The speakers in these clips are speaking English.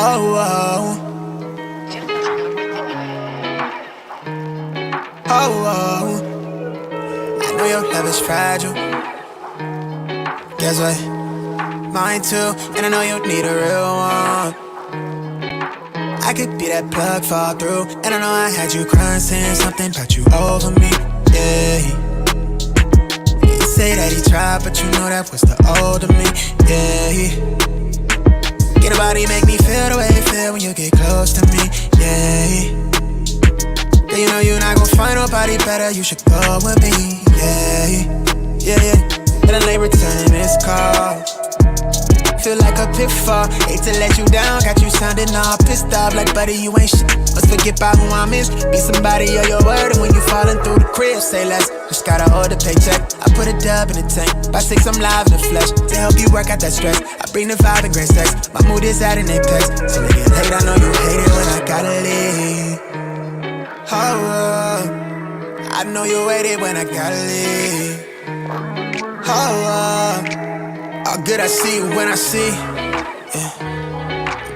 Oh, oh, oh, oh. I know your love is fragile. Guess what? Mine too, and I know you need a real one. I could be that plug fall through, and I know I had you crying, saying something about you over me. Yeah. You say that he tried, but you know that was the older me. Yeah. Get a body make me feel the way you feel when you get close to me. Yeah. Yeah, you know you're not gon' find nobody better. You should go with me. Yeah. Yeah, yeah. And then they return this call. Feel like a pitfall, hate to let you down. Got you sounding all pissed off like buddy you ain't shit. Must forget about who I miss. Be somebody of your word, and when you falling through the crib, say less. Just gotta hold the paycheck. I put a dub in the tank. By 6 I'm live in the flesh. To help you work out that stress, I bring the vibe and great sex. My mood is at an apex. So they get late, I know you hate it when I gotta leave. Oh, I know you hate it when I gotta leave. Oh, all good I see you when I see. Yeah.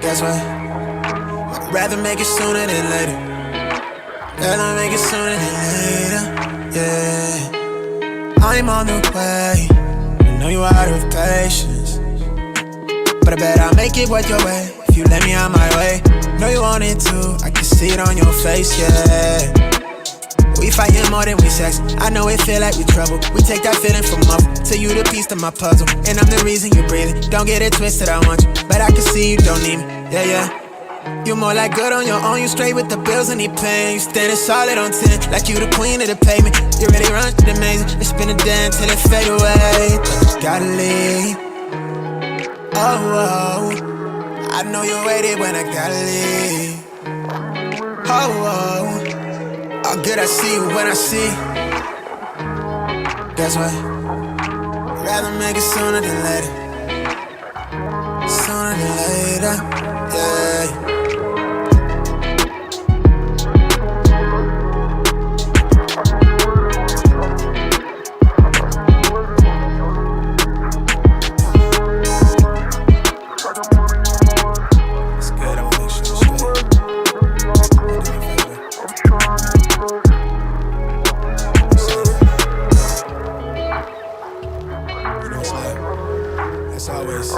Guess what? I'd rather make it sooner than later. Rather make it sooner than later. Yeah. I'm on the way. I know you're out of patience, but I bet I'll make it worth your way if you let me out my way. Know you want it too. I can see it on your face, yeah. We fightin' more than we sex. I know it feel like we trouble. We take that feeling from up to you the piece to my puzzle. And I'm the reason you breathing. Don't get it twisted, I want you, but I can see you don't need me. Yeah, yeah. You more like good on your own. You straight with the bills and need pain. You standing solid on 10, like you the queen of the pavement. You really run shit amazing. It's been a day until it fade away. Gotta leave. Oh, oh. I know you waited when I gotta leave. Oh, oh. All good I see you when I see. Guess what? I'd rather make it sooner than later. Sooner than later, yeah. It's good, I'm gonna make sure it's straight. It's always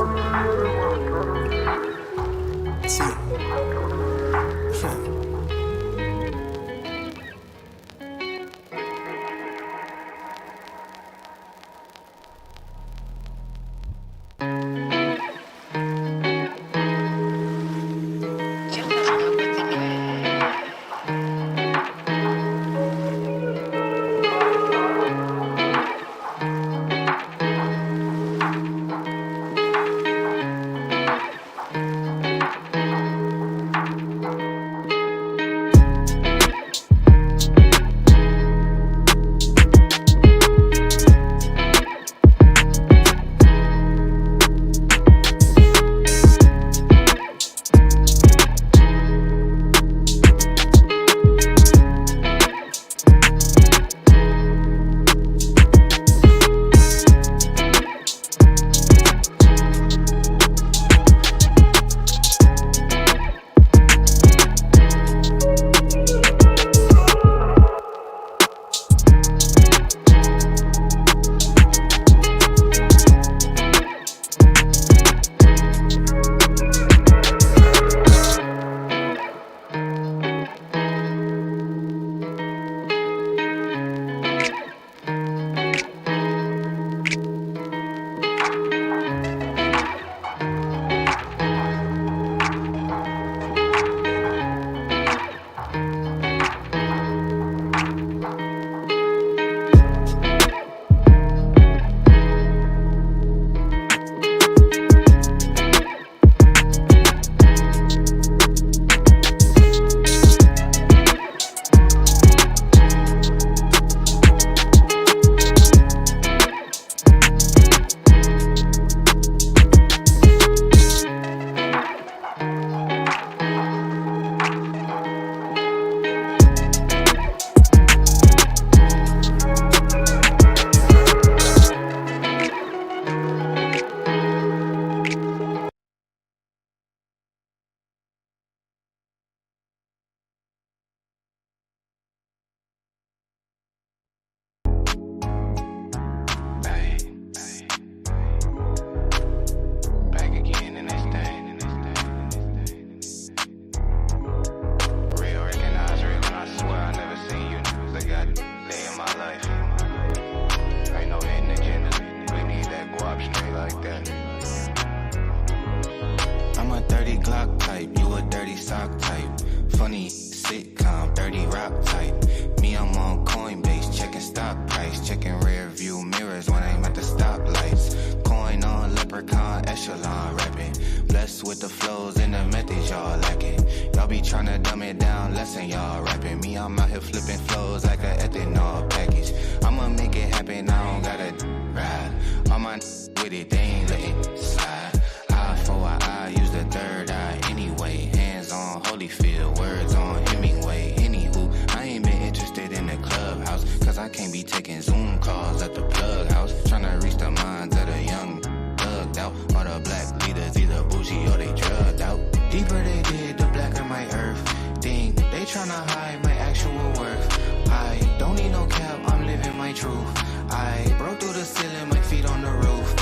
a dirty sock type. Funny sitcom, dirty rock type. Me, I'm on Coinbase, checking stock price, checking rear view mirrors when I'm at the stoplights. Coin on leprechaun echelon rapping. Blessed with the flows and the methods y'all lacking. Y'all be tryna dumb it down, lesson y'all rapping. Me, I'm out here flipping flows like a ethanol package. I'ma make it happen, I don't gotta ride. All my with it, they ain't letting slide. Eye for an eye, use the third eye anyway. Hands on Holyfield, words on Hemingway. Anywho, I ain't been interested in the clubhouse, cause I can't be taking Zoom calls at the plug house. Tryna reach the minds of the young thugged out. All the black leaders either bougie or they drugged out. Deeper they dig, the blacker my earth. Think they tryna hide my actual worth. I don't need no cap, I'm living my truth. I broke through the ceiling, my feet on the roof.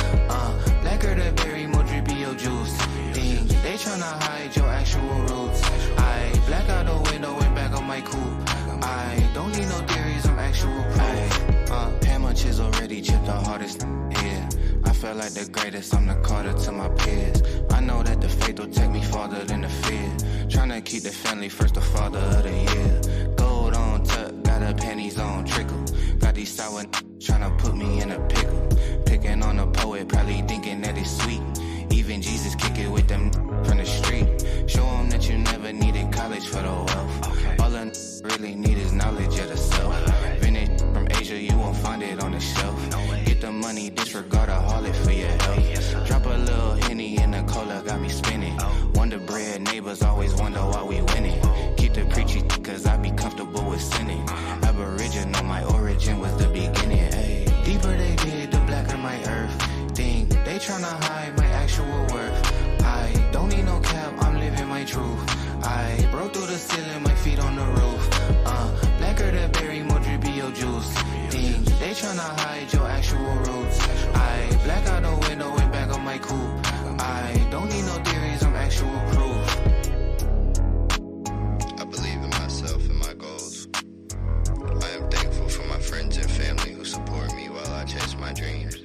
Blacker the berry, more drippy your juice. Think they tryna hide your actual roots. I black out the window and back on my coupe. I don't need no theories, I'm actual proof. Hammer chisel already chipped the hardest here. I felt like the greatest, I'm the Carter to my peers. I know that the faith will take me farther than the fear. Tryna keep the family first, the father of the year. Gold on tuck, got her panties on trickle. Got these sour tryna put me in a pickle. Picking on a poet, probably thinking that it's sweet. Even Jesus kick it with them from the street. Show them that you never needed college for the wealth. All I really need is knowledge of the self. Vintage from Asia, you won't find it on the shelf. Get the money, disregard a harlot for your health. Drop a little Henny in the cola, got me spinning. Wonder bread, neighbors always wonder why we winning. Keep the preachy, cause I be comfortable with sinning. Aboriginal, my origin was the beginning. Ay. Deeper they dig, the blacker my earth. Think they tryna hide my actual worth. I don't need no cap, I'm living my truth. I broke through the ceiling, my feet on the roof. Blacker the berry, more drippy your juice. Think they tryna hide your actual roots. I black out the window and back on my coupe. I don't need no theories, I'm actual proof. I believe in myself and my goals. I am thankful for my friends and family who support me while I chase my dreams.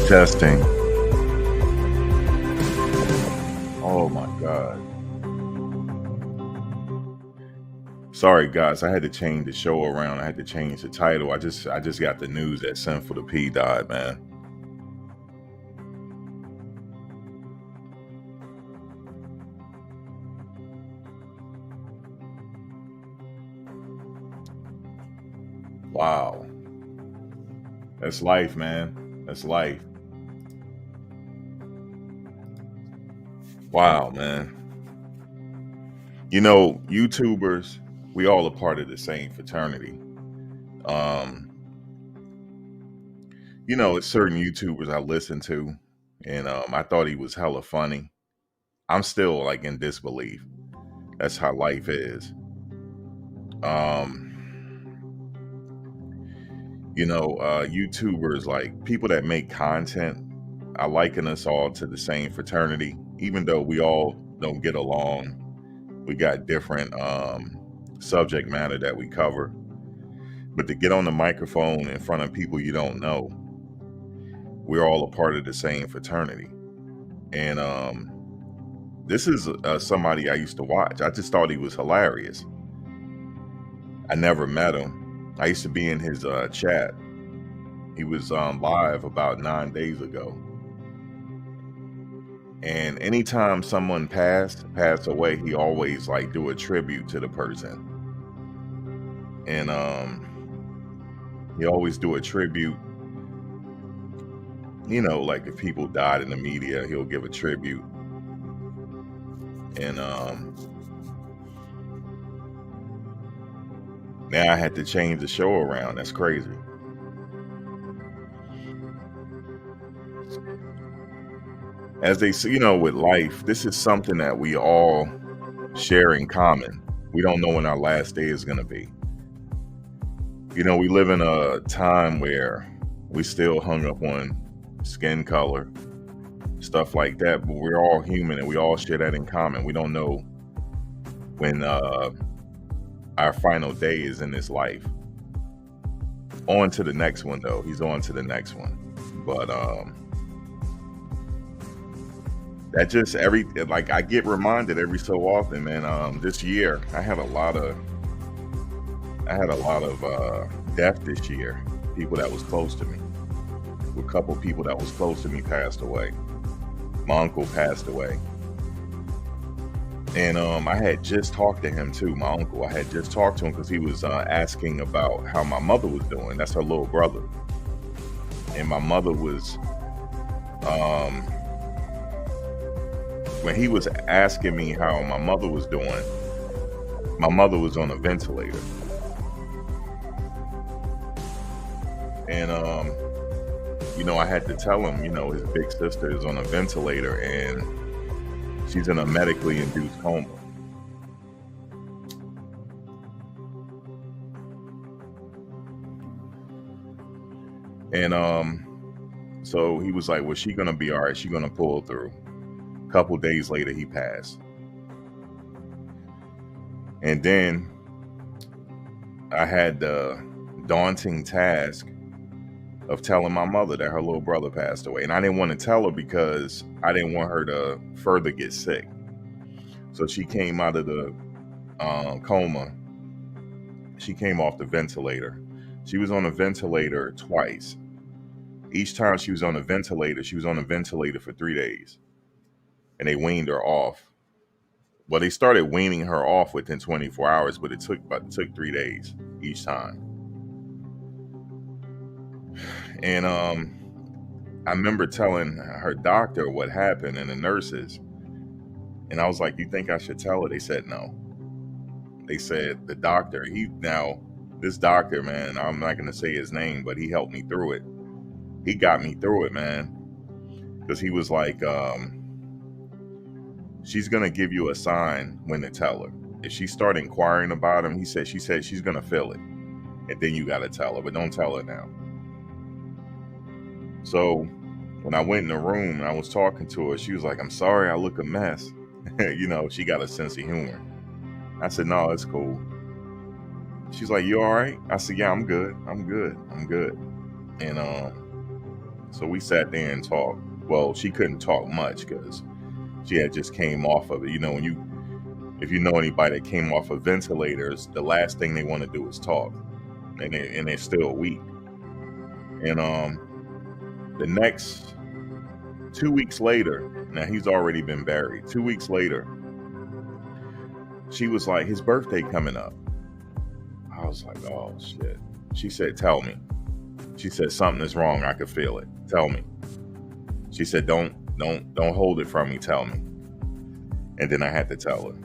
Testing. Oh my God. Sorry guys, I had to change the show around. I had to change the title. I just got the news that Sinful the P died, man. Wow. That's life, man. That's life. Wow, man. You know, YouTubers, we all a part of the same fraternity. Um, you know, it's certain YouTubers I listen to, and I thought he was hella funny. I'm still like in disbelief. That's how life is. Um, YouTubers, like people that make content, I liken us all to the same fraternity, even though we all don't get along. We got different subject matter that we cover. But to get on the microphone in front of people you don't know, we're all a part of the same fraternity. And this is somebody I used to watch. I just thought he was hilarious. I never met him. I used to be in his chat. He was live about 9 days ago. And anytime someone passed away, he always like do a tribute to the person. And he always do a tribute. You know, like if people died in the media, he'll give a tribute. And now I had to change the show around. That's crazy. As they say, you know, with life, this is something that we all share in common. We don't know when our last day is going to be. You know, we live in a time where we still hung up on skin color, stuff like that, but we're all human and we all share that in common. We don't know when our final day is in this life. On to the next one, though. He's on to the next one. But that just I get reminded every so often, man. This year I had a lot of death this year. People that was close to me. A couple people that was close to me passed away. My uncle passed away. And I had just talked to him too, my uncle. I had just talked to him because he was asking about how my mother was doing. That's her little brother. And my mother was, when he was asking me how my mother was doing, my mother was on a ventilator. And, I had to tell him, his big sister is on a ventilator and she's in a medically induced coma. And so he was like, well, she gonna be all right. She gonna pull through. A couple days later, he passed. And then I had the daunting task of telling my mother that her little brother passed away. And I didn't want to tell her because I didn't want her to further get sick. So she came out of the coma. She came off the ventilator. She was on a ventilator twice. Each time she was on a ventilator for 3 days. And they weaned her off. Well, they started weaning her off within 24 hours, but it took 3 days each time. And I remember telling her doctor what happened and the nurses. And I was like, you think I should tell her? They said no. They said the doctor, this doctor, man, I'm not going to say his name, but he helped me through it. He got me through it, man. Because he was like, she's going to give you a sign when to tell her. If she start inquiring about him, she said she's going to feel it. And then you got to tell her, but don't tell her now. So when I went in the room and I was talking to her, she was like, I'm sorry, I look a mess. She got a sense of humor. I said, no, it's cool. She's like, you all right? I said, yeah, I'm good. And so we sat there and talked. Well, she couldn't talk much because she had just came off of it. If you know anybody that came off of ventilators, the last thing they want to do is talk. And they're still weak. And the next 2 weeks later, now he's already been buried. 2 weeks later, she was like, his birthday coming up. I was like, oh shit. She said, tell me. She said, something is wrong. I could feel it. Tell me. She said, don't hold it from me. Tell me. And then I had to tell her.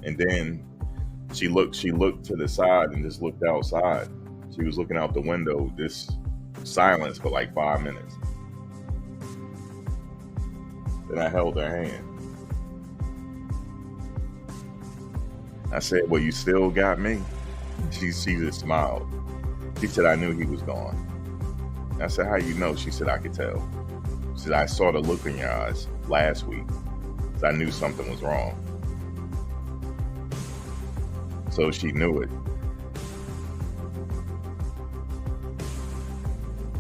And then she looked to the side and just looked outside. She was looking out the window, this silence for like 5 minutes. Then I held her hand. I said, well, you still got me? She just smiled. She said, I knew he was gone. I said, how you know? She said, I could tell. She said, I saw the look in your eyes last week. So I knew something was wrong. So she knew it.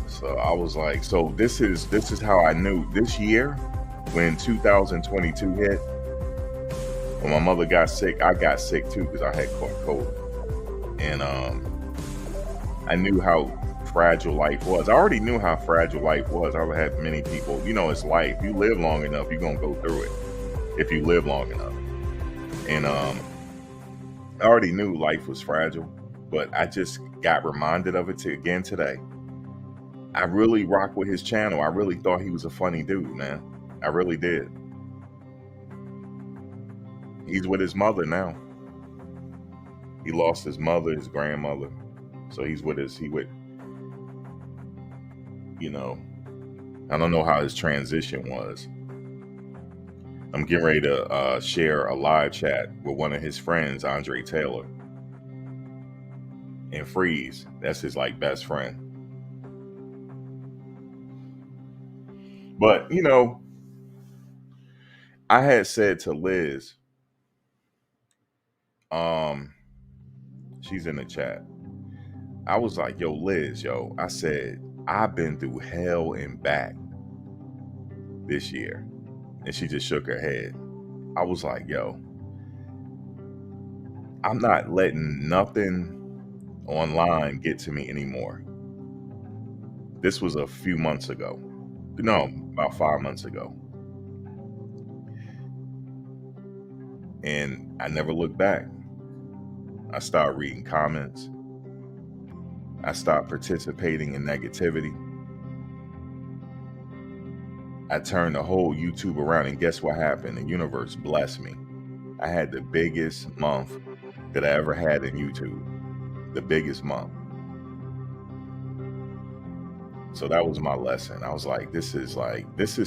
So I was like, so this is how I knew. This year, when 2022 hit, when my mother got sick, I got sick too because I had caught COVID. And I knew how fragile life was. I already knew how fragile life was. I've had many people, it's life. You live long enough, you're going to go through it if you live long enough. And I already knew life was fragile, but I just got reminded of it again today. I really rock with his channel. I really thought he was a funny dude, man. I really did. He's with his mother now. He lost his mother, his grandmother. So he's with I don't know how his transition was. I'm getting ready to share a live chat with one of his friends, Andre Taylor. And Freeze, that's his best friend. But, I had said to Liz, she's in the chat. I was like, yo, Liz, I said, I've been through hell and back this year. And she just shook her head. I was like, yo, I'm not letting nothing online get to me anymore. This was a few months ago. No, about 5 months ago. And I never looked back. I stopped reading comments. I stopped participating in negativity. I turned the whole YouTube around, and guess what happened? The universe blessed me. I had the biggest month that I ever had in YouTube. The biggest month. So that was my lesson. I was like, this is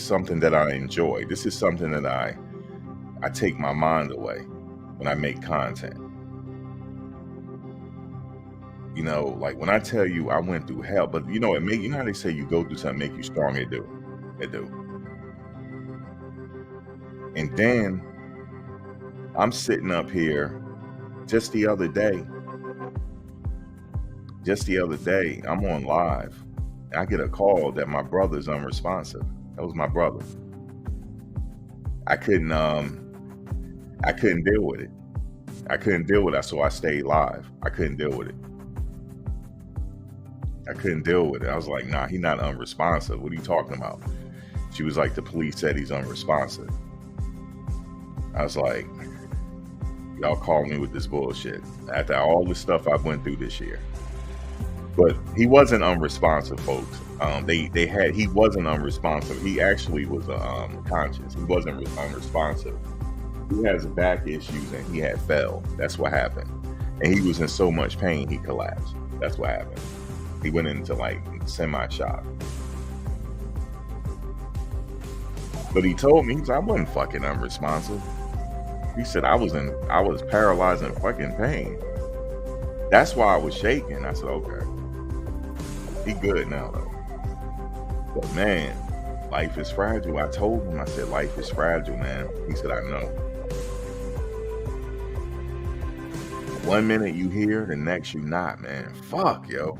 something that I enjoy. This is something that I take my mind away when I make content. When I tell you I went through hell, but it how they say you go through something make you strong? It do. And then I'm sitting up here just the other day, I'm on live. I get a call that my brother's unresponsive. That was my brother. I couldn't deal with it. So I stayed live. I couldn't deal with it. I was like, nah, he's not unresponsive. What are you talking about? She was like, the police said he's unresponsive. I was like, y'all call me with this bullshit after all the stuff I went through this year. But he wasn't unresponsive, folks. He wasn't unresponsive. He actually was conscious. He wasn't unresponsive. He has back issues and he had fell. That's what happened. And he was in so much pain, he collapsed. That's what happened. He went into semi-shock. But he told me, I wasn't fucking unresponsive. He said I was paralyzed in fucking pain. That's why I was shaking. I said, okay. He good now though. But man, life is fragile. I told him, I said, life is fragile, man. He said, I know. One minute you here, the next you not, man. Fuck, yo.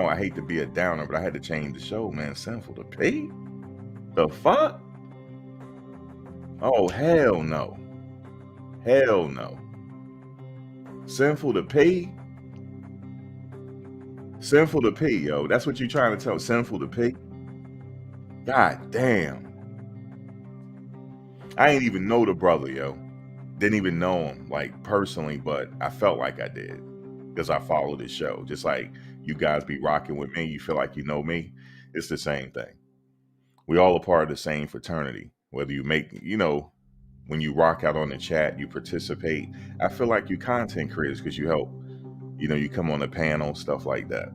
I hate to be a downer, but I had to change the show, man. Sinful to pee? The fuck? Oh, hell no. Hell no. Sinful to pee? Sinful to pee, yo. That's what you trying to tell. Sinful to pee? God damn. I ain't even know the brother, yo. Didn't even know him, personally, but I felt like I did. Because I followed his show. Just like you guys be rocking with me. You feel like you know me. It's the same thing. We all are part of the same fraternity. Whether you make, when you rock out on the chat, you participate. I feel like you content creators because you help. You come on the panel, stuff like that.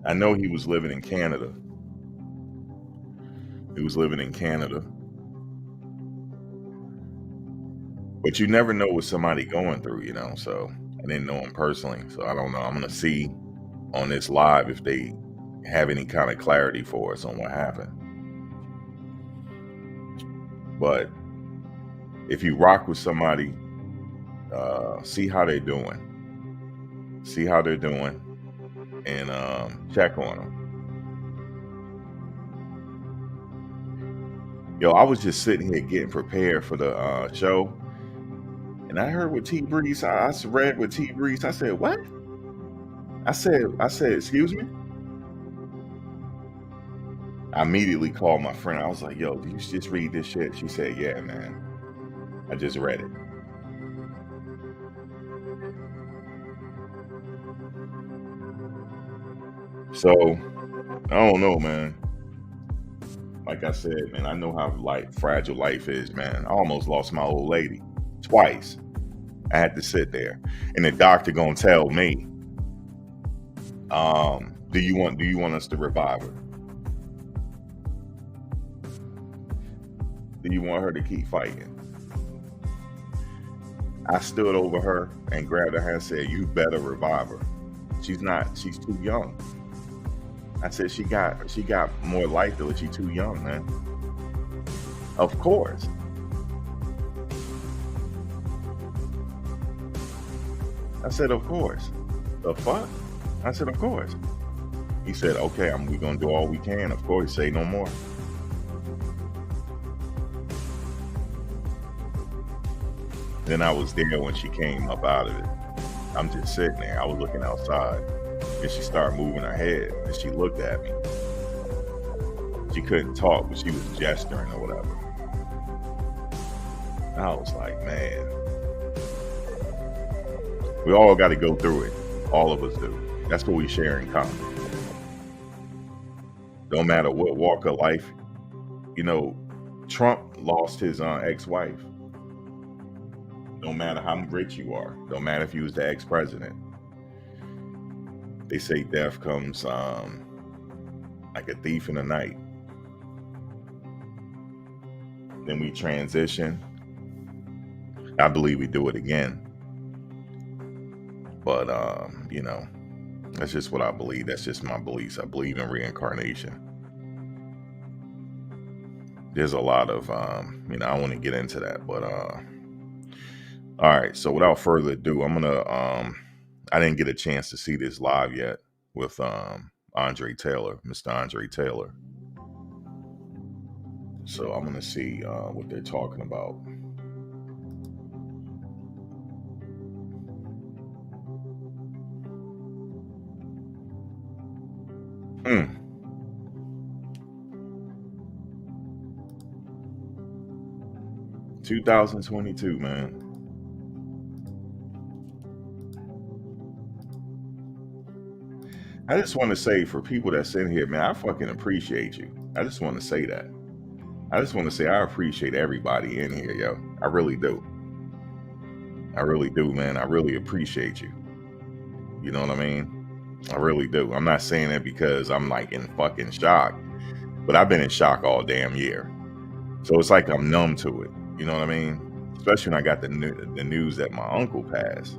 I know he was living in Canada. But you never know what somebody going through, so I didn't know him personally. So I don't know. I'm going to see on this live if they have any kind of clarity for us on what happened. But if you rock with somebody, see how they're doing. And check on them. Yo, I was just sitting here getting prepared for the show. And I heard with T Breeze, I read with T Breeze. I said, what? I said, excuse me? I immediately called my friend. I was like, yo, did you just read this shit? She said, yeah, man. I just read it. So, I don't know, man. Like I said, man, I know how fragile life is, man. I almost lost my old lady twice. I had to sit there. And the doctor gonna tell me, do you want us to revive her? Do you want her to keep fighting? I stood over her and grabbed her hand and said, you better revive her. She's too young. I said, she got more life though, but she's too young, man. Of course. I said, of course. The fuck? I said, of course. He said, okay, we're going to do all we can. Of course, say no more. Then I was there when she came up out of it. I'm just sitting there. I was looking outside. And she started moving her head. And she looked at me. She couldn't talk, but she was gesturing or whatever. And I was like, man. We all got to go through it. All of us do. That's what we share in common. Don't matter what walk of life. Trump lost his ex-wife. Don't matter how rich you are. Don't matter if you was the ex-president. They say death comes like a thief in the night. Then we transition. I believe we do it again. But, that's just what I believe. That's just my beliefs. I believe in reincarnation. There's a lot of, I want to get into that. But, all right. So without further ado, I'm going to, I didn't get a chance to see this live yet with Andre Taylor, Mr. Andre Taylor. So I'm going to see what they're talking about. Hmm. 2022, man. I just want to say for people that's in here, man, I fucking appreciate you. I just want to say that. I just want to say I appreciate everybody in here, yo. I really do. I really do, man. I really appreciate you. You know what I mean? I really do. I'm not saying that because I'm like in fucking shock, but I've been in shock all damn year. So it's like I'm numb to it. You know what I mean? Especially when I got the news that my uncle passed.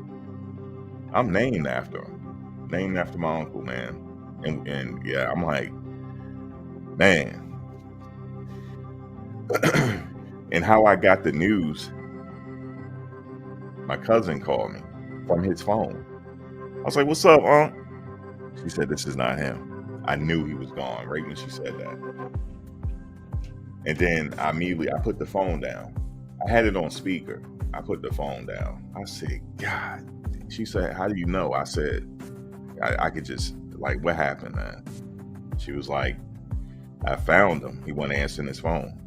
I'm named after him. Named after my uncle, man. And yeah, I'm like, man. And how I got the news, my cousin called me from his phone. I was like, what's up, Unc? She said, this is not him. I knew he was gone right when she said that. And then I put the phone down. I had it on speaker. I put the phone down. I said, God. She said, how do you know? I said, I could just, like, what happened, man? She was like, I found him. He wasn't answering his phone.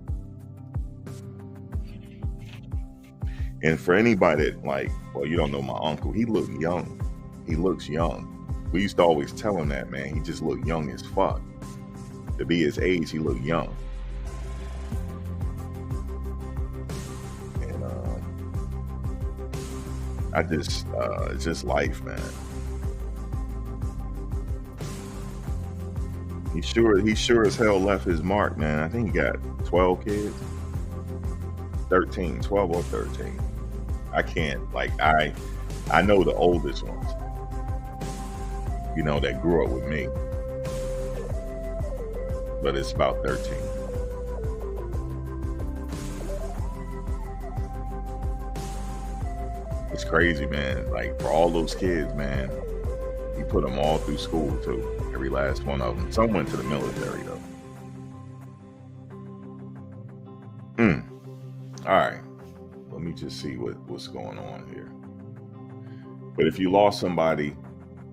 And for anybody that like, well, you don't know my uncle, he looked young. He looks young. We used to always tell him that, man. He just looked young as fuck. To be his age, he looked young. And it's just life, man. He sure as hell left his mark, man. I think he got 12 kids. 13, 12 or 13. I can't, like, I know the oldest ones, you know, that grew up with me. But it's about 13. It's crazy, man. Like, for all those kids, man, he put them all through school, too. Every last one of them. Some went to the military, though. All right. Let me just see what's going on here. But if you lost somebody,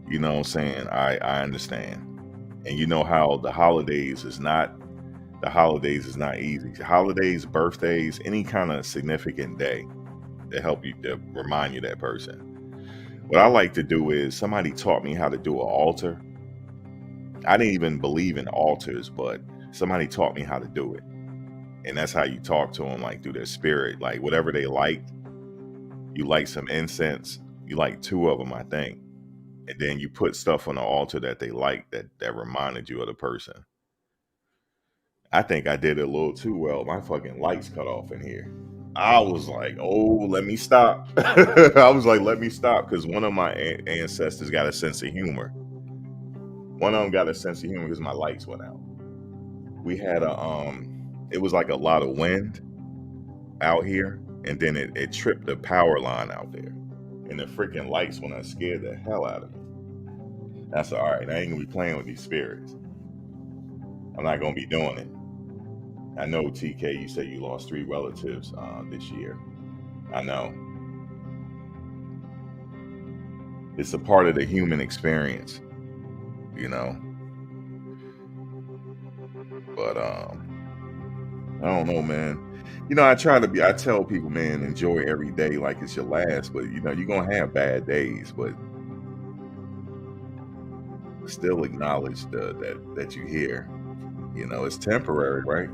you know what I'm saying, I understand. And you know how the holidays is not easy. Holidays, birthdays, any kind of significant day to help you, to remind you that person. What I like to do is, somebody taught me how to do an altar. I didn't even believe in altars, but somebody taught me how to do it. And that's how you talk to them, like through their spirit, like whatever they liked. You light some incense, you light 2 of them, I think. And then you put stuff on the altar that they liked that reminded you of the person. I think I did it a little too well. My fucking lights cut off in here. I was like, oh, let me stop. I was like, let me stop, because one of my ancestors got a sense of humor. One of them got a sense of humor because my lights went out. We had it was like a lot of wind out here, and then it tripped the power line out there. And the freaking lights went out, scared the hell out of me. That's all right. I ain't gonna be playing with these spirits. I'm not gonna be doing it. I know, TK, you said you lost 3 relatives this year. I know. It's a part of the human experience, you know. But I don't know, man. You know, I tell people, man, enjoy every day like it's your last, but you know, you're gonna have bad days, but still acknowledge that you're here. You know, it's temporary, right?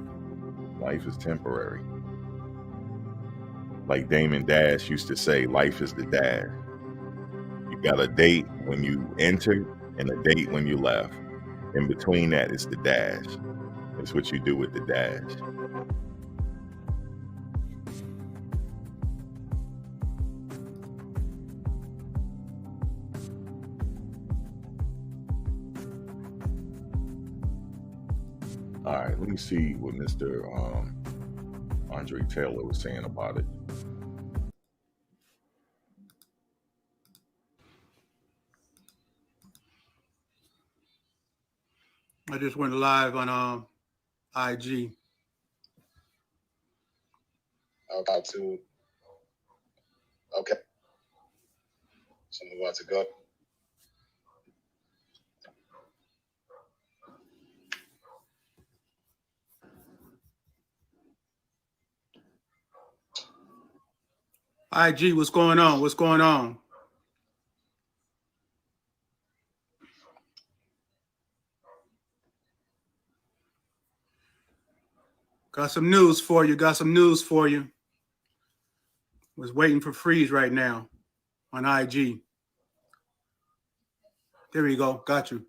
Life is temporary. Like Damon Dash used to say, life is the dash. You got a date when you entered and a date when you left. In between that is the dash. It's what you do with the dash. All right, let me see what Mr. Andre Taylor was saying about it. I just went live on IG. About to. Okay. So I'm about to go. IG, what's going on? What's going on? Got some news for you. Was waiting for Freeze right now on IG. There we go. Got you.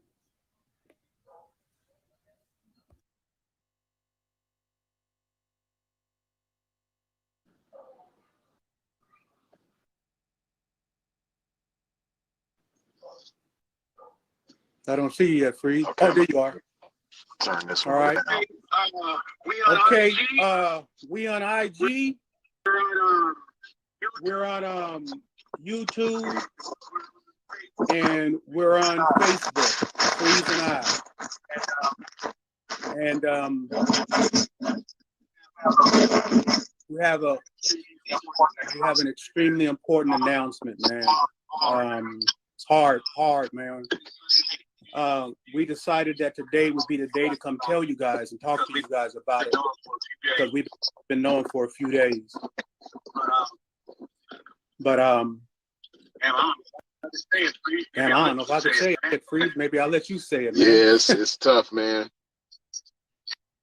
I don't see you yet, Freeze. Okay. Oh, there you are. Turn this All one. right. Okay. We on IG. We're on YouTube, and we're on Facebook. Freeze and I. And we have an extremely important announcement, man. It's hard, man. We decided that today would be the day to come tell you guys and talk to you guys about it, because we've been knowing for a few days. But and I don't know if I could say it, Freeze. Maybe I'll let you say it, man. Yeah, it's tough, man.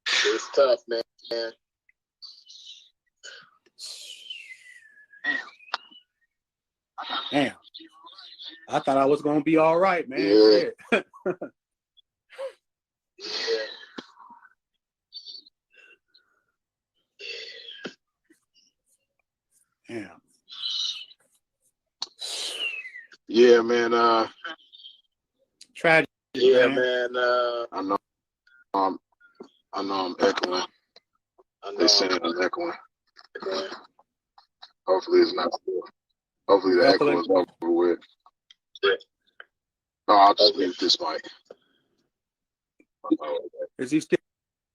It's tough, man. Damn. I thought I was gonna be all right, man. Yeah. Shit. Yeah. Yeah, man. Tragic. Yeah, man. I know I'm echoing. They saying I'm echoing. Hopefully it's not. Hopefully the echo is over with. No, I'll just mute this mic. Is he still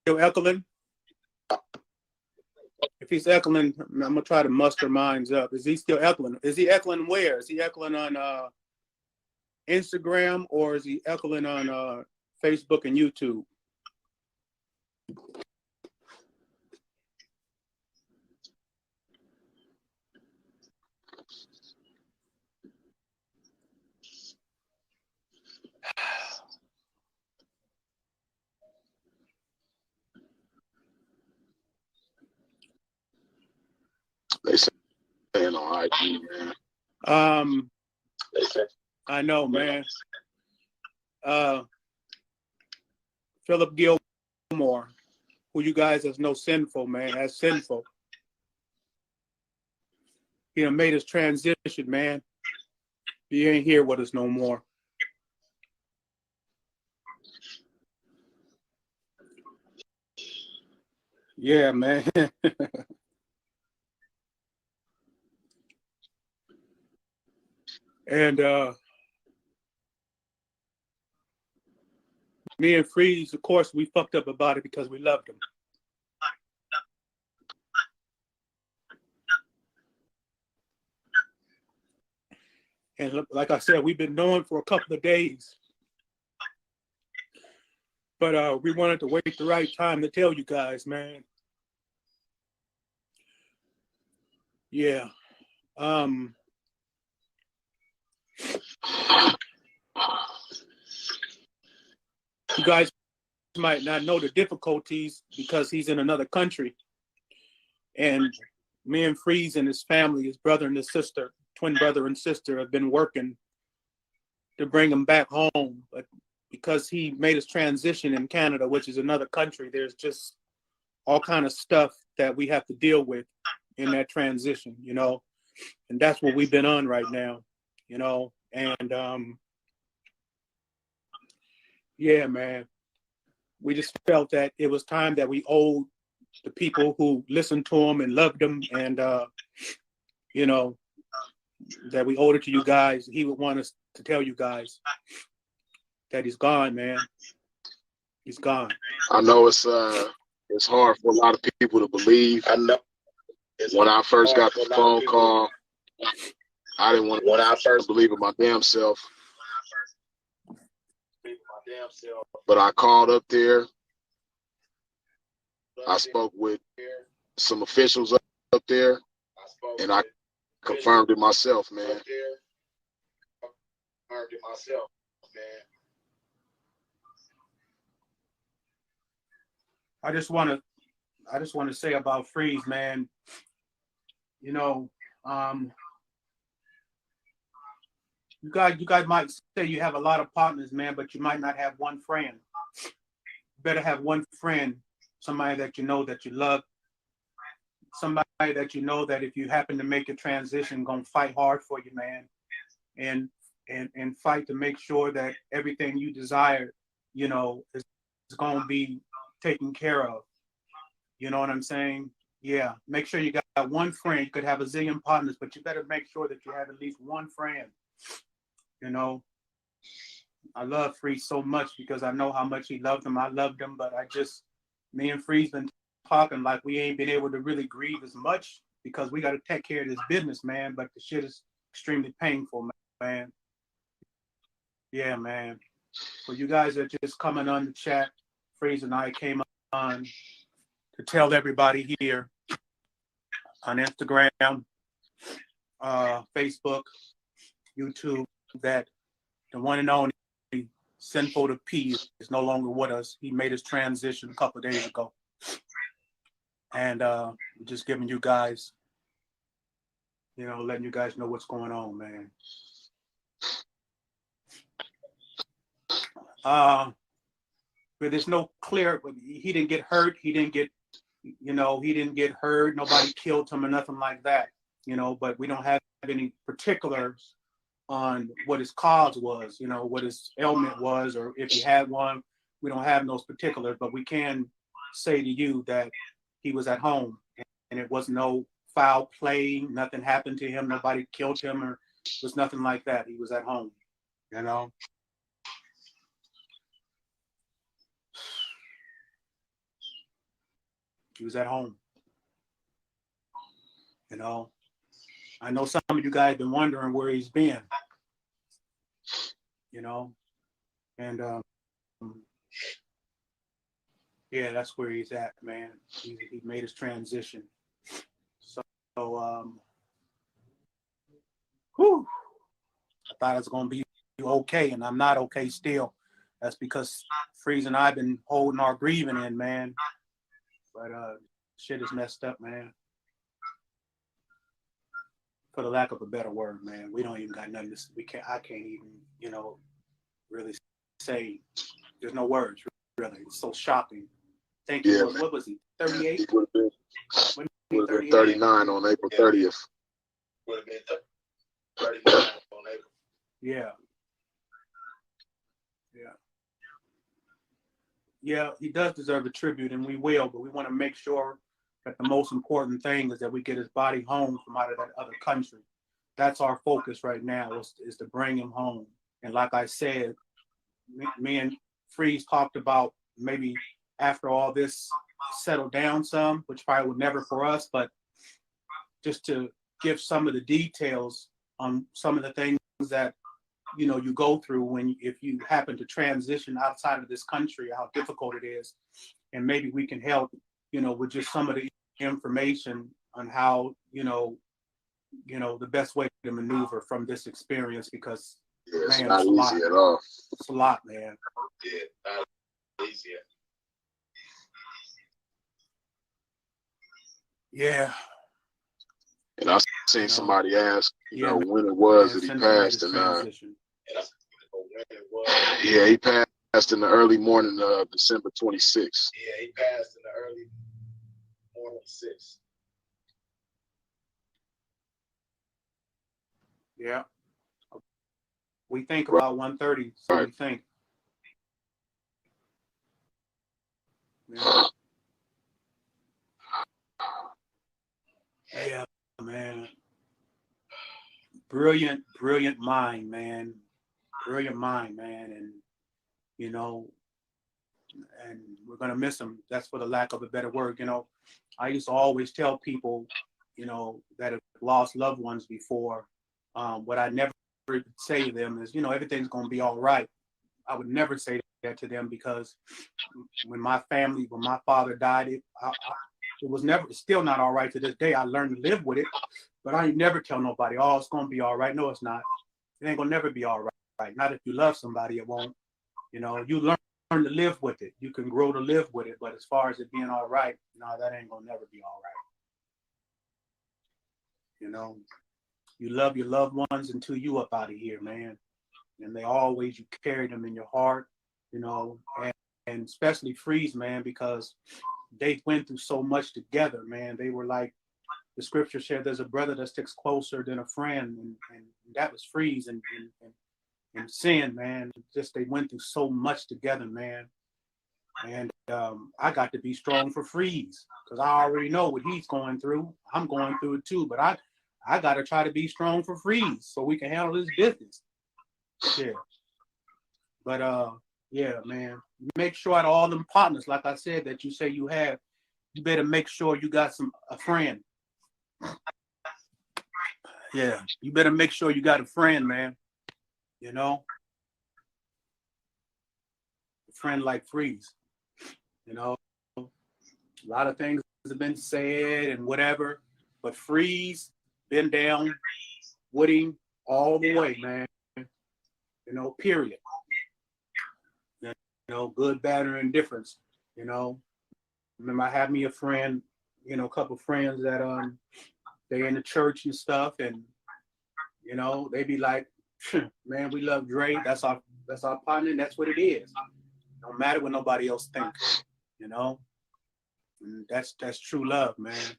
echoing? If he's echoing, I'm gonna try to muster minds up. Is he still echoing? Is he echoing where? Is he echoing on Instagram, or is he echoing on Facebook and YouTube? They saying on IG, man. I know, man. Philip Gilmore, who you guys as know sinful, man, as sinful. He done made his transition, man. He ain't here with us no more. Yeah, man. And me and Freeze, of course, we fucked up about it because we loved him. And like I said, we've been knowing for a couple of days. But we wanted to wait the right time to tell you guys, man. Yeah. You guys might not know the difficulties because he's in another country. And me and Freeze and his family, his brother and his sister, twin brother and sister, have been working to bring him back home. But because he made his transition in Canada, which is another country, there's just all kind of stuff that we have to deal with in that transition, you know. And that's what we've been on right now, you know. And yeah, man, we just felt that it was time that we owed the people who listened to him and loved him, and you know, that we owed it to you guys. He would want us to tell you guys that he's gone, man. He's gone. I know it's hard for a lot of people to believe. I know. When I first got the phone call, I didn't want to believe in my damn self. But I called up there. I spoke with some officials up there, and I confirmed it myself, man. I just want to say about Freeze, man. You know, you guys might say you have a lot of partners, man, but you might not have one friend. You better have one friend, somebody that you know that you love, somebody that you know that if you happen to make a transition, gonna fight hard for you, man, and fight to make sure that everything you desire, you know, is gonna be taken care of. You know what I'm saying? Yeah. Make sure you got one friend. You could have a zillion partners, but you better make sure that you have at least one friend. You know, I love Freeze so much because I know how much he loved him. I loved him, but me and Freeze been talking like we ain't been able to really grieve as much because we got to take care of this business, man. But the shit is extremely painful, man. Yeah, man. For you guys that are just coming on the chat, Freeze and I came on to tell everybody here on Instagram, Facebook, YouTube, that the one and only Sinful to P is no longer with us. He made his transition a couple of days ago. And just giving you guys, letting you guys know what's going on, man. But there's no clear, he didn't get hurt. He didn't get hurt. Nobody killed him or nothing like that, but we don't have any particulars on what his cause was, what his ailment was, or if he had one. We don't have those particulars, but we can say to you that he was at home and it was no foul play. Nothing happened to him. Nobody killed him, or it was nothing like that. He was at home, He was at home. I know some of you guys have been wondering where he's been, and yeah, that's where he's at, man. He made his transition. So, whew, I thought it was going to be okay, and I'm not okay still. That's because Freeze and I have been holding our grieving in, man. But shit is messed up, man. For the lack of a better word, man, we don't even got nothing to. I can't even, really say. There's no words, really. It's so shocking. Thank you. Yeah. What was he? 38. He would have been 39 on April 30th. Would have been 39 on April. Yeah. Yeah, he does deserve a tribute, and we will, but we want to make sure that the most important thing is that we get his body home from out of that other country. That's our focus right now, is to bring him home. And like I said, me and Freeze talked about maybe after all this settled down some, which probably would never for us, but just to give some of the details on some of the things that you go through if you happen to transition outside of this country, how difficult it is. And maybe we can help, with just some of the information on how, the best way to maneuver from this experience, because it's man, not it's a lot. easy at all. It's a lot, man. Yeah, not easy. Yeah. And I seen somebody ask, when it was that he passed, and yeah, he passed in the early morning of December 26th. Yeah, he passed in the early morning 6th. Yeah. We think about 1:30, so Right. we think. Yeah. Yeah, man. Brilliant mind, man. Brilliant mind, man. And, and we're going to miss him. That's for the lack of a better word. I used to always tell people, that have lost loved ones before, what I never say to them is, everything's going to be all right. I would never say that to them, because when my father died, it was never, it's still not all right to this day. I learned to live with it, but I ain't never tell nobody, oh, it's going to be all right. No, it's not. It ain't going to never be all right. Not if you love somebody, it won't. You learn to live with it. You can grow to live with it. But as far as it being all right, no, that ain't going to never be all right. You love your loved ones until you up out of here, man. And you carry them in your heart, and especially Freeze, man, because they went through so much together, man. They were like, the scripture said, there's a brother that sticks closer than a friend, and that was Freeze and Sin, man. Just they went through so much together, man. And I got to be strong for Freeze, because I already know what he's going through. I'm going through it too, but I got to try to be strong for Freeze so we can handle this business. Yeah. But yeah, man, make sure out of all them partners, like I said, that you say you have, you better make sure you got a friend. Yeah, you better make sure you got a friend, man. A friend like Freeze. A lot of things have been said and whatever, but Freeze been down with him all the way, man. You know, period. You know, good, bad, or indifference. You know, remember I had me a friend, you know, a couple friends that they in the church and stuff, and you know, they be like, man, we love Dre. That's our partner, and that's what it is. No matter what nobody else thinks, you know. And that's true love, man.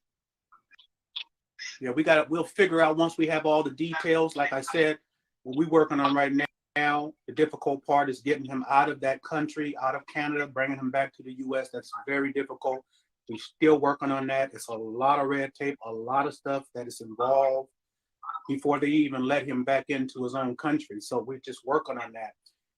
Yeah, we'll figure out once we have all the details. Like I said, what we're working on right now, the difficult part is getting him out of that country, out of Canada, bringing him back to the US. That's very difficult. We're still working on that. It's a lot of red tape, a lot of stuff that is involved before they even let him back into his own country. So we're just working on that.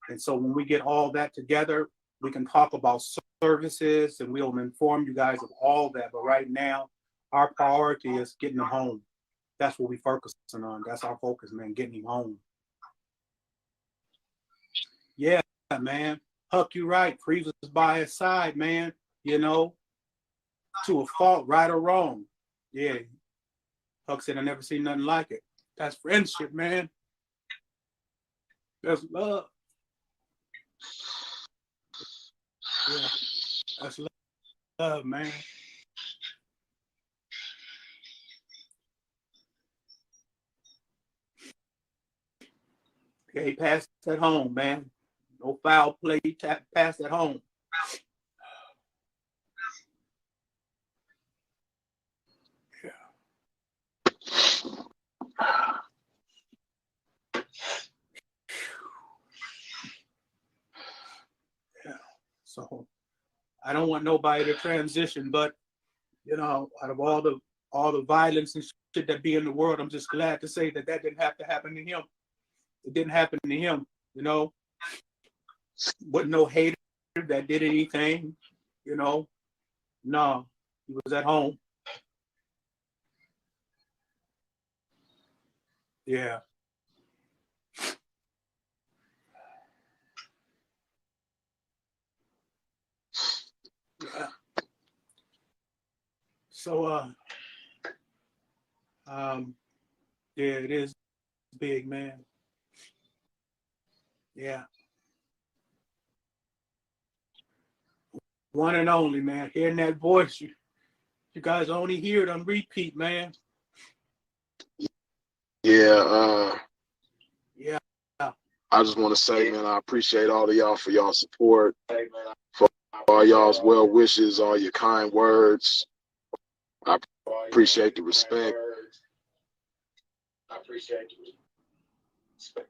And so when we get all that together, we can talk about services and we'll inform you guys of all that. But right now, our priority is getting him home. That's what we're focusing on. That's our focus, man, getting him home. Yeah, man. Huck, you right. Freeze was by his side, man. You know, to a fault, right or wrong. Yeah. Huck said, I never seen nothing like it. That's friendship, man. That's love. Yeah, that's love, man. Okay, pass at home, man. No foul play, pass at home. Yeah. Yeah. So I don't want nobody to transition, but you know, out of all the violence and shit that be in the world, I'm just glad to say that didn't have to happen to him. It didn't happen to him, you know. Wasn't no hater that did anything, you know. No, he was at home. Yeah. Yeah. So yeah, it is big, man. Yeah. One and only, man. Hearing that voice, you guys only hear it on repeat, man. Yeah. Yeah. I just want to say, man, I appreciate all of y'all for y'all support, for all y'all's well wishes, all your kind words. I appreciate the respect. I appreciate the respect.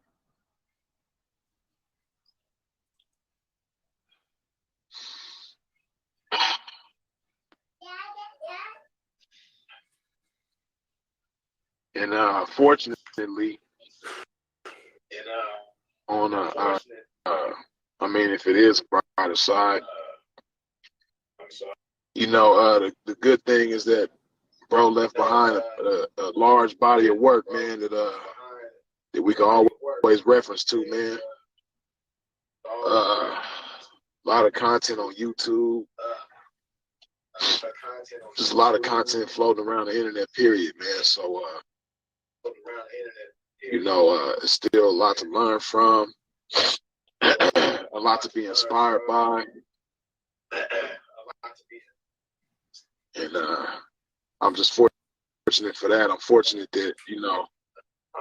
And fortunately, on I mean, if it is brighter side, you know, the good thing is that bro left behind a large body of work, man, that we can always reference to, man. A lot of content on YouTube, just a lot of content floating around the internet, period, man. So, you know, it's still a lot to learn from, a lot to be inspired by, and I'm just fortunate for that. I'm fortunate that, you know,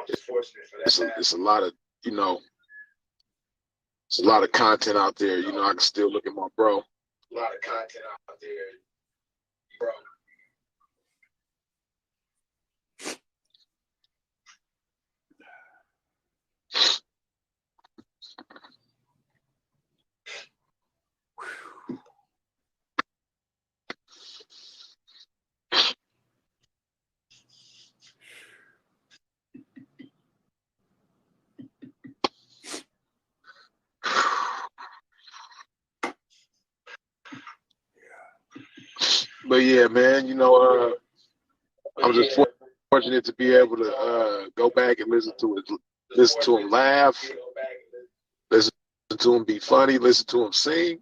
it's a lot of, you know, it's a lot of content out there. You know, I can still look at my bro. A lot of content out there, bro. But yeah, man, you know, I'm just fortunate to be able to go back and listen to him laugh, listen to him be funny, listen to him sing.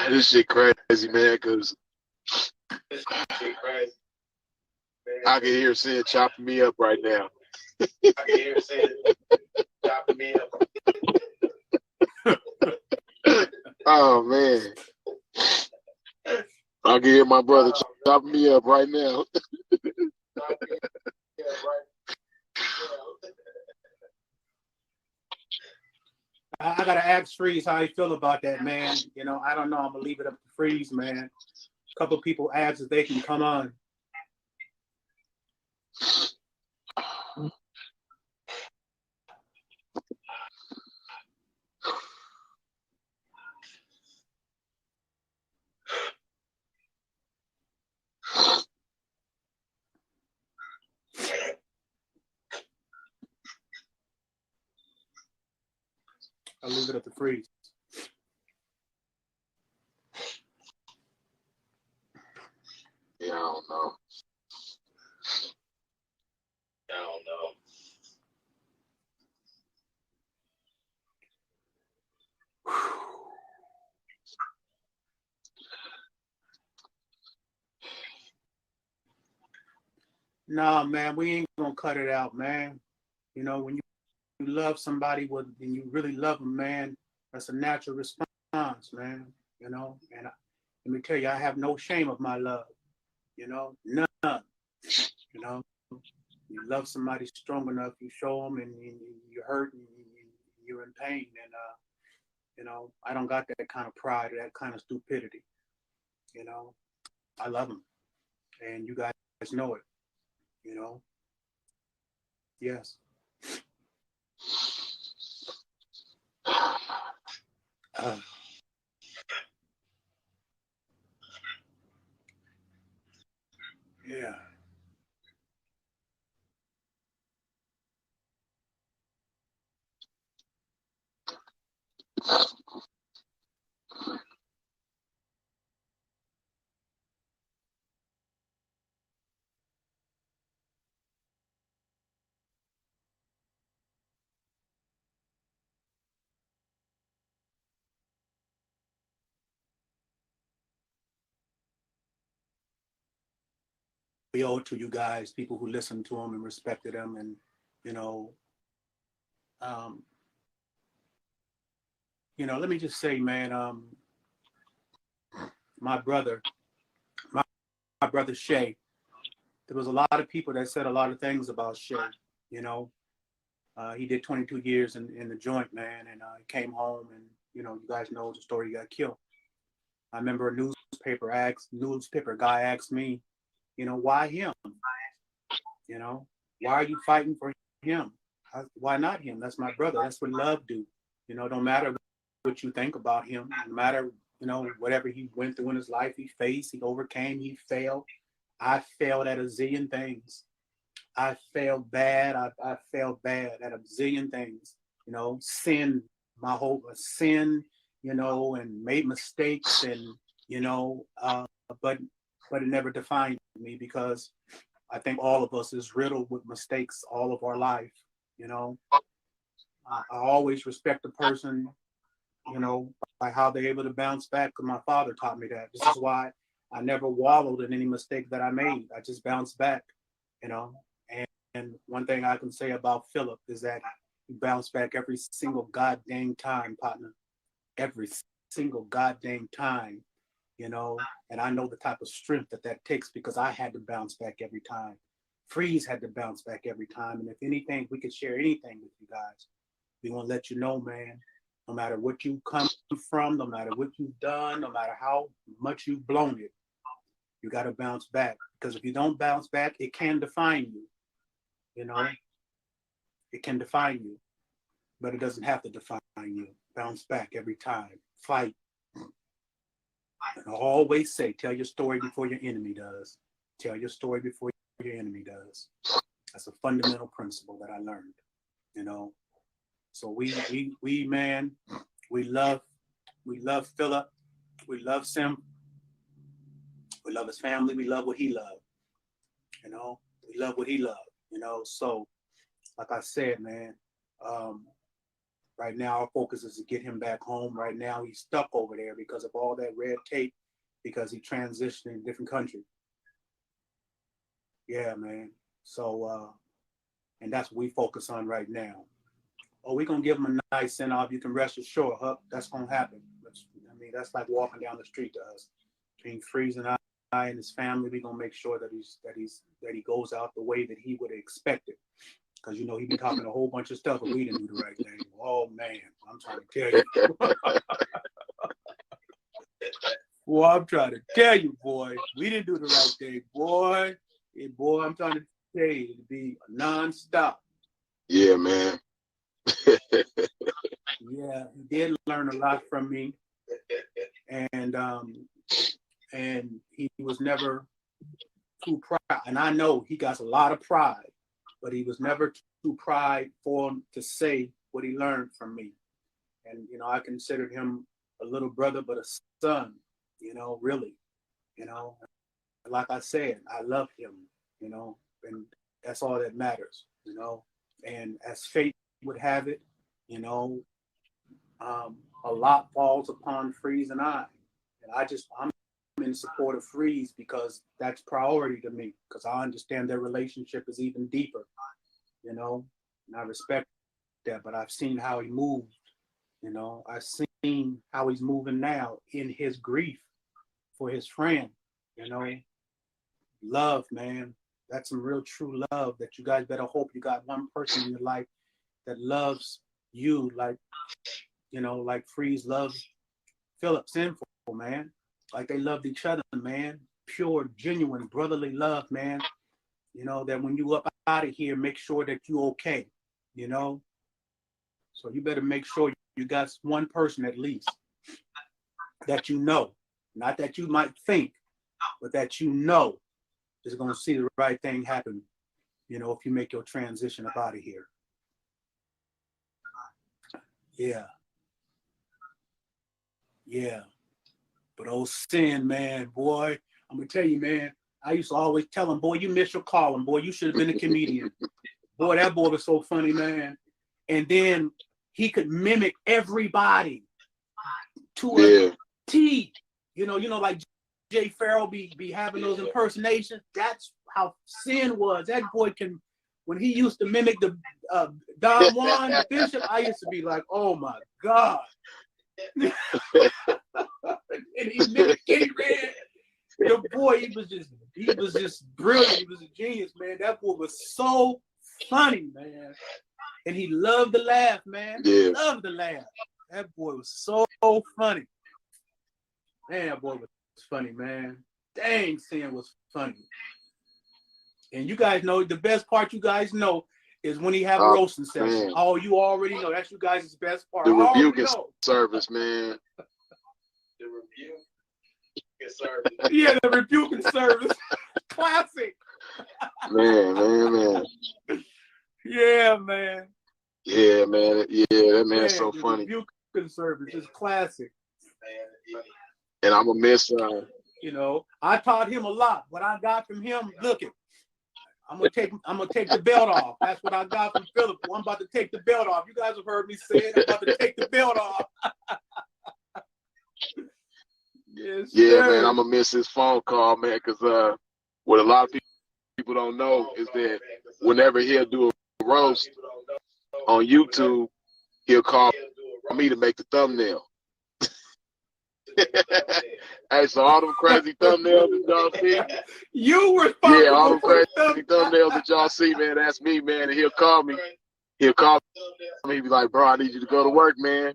This shit crazy, man, because I can hear Sin chopping me up right now. I can hear Sin chopping me up. Oh, man. I can hear my brother chopping me up right now. I gotta ask Freeze how he feel about that, man. You know, I don't know. I'm gonna leave it up to Freeze, man. A couple of people asked if they can come on. I'll leave it up to Freeze. Yeah, I don't know. Nah, man, we ain't gonna cut it out, man. You know, when you love somebody and you really love them, man, that's a natural response, man. You know, and let me tell you, I have no shame of my love. You know, none. You know, you love somebody strong enough, you show them, and you're hurt and you're in pain, and you know, I don't got that kind of pride or that kind of stupidity. You know, I love them, and you guys know it. You know, yes. Yeah. We owe it to you guys, people who listened to them and respected them, and you know, um, let me just say, man, my brother, my brother Shay. There was a lot of people that said a lot of things about Shay. You know, he did 22 years in the joint, man, and he came home, and you know, you guys know the story. He got killed. I remember a newspaper guy asked me, you know, why him? You know, why are you fighting for him? Why not him? That's my brother. That's what love do. You know, don't matter what you think about him. No matter, you know, whatever he went through in his life, he faced, he overcame, he failed. I failed at a zillion things. I failed bad. I failed bad at a zillion things. You know, sin, you know, and made mistakes, and you know, but it never defined me, because I think all of us is riddled with mistakes all of our life. You know, I always respect a person, you know, by how they're able to bounce back, because my father taught me that. This is why I never wallowed in any mistake that I made. I just bounced back, you know. And one thing I can say about Philip is that he bounced back every single goddamn time, partner. Every single goddamn time, you know. And I know the type of strength that takes, because I had to bounce back every time. Freeze had to bounce back every time. And if anything, we could share anything with you guys. We want to let you know, man, no matter what you come from, no matter what you've done, no matter how much you've blown it, you got to bounce back. Because if you don't bounce back, it can define you. You know, it can define you, but it doesn't have to define you. Bounce back every time. Fight. And I always say, tell your story before your enemy does. Tell your story before your enemy does. That's a fundamental principle that I learned, you know. So we man, We love Philip. We love Sim. We love his family. We love what he loved. You know, we love what he loved. You know, so like I said, man, right now our focus is to get him back home. Right now he's stuck over there because of all that red tape, because he transitioned in a different country. Yeah, man. So, and that's what we focus on right now. Oh, we're gonna give him a nice send off. You can rest assured, Huck, that's gonna happen. I mean, that's like walking down the street to us. Between Freeze and I and his family, we're gonna make sure that he goes out the way that he would have expected. Because you know he be talking a whole bunch of stuff, but we didn't do the right thing. Oh man, I'm trying to tell you. Boy, I'm trying to tell you, boy, we didn't do the right thing, boy. Hey, boy, I'm trying to tell you, it'd be nonstop. Yeah, man. Yeah, he did learn a lot from me, and he was never too proud. And I know he got a lot of pride, but he was never too proud for him to say what he learned from me. And you know, I considered him a little brother, but a son. You know, really. You know, like I said, I love him. You know, and that's all that matters. You know, and as fate would have it, you know, a lot falls upon Freeze and I. And I'm in support of Freeze because that's priority to me, because I understand their relationship is even deeper, you know, and I respect that. But I've seen how he moved, you know, I've seen how he's moving now in his grief for his friend, you know. Love, man. That's some real true love that you guys better hope you got one person in your life that loves you like, you know, like Freeze loves Philip Sinful, man. Like they loved each other, man. Pure, genuine, brotherly love, man. You know, that when you up out of here, make sure that you okay, you know? So you better make sure you got one person at least that you know, not that you might think, but that you know is going to see the right thing happen, you know, if you make your transition up out of here. Yeah. Yeah. But old Sin, man, boy, I'm going to tell you, man, I used to always tell him, boy, you missed your calling, boy, you should have been a comedian. Boy, that boy was so funny, man. And then he could mimic everybody to a T. You know, like Jay Farrell be having those impersonations. That's how Sin was. That boy can, when he used to mimic the Don Juan, the bishop, I used to be like, oh my God. And he mimicked Kenny Red. The boy, he was just brilliant. He was a genius, man. That boy was so funny, man. And he loved to laugh, man. Yeah. He loved to laugh. That boy was so funny. Man, that boy was funny, man. Dang, Sin was funny. And you guys know, the best part you guys know is when he have a roasting session. Man. Oh, you already know. That's you guys' best part. The rebuking service, man. The rebuking service. Yeah, the rebuking service. Classic. Man. Yeah, man. Yeah, man. Yeah, that man's so funny. The rebuking service is classic. And I'm going to miss you know, I taught him a lot. What I got from him, look it. I'm gonna take the belt off. That's what I got from Philip. I'm about to take the belt off. You guys have heard me say it. I'm about to take the belt off. Yes, yeah, sir. man, I'm gonna miss his phone call, man, because what a lot of people don't know is that whenever he'll do a roast on YouTube, he'll call me to make the thumbnail. Hey, so all them crazy thumbnails that y'all see, you were all them crazy thumbnails that y'all see, man, that's me, man. And he'll call me. He'll be like, bro, I need you to go to work, man.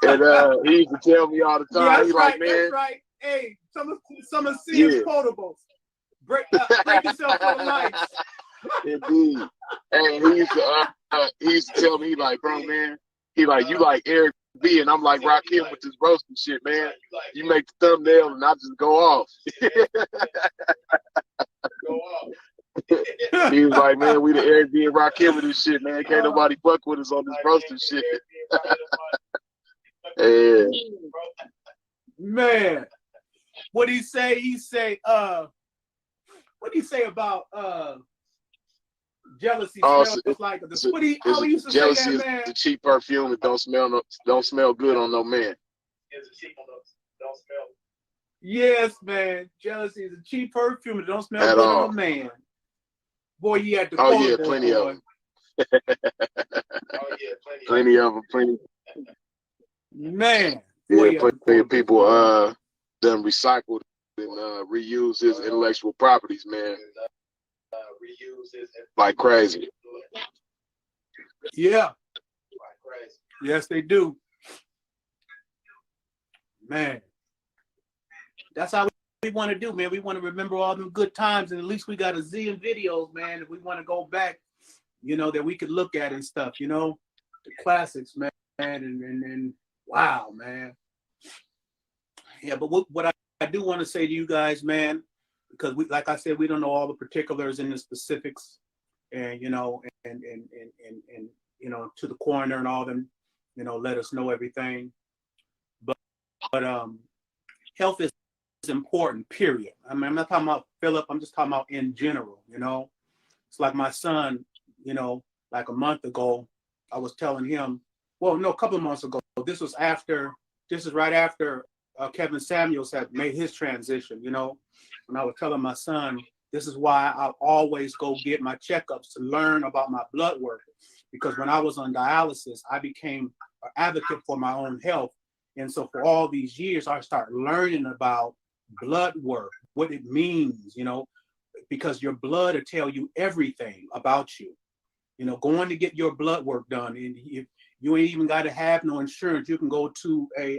And he used to tell me all the time. Yeah, He's right, like, man, that's right. Hey, some of Sin's quotables. Break yourself for the lights. Indeed. And he used to tell me, he like, bro, man, he like, you like Eric B, and I'm like Rakim with this roasting shit, man. You make the thumbnail and I just go off. Go off. He was like, man, we the Eric B and Rakim with this shit, man. Can't nobody fuck with us on this roasting shit. Yeah. Man, what he say? He say, what do you say about jealousy smells like the what he how he used to jealousy say that, is man? the cheap perfume that don't smell good on no man. Yes, man. Jealousy is a cheap perfume that don't smell At good all. on a man. Boy, he had the Oh yeah, plenty of them. Plenty of them. Plenty. Man. Yeah, plenty of people done recycled and reused his intellectual properties, man. Like crazy. Yeah. Yes, they do. Man. That's how we want to do, man. We want to remember all them good times, and at least we got a zillion videos, man. If we want to go back, you know, that we could look at and stuff, you know, the classics, man. And wow, man. Yeah, but what I do want to say to you guys, man, because we, like I said, we don't know all the particulars and the specifics, and you know, and you know, to the coroner and all them, you know, let us know everything. But health is important, period. I mean, I'm not talking about Philip, I'm just talking about in general, you know. It's like my son, you know, like a month ago, I was telling him, well, no, a couple of months ago, this is right after Kevin Samuels had made his transition, you know. And I was telling my son, this is why I always go get my checkups to learn about my blood work. Because when I was on dialysis, I became an advocate for my own health. And so for all these years, I started learning about blood work, what it means, you know, because your blood will tell you everything about you. You know, going to get your blood work done, and you ain't even got to have no insurance. You can go to a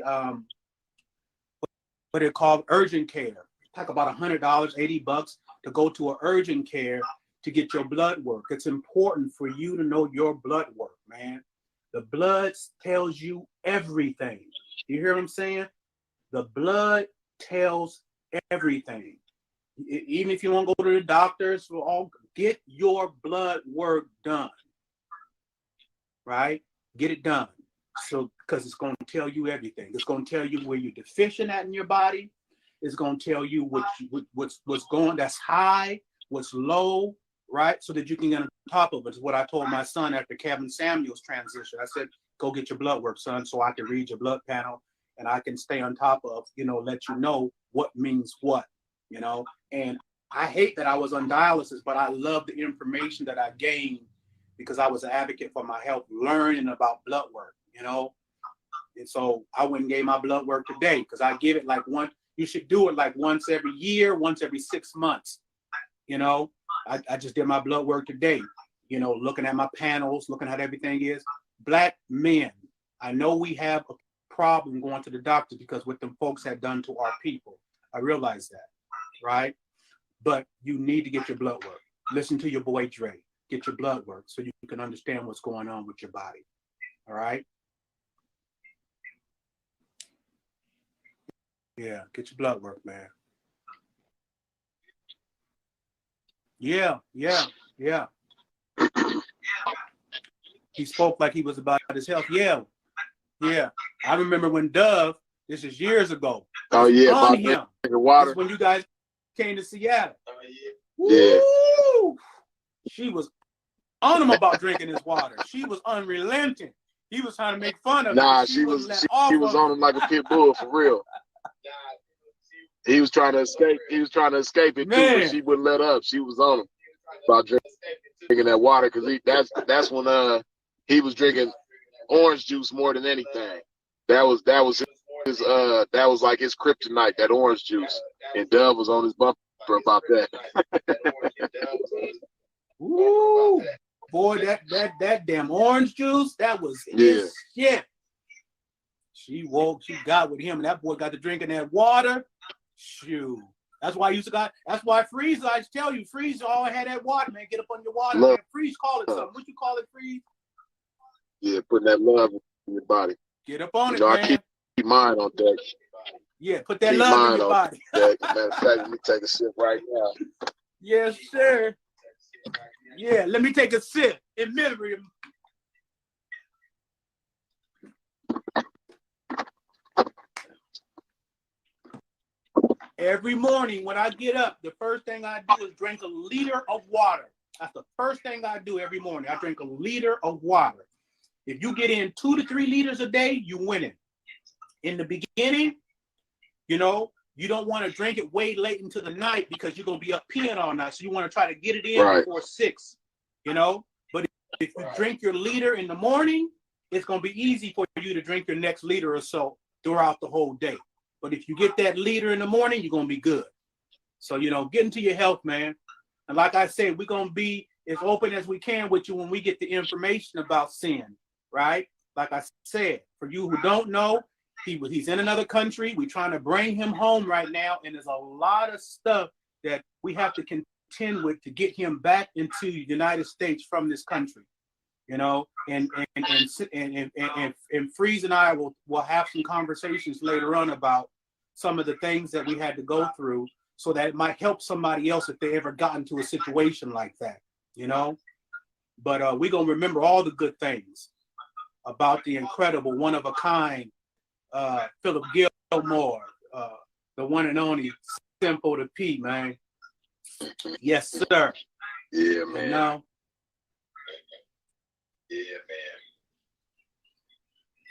what they call urgent care. Talk about $100, $80 to go to an urgent care to get your blood work. It's important for you to know your blood work, man. The blood tells you everything. You hear what I'm saying? The blood tells everything. Even if you want to go to the doctors, get your blood work done. Right? Get it done. So, because it's going to tell you everything. It's going to tell you where you're deficient at in your body. It's going to tell you what's going, that's high, what's low, right? So that you can get on top of it. It's what I told my son after Kevin Samuels' transition. I said, go get your blood work, son, so I can read your blood panel and I can stay on top of, you know, let you know what means what, you know. And I hate that I was on dialysis, but I love the information that I gained because I was an advocate for my health, learning about blood work, you know. And so I went and gave my blood work today because I give it like you should do it like once every year, once every 6 months, you know. I just did my blood work today, you know, looking at my panels, looking at how everything is. Black men, I know we have a problem going to the doctor because what them folks had done to our people. I realize that, right? But you need to get your blood work. Listen to your boy Dre. Get your blood work so you can understand what's going on with your body. All right? Yeah, get your blood work, man. Yeah. He spoke like he was about his health. Yeah. I remember when Dove, this is years ago. Oh yeah, on about him. drinking water. This is when you guys came to Seattle. Yeah. Woo! She was on him about drinking his water. She was unrelenting. He was trying to make fun of her. Nah, she was on him like a pit bull for real. He was trying to escape. He was trying to escape it too, but she wouldn't let up. She was on him about drinking that water because that's when he was drinking orange juice more than anything. That was his that was like his kryptonite, that orange juice. And Dove was on his bumper about that. Woo! Boy, that damn orange juice, that was his shit. She got with him, and that boy got to drinking that water. Shoot. That's why Freeze, I tell you, Freeze all had that water, man. Get up on your water, man. Freeze, call it something. What you call it, Freeze? Yeah, putting that love in your body. Get up on it, man. I keep mine on deck. Yeah, put that love in your body. Matter of fact, let me take a sip right now. Yes, sir. Yeah, let me take a sip in memory of. Every morning when I get up, the first thing I do is drink a liter of water. That's the first thing I do every morning. I drink a liter of water. If you get in 2 to 3 liters a day, you're winning. In the beginning, you know, you don't want to drink it way late into the night because you're going to be up peeing all night. So you want to try to get it in before 6, you know. But if you drink your liter in the morning, it's going to be easy for you to drink your next liter or so throughout the whole day. But if you get that liter in the morning, you're going to be good. So, you know, get into your health, man. And like I said, we're going to be as open as we can with you when we get the information about sin, right? Like I said, for you who don't know, he's in another country. We're trying to bring him home right now. And there's a lot of stuff that we have to contend with to get him back into the United States from this country. You know, and Freeze and I will have some conversations later on about some of the things that we had to go through so that it might help somebody else if they ever got into a situation like that, you know. But we're going to remember all the good things about the incredible, one-of-a-kind Philip Gilmore, the one and only Simple to P, man. Yes, sir. Yeah, man. You know? Yeah, man.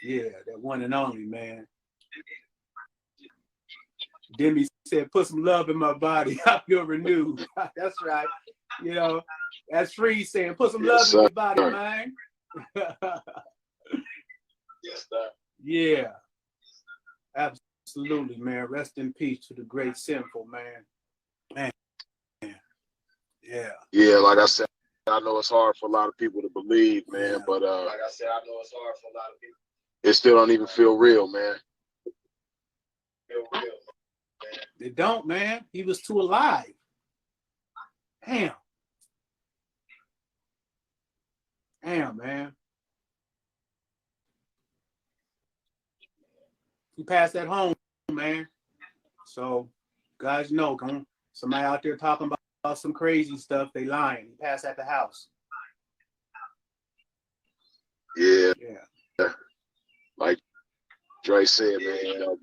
Yeah, that one and only, man. Demi said, put some love in my body. I feel renewed. That's right. You know, that's Freeze saying, put some love in your body, man. Yes, sir. Yeah. Absolutely, man. Rest in peace to the great Sinful, man. Yeah. Yeah, like I said, I know it's hard for a lot of people to believe, man, Yeah. but like I said, I know it's hard for a lot of people. It still don't even feel real, man. It don't, man. He was too alive. Damn. Damn, man. He passed that home, man. So, guys know, somebody out there talking about some crazy stuff, they lying. He passed at the house. Yeah. Yeah. Like Dre said, man, you know,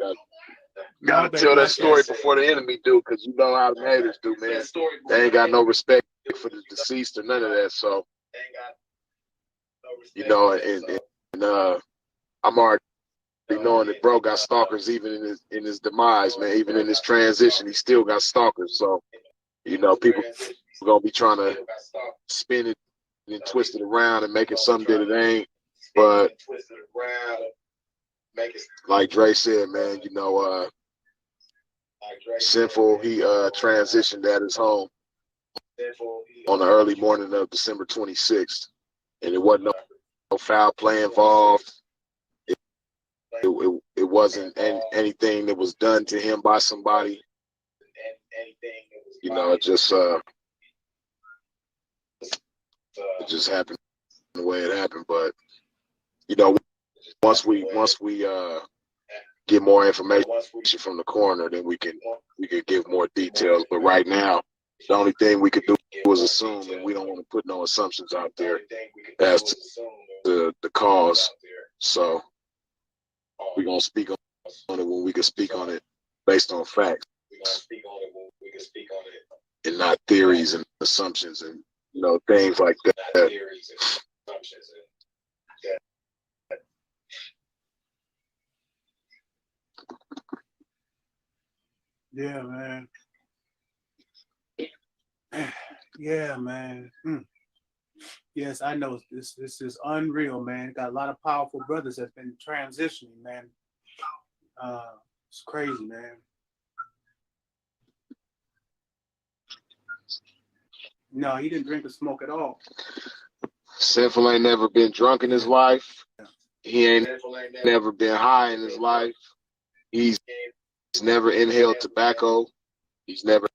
gotta tell that story before the enemy do, because you know how the haters do, man. They ain't got no respect for the deceased or none of that. So, you know, and I'm already knowing that bro got stalkers even in his demise, man. Even in his transition, he still got stalkers. So, you know, people are gonna be trying to spin it and twist it around and make it something that it ain't. But like Dre said, man, you know, Sinful, he transitioned at his home on the early morning of December 26th, and it wasn't no foul play involved. It wasn't anything that was done to him by somebody. You know, it just happened the way it happened. But you know, once we get more information from the coroner, then we can give more details. But right now, the only thing we could do was assume, and we don't want to put no assumptions out there as to the cause. So we're gonna speak on it when we can speak on it based on facts, and not theories and assumptions and, you know, things like that. Yeah, man. Yeah, man. Yes, I know this is unreal, man. Got a lot of powerful brothers that's been transitioning, man. It's crazy, man. No, he didn't drink or smoke at all. Sinful ain't never been drunk in his life. He ain't never been high in his life. He's never inhaled tobacco. He's never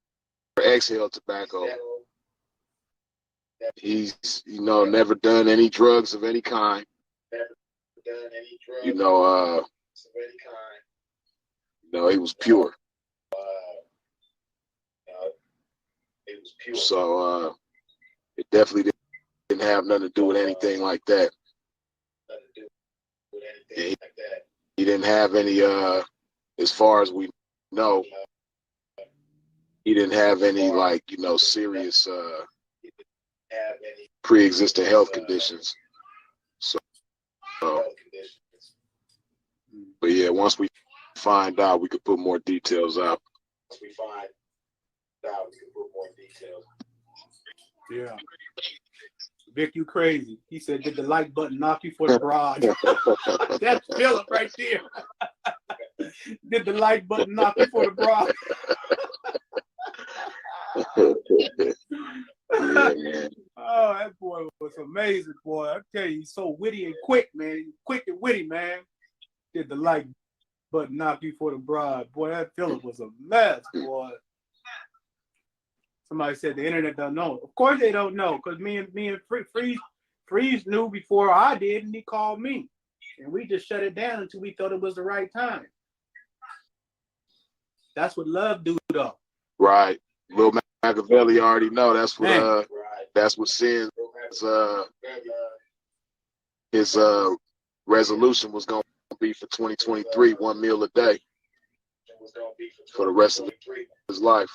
exhaled tobacco. He's, you know, never done any drugs of any kind. You know, he was pure. So, It definitely didn't have nothing to do with anything like that. He didn't have any, as far as we know, he didn't have any, like, you know, serious pre-existing health conditions. So, but yeah, once we find out, we could put more details out. Yeah. Vic, you crazy. He said, did the like button knock you for the broad? That's Philip right there. Did the like button knock you for the broad? Yeah, oh, that boy was amazing, boy. I tell you, he's so witty and quick, man. He's quick and witty, man. Did the like button knock you for the broad? Boy, that Philip was a mess, boy. Somebody said the internet don't know. Of course they don't know, because me and Freeze knew before I did, and he called me. And we just shut it down until we thought it was the right time. That's what love do, though. right. Lil Machiavelli already know that's what Sin's his resolution was gonna be for 2023, 1 meal a day for the rest of his life.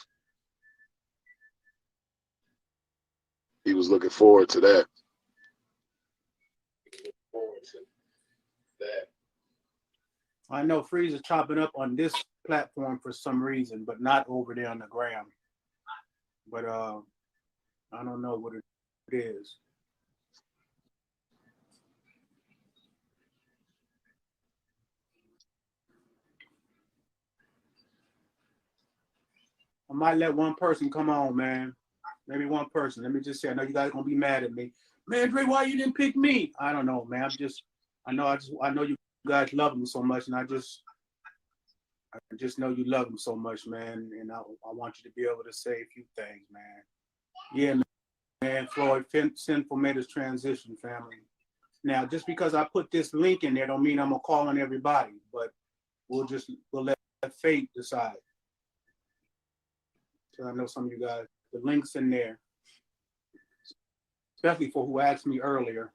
He was looking forward to that. I know Freeze is chopping up on this platform for some reason, but not over there on the gram. But I don't know what it is. I might let one person come on, man. Maybe one person. Let me just say, I know you guys are gonna be mad at me. Man, Dre, why you didn't pick me? I don't know, man. I know you guys love him so much, and I just know you love him so much, man. And I want you to be able to say a few things, man. Yeah, man. Floyd, Sinful made his transition, family. Now, just because I put this link in there, don't mean I'm gonna call on everybody, but we'll let fate decide. So I know some of you guys, the link's in there, especially for who asked me earlier.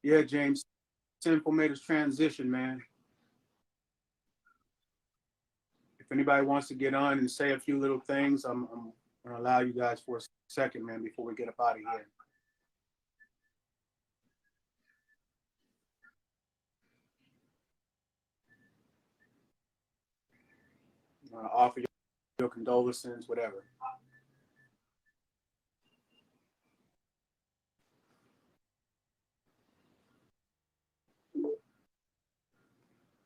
Yeah, James, Sinful made his transition, man. If anybody wants to get on and say a few little things, I'm gonna allow you guys for a second, man, before we get up out of here. Offer your condolences, whatever.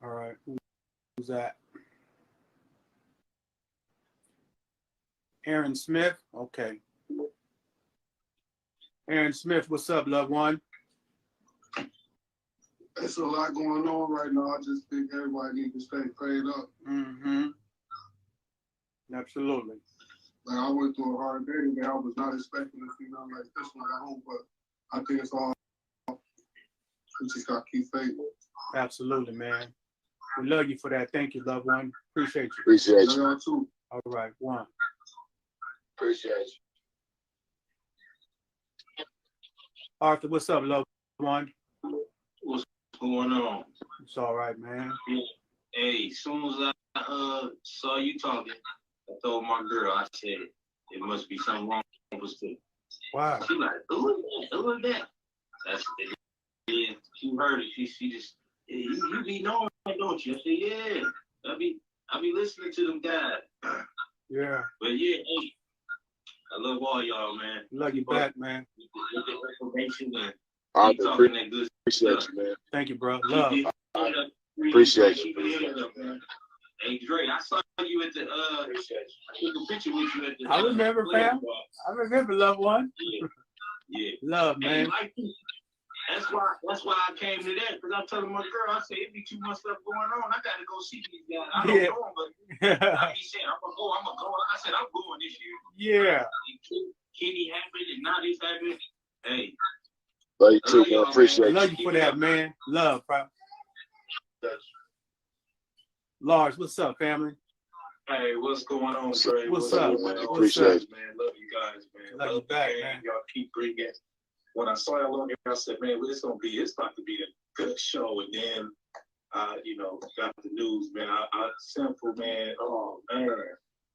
All right, who's that? Aaron Smith. Okay. Aaron Smith, what's up, loved one? There's a lot going on right now. I just think everybody needs to stay prayed up. Mm-hmm. Absolutely. Like, I went through a hard day today. I was not expecting to see nothing like this one at home, but I think it's all, we just got to keep faith. Absolutely, man. We love you for that. Thank you, loved one. Appreciate you. Appreciate you. Y'all too. All right, one. Appreciate you. Arthur, what's up, loved one? What's going on? It's all right, man. Hey, as soon as I saw you talking, I told my girl, I said, it must be something wrong with us. Wow. She like, who is that? Who is that? That's it. She heard it. She just, hey, you be knowing, don't you? I said, yeah. I be listening to them guys. Yeah. But yeah, hey, I love all y'all, man. Love you back, man. With the information and I talking that good appreciate stuff. you, man. Thank you, bro. Love. Appreciate you. Hey Dre, I saw you at the I took a picture with you at the I remember, fam. I remember, loved one. Yeah. Love, man. Hey, That's why I came to that, because I told my girl, I said, it be too much stuff going on. I gotta go see these guys. I don't know them, but I be saying, I'm gonna go. I said, I'm going this year. Yeah. Kenny happened and now this happened. Hey. Love you too, man. Appreciate you. Love you for that, man. Love, bro. Lars, what's up, family? Hey, what's going on, Dre? What's up, man? What's Appreciate up? Man, love you guys, man. Love you back, man. Y'all keep bringing. When I saw y'all on here, I said, man, it's about to be a good show. And then, got the news, man. I simple, man. Oh, man.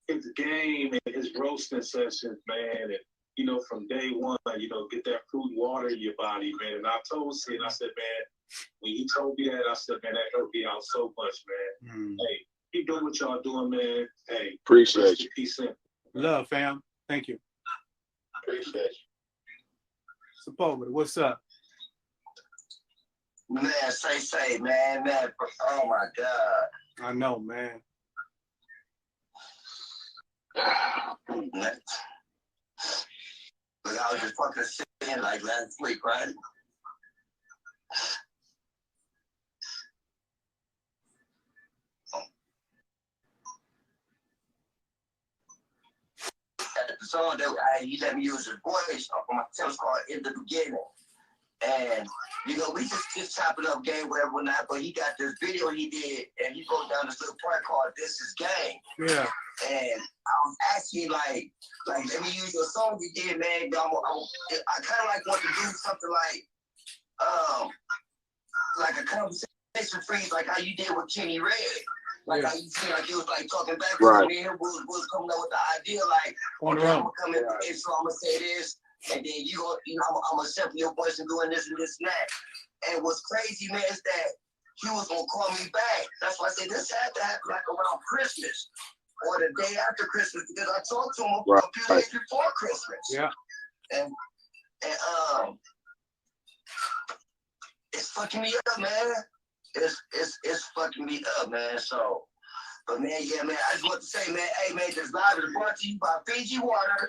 His game and his roasting sessions, man. And, from day one, get that fruit and water in your body, man. And I told Sid, I said, man, when he told me that, I said, man, that helped me out so much, man. Hey, keep doing what y'all doing, man. Hey, Appreciate you. Peace in. Love, fam. Thank you. Appreciate you. Supposedly, what's up? Man, say, man. Oh my God. I know, man. Look, I was just fucking sitting like last week, right? The song that he let me use his voice on my test called In the Beginning. And, we just chop it up game, whatever, not, but he got this video he did, and he broke down this little part called This Is Game. Yeah. And I was asking, like, let me use your song you did, man. I kind of want to do something like a conversation freeze, like how you did with Kenny Red. Like how you seemed like you was like talking back to me, and was coming up with the idea, like, okay, I'm gonna come in with this, so I'm gonna say this, and then I'm gonna sample your voice and doing this and this and that. And what's crazy, man, is that he was gonna call me back. That's why I said this had to happen like around Christmas or the day after Christmas, because I talked to him a few days before Christmas. Yeah. And it's fucking me up, man. It's fucking me up, man. So, but man, yeah, man, I just want to say, man, hey, man, this live is brought to you by Fiji Water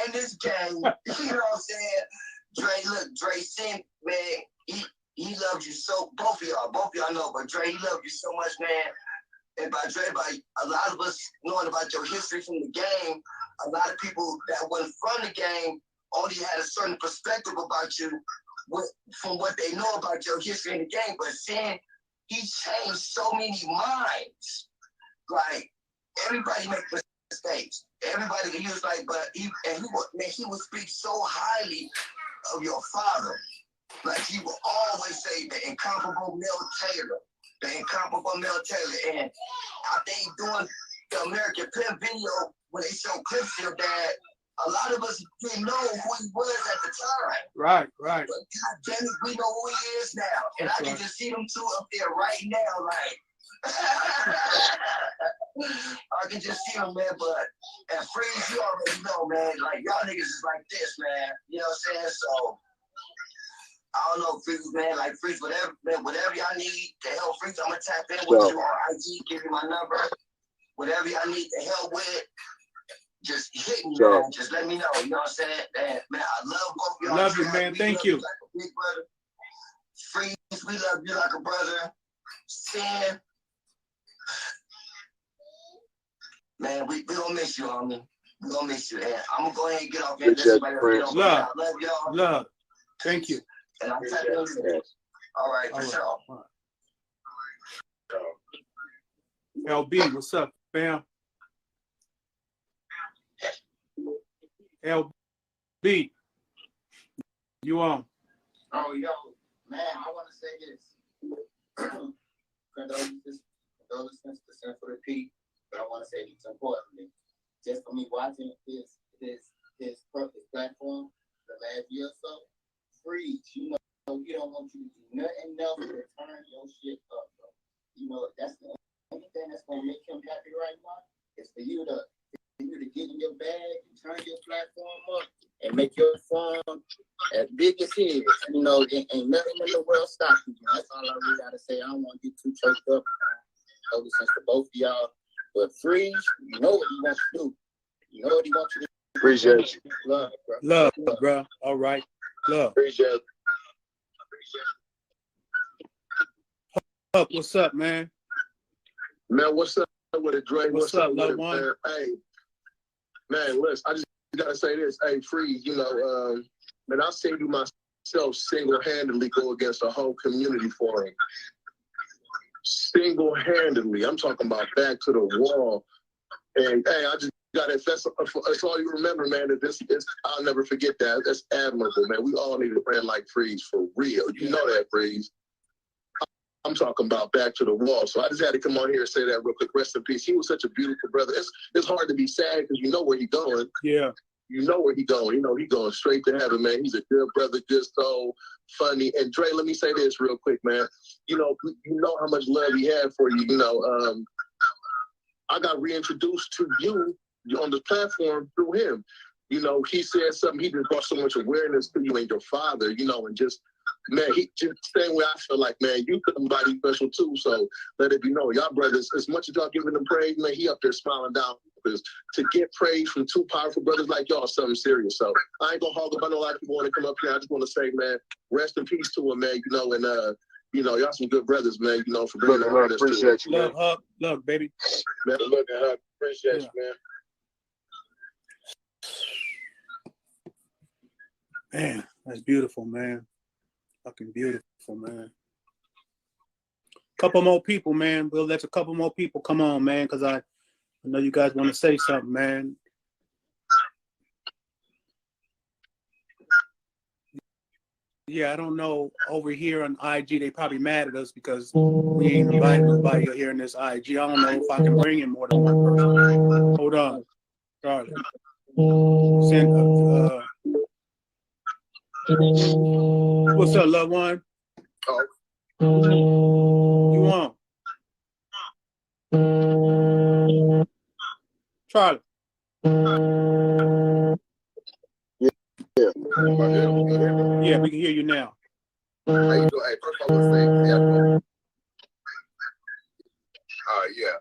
and this game. You know what I'm saying? Dre sent, man, he loves you so, both of y'all know, but Dre, he loves you so much, man. And by Dre, by a lot of us knowing about your history from the game, a lot of people that went from the game only had a certain perspective about you from what they know about your history in the game. But seeing he changed so many minds. Like, everybody make mistakes. Everybody, he was like, but he would speak so highly of your father. Like, he would always say the incomparable Mel Taylor. The incomparable Mel Taylor. And I think doing the American Pimp video, when they show clips of your dad, a lot of us didn't know who he was at the time. Right. But God damn it, we know who he is now. And I can just see them two up there right now, like, I can just see them, man. But at Freeze, you already know, man. Like, y'all niggas is like this, man. You know what I'm saying? So, I don't know, Freeze, man. Like, Freeze, whatever y'all need to help Freeze, I'm going to tap in with you on IG, give you my number. Whatever y'all need to help with, just hit me, man. Just let me know. You know what I'm saying? And, man, I love both y'all. Love you, man. Thank you. Like a big brother. Freeze, we love you like a brother. Sin, man, we gonna miss you, homie. We gonna miss you. And I'm gonna go ahead and get off here. Love. Love y'all. Love. Thank you. And I'm tapping in. All right, for sure. LB, what's up, fam? LB, you on? Oh, yo, man, I want to say this. Condolences to Senator Pete, but I want to say it's importantly, just for me watching his platform the last year or so, Freeze, you know, you don't want you to do nothing else to turn your shit up, bro. You know, that's the only thing that's gonna make him happy right now is for you to get in your bag and turn your platform up and make your farm as big as his. You know, ain't nothing in the world stopping you. That's all I really gotta say. I don't want to get too choked up. Over since to both of y'all. But Freeze, you know what he wants to do. You know what he wants you to do. Appreciate you. Love, bro. Love, bro. All right. Love. Appreciate you. Huck, what's up, man? Man, what's up with it, Dre? What's up, with loved it, one? man? Hey, man, listen, I just gotta say this. Hey, Freeze, you know, man, I seen you myself single-handedly go against a whole community for him. Single-handedly. I'm talking about back to the wall. And hey, I just got it. That's all you remember, man. That this is, I'll never forget that. That's admirable, man. We all need a brand like Freeze for real. You know that, Freeze. I'm talking about back to the wall. So I just had to come on here and say that real quick. Rest in peace. He was such a beautiful brother. It's hard to be sad because you know where he's going. Yeah. You know where he's going. You know he's going straight to heaven, man. He's a good brother, good soul, funny. And Dre, let me say this real quick, man. You know how much love he had for you. You know, I got reintroduced to you on the platform through him. You know, he said something. He just brought so much awareness to you and your father. You know, and just. Man, he just same way I feel like, man, you somebody special too. So let it be known, y'all brothers, as much as y'all giving him praise, man, he up there smiling down because to get praise from two powerful brothers like y'all is something serious. So I ain't gonna hog up. I know a lot of people want to come up here. I just want to say, man, rest in peace to him, man. You know, and you know, y'all some good brothers, man. You know, for bringing the awareness to it. You, man. Love, baby. Man, look at her. Appreciate you, man. Man, that's beautiful, man. Fucking beautiful, man. Couple more people, man. We'll let a couple more people come on, man, because I know you guys want to say something, man. Yeah, I don't know. Over here on IG, they probably mad at us because we ain't invited nobody here in this IG. I don't know if I can bring in more than one person. Hold on. Charlie. What's up, loved one? You on? Charlie. Yeah, we can hear you now. How you doing? Hey, first I want to say, yeah.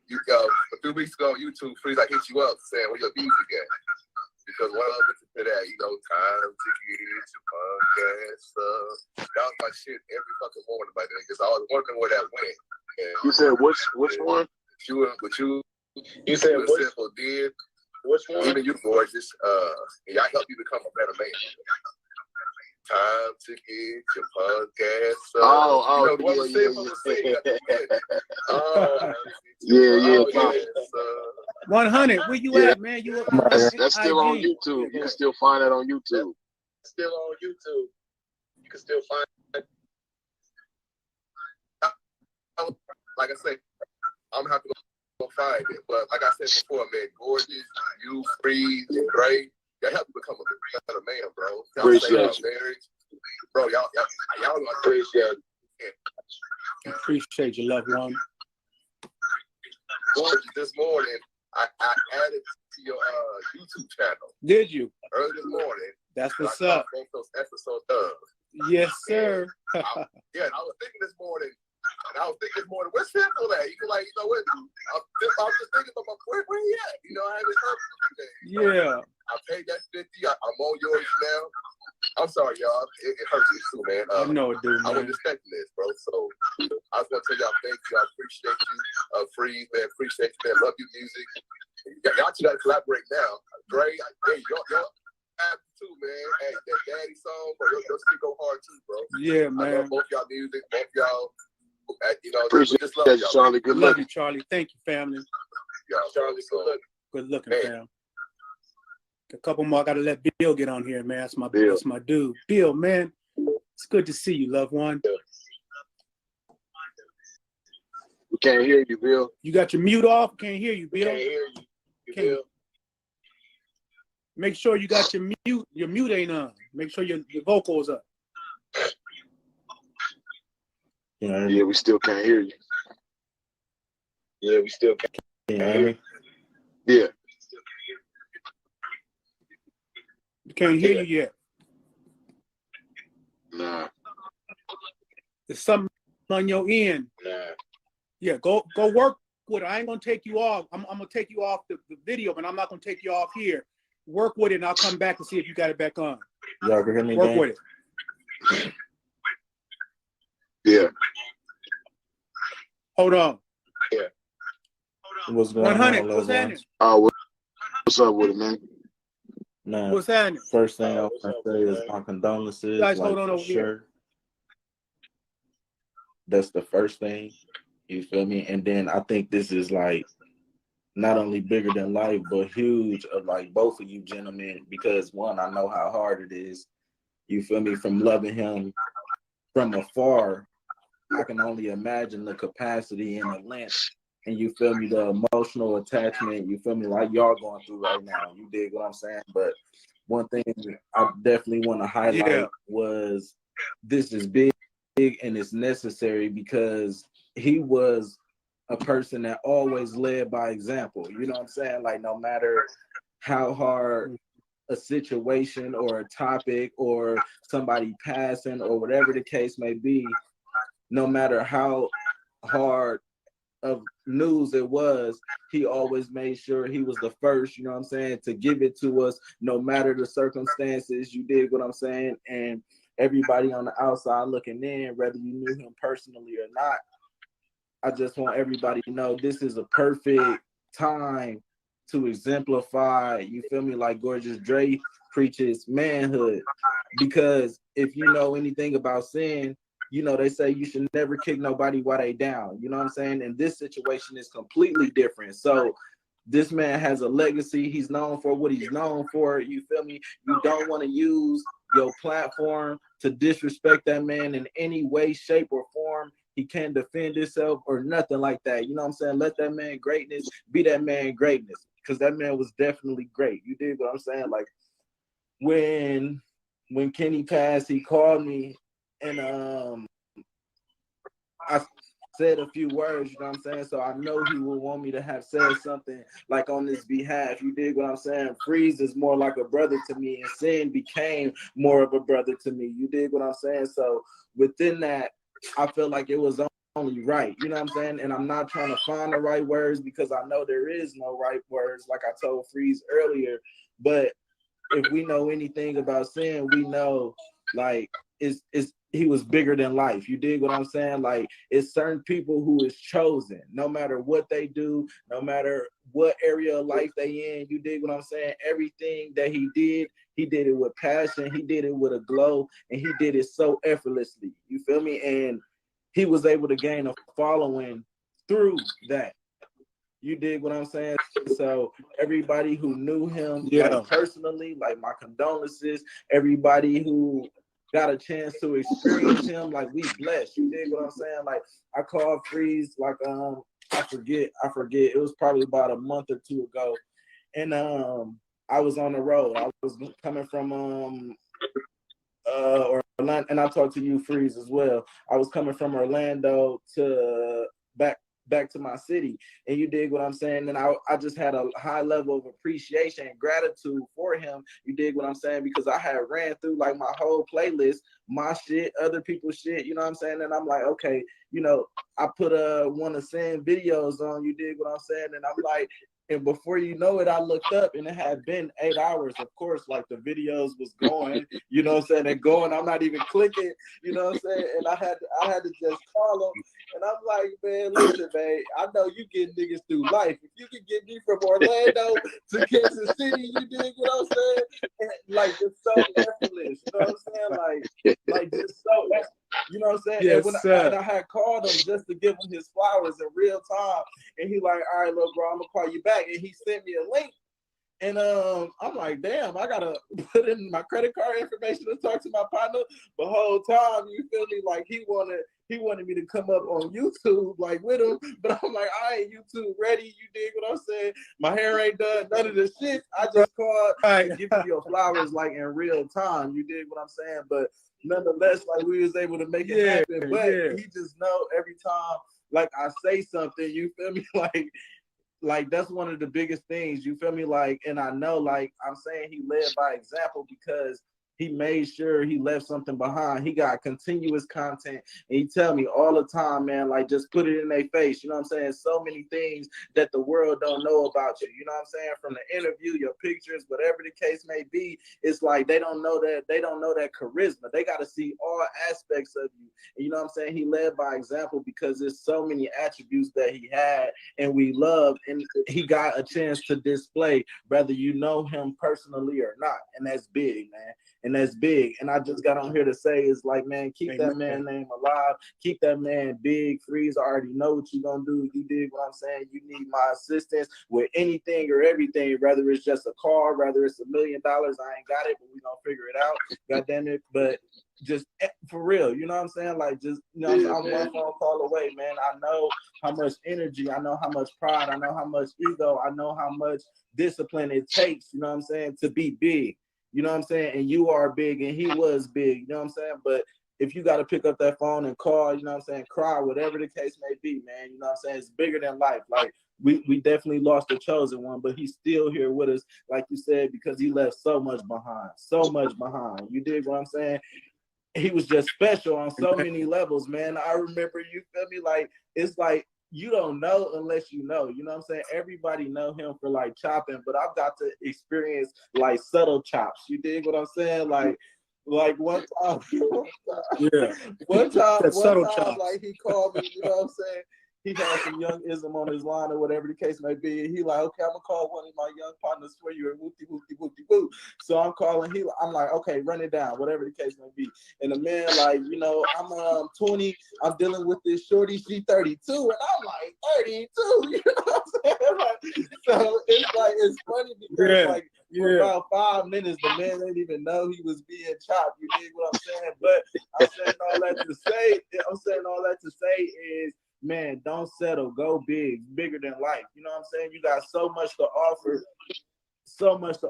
You a few weeks ago on YouTube, Freeze, I hit you up saying where your music at. Because one of the to that, you know, time to get your podcast stuff. That was my shit every fucking morning by then, because I was wondering where that went. And you said which one? You said what Simple did. Which one? Even you gorgeous. Yeah, I helped you become a better man. Time to get your podcast stuff. Yeah. 100. Where you at, man? You that's still on YouTube. You can still find that on YouTube. Still on YouTube. You can still find it. Like I say, I'm gonna have to go find it. But like I said before, man, gorgeous, you, Freeze, and Gray, y'all help me become a better man, bro. Appreciate you. Marriage. Bro, y'all appreciate it. Appreciate you, loved one. Gorgeous, this morning, I added to your YouTube channel. Did you? Early this morning. That's what's up. Both those episodes of. Yes, sir. And I was thinking this morning, where's Simple at? You like, you know what? I was just thinking about where he at? You know, I haven't heard from him today. Yeah. I paid that 50. I'm on yours now. I'm sorry, y'all. It hurts me too, man. I know it do, man. I wasn't expecting this, bro. So I was gonna tell y'all thank you. I appreciate you. Freeze, man. Appreciate you, man. Love your music. Y'all two gotta collaborate now. Dre, y'all happy too, man. Hey, that daddy song, bro. Your still go hard too, bro. Yeah, man. I love both y'all music, both y'all. You know, appreciate just love that, y'all. Charlie. Good love luck. you, Charlie. Thank you, family. Y'all, Charlie, good luck. Good looking, fam. A couple more. I gotta let Bill get on here, man. That's my dude. Bill, man. It's good to see you, loved one. We can't hear you, Bill. You got your mute off? Can't hear you, Bill. Can't hear you, Bill. Make sure you got your mute. Your mute ain't on. Make sure your vocals up. Yeah, we still can't hear you. Yeah, we still can't hear you. Yeah. We can't hear you yet. Nah. There's something on your end. Nah. Yeah, go work with it. I ain't gonna take you off. I'm gonna take you off the video, but I'm not gonna take you off here. Work with it, and I'll come back to see if you got it back on. Y'all can hear me? Work with it. Yeah. Hold on. Yeah. What's going 100. on, What's LeBron? happening? What's up with it, man? Man, What's happening? first thing I want to say is my You condolences, guys like hold on for over here. sure. That's the first thing. You feel me? And then I think this is like not only bigger than life, but huge of like both of you gentlemen, because one, I know how hard it is. You feel me? From loving him from afar, I can only imagine the capacity and the length. And you feel me, the emotional attachment, you feel me, like y'all going through right now. You dig what I'm saying? But one thing I definitely want to highlight was this is big and it's necessary because he was a person that always led by example. You know what I'm saying? Like no matter how hard a situation or a topic or somebody passing or whatever the case may be, no matter how hard of news it was, he always made sure he was the first, you know what I'm saying, to give it to us no matter the circumstances. You dig what I'm saying? And everybody on the outside looking in, whether you knew him personally or not, I just want everybody to know this is a perfect time to exemplify, you feel me, like Gorgeous Dre preaches manhood. Because if you know anything about sin, you know, they say you should never kick nobody while they down. You know what I'm saying? And this situation is completely different. So this man has a legacy. He's known for what he's known for. You feel me? You don't want to use your platform to disrespect that man in any way, shape, or form. He can't defend himself or nothing like that. You know what I'm saying? Let that man greatness be that man greatness, because that man was definitely great. You dig what I'm saying? Like when Kenny passed, he called me and I said a few words, you know what I'm saying? So I know he will want me to have said something like on this behalf. You dig what I'm saying? Freeze is more like a brother to me, and Sin became more of a brother to me. You dig what I'm saying? So within that, I feel like it was only right. You know what I'm saying? And I'm not trying to find the right words because I know there is no right words, like I told Freeze earlier. But if we know anything about Sin, we know like it's he was bigger than life. You dig what I'm saying? Like it's certain people who is chosen, no matter what they do, no matter what area of life they in. You dig what I'm saying? Everything that he did it with passion. He did it with a glow, and he did it so effortlessly. You feel me? And he was able to gain a following through that. You dig what I'm saying? So everybody who knew him like personally, like my condolences. Everybody who got a chance to experience him, like we blessed. You dig what I'm saying? Like I called Freeze, like I forget. It was probably about a month or two ago, and I was on the road. I was coming from Orlando, and I talked to you, Freeze, as well. I was coming from Orlando to back to my city, and you dig what I'm saying? And I just had a high level of appreciation and gratitude for him. You dig what I'm saying? Because I had ran through like my whole playlist, my shit, other people's shit, you know what I'm saying? And I'm like, okay, you know, I put one of Sin videos on, you dig what I'm saying? And I'm like, and before you know it, I looked up and it had been 8 hours. Of course, like the videos was going, you know what I'm saying? And going, I'm not even clicking, you know what I'm saying? And I had to just call him. And I'm like, man, listen, man, I know you get niggas through life. If you can get me from Orlando to Kansas City, you dig what I'm saying? And like, it's so effortless, you know what I'm saying? Like just so, you know what I'm saying? Yes, and I had called him just to give him his flowers in real time. And he like, all right, little bro, I'm gonna call you back. And he sent me a link. And I'm like, damn, I gotta put in my credit card information to talk to my partner. The whole time, you feel me? Like he wanted me to come up on YouTube like with him, but I'm like, I ain't YouTube ready. You dig what I'm saying? My hair ain't done, none of this shit. I just called and give you your flowers like in real time. You dig what I'm saying? But nonetheless, like we was able to make it happen. But he just know every time like I say something, you feel me? Like that's one of the biggest things, you feel me? Like, and I know, like I'm saying, he led by example because He made sure he left something behind. He got continuous content. And he tell me all the time, man, like just put it in their face. You know what I'm saying? So many things that the world don't know about you. You know what I'm saying? From the interview, your pictures, whatever the case may be, it's like they don't know that charisma. They got to see all aspects of you. And you know what I'm saying? He led by example because there's so many attributes that he had and we love, and he got a chance to display whether you know him personally or not. And that's big, man. And that's big. And I just got on here to say is like, man, keep that man name alive. Keep that man big. Freeze, I already know what you're going to do. You dig what I'm saying? You need my assistance with anything or everything, whether it's just a car, whether it's $1 million. I ain't got it, but we going to figure it out. God damn it. But just for real, you know what I'm saying? Like, just, you know, I'm one phone call away, man. I know how much energy, I know how much pride, I know how much ego, I know how much discipline it takes, you know what I'm saying, to be big. You know what I'm saying? And you are big and he was big, you know what I'm saying? But if you got to pick up that phone and call, you know what I'm saying, cry, whatever the case may be, man, you know what I'm saying? It's bigger than life. Like, we definitely lost the chosen one, but he's still here with us, like you said, because he left so much behind. You dig what I'm saying? He was just special on so many levels, man. I remember, you feel me? Like, it's like, you don't know unless you know. You know what I'm saying? Everybody know him for like chopping, but I've got to experience like subtle chops. You dig what I'm saying? Like one time, one time, like he called me. You know what I'm saying? He had some young ism on his line or whatever the case may be. And he like, okay, I'm gonna call one of my young partners for you and whoopty whoopty whoopty whoop. So I'm calling. I'm like, okay, run it down, whatever the case may be. And the man, like, you know, I'm 20. I'm dealing with this shorty. She 32, and I'm like 32. You know what I'm saying? Like, so it's funny because for about 5 minutes, the man didn't even know he was being chopped. You dig what I'm saying? But I'm saying all that to say is, man, don't settle. Go big, bigger than life. You know what I'm saying? You got so much to offer.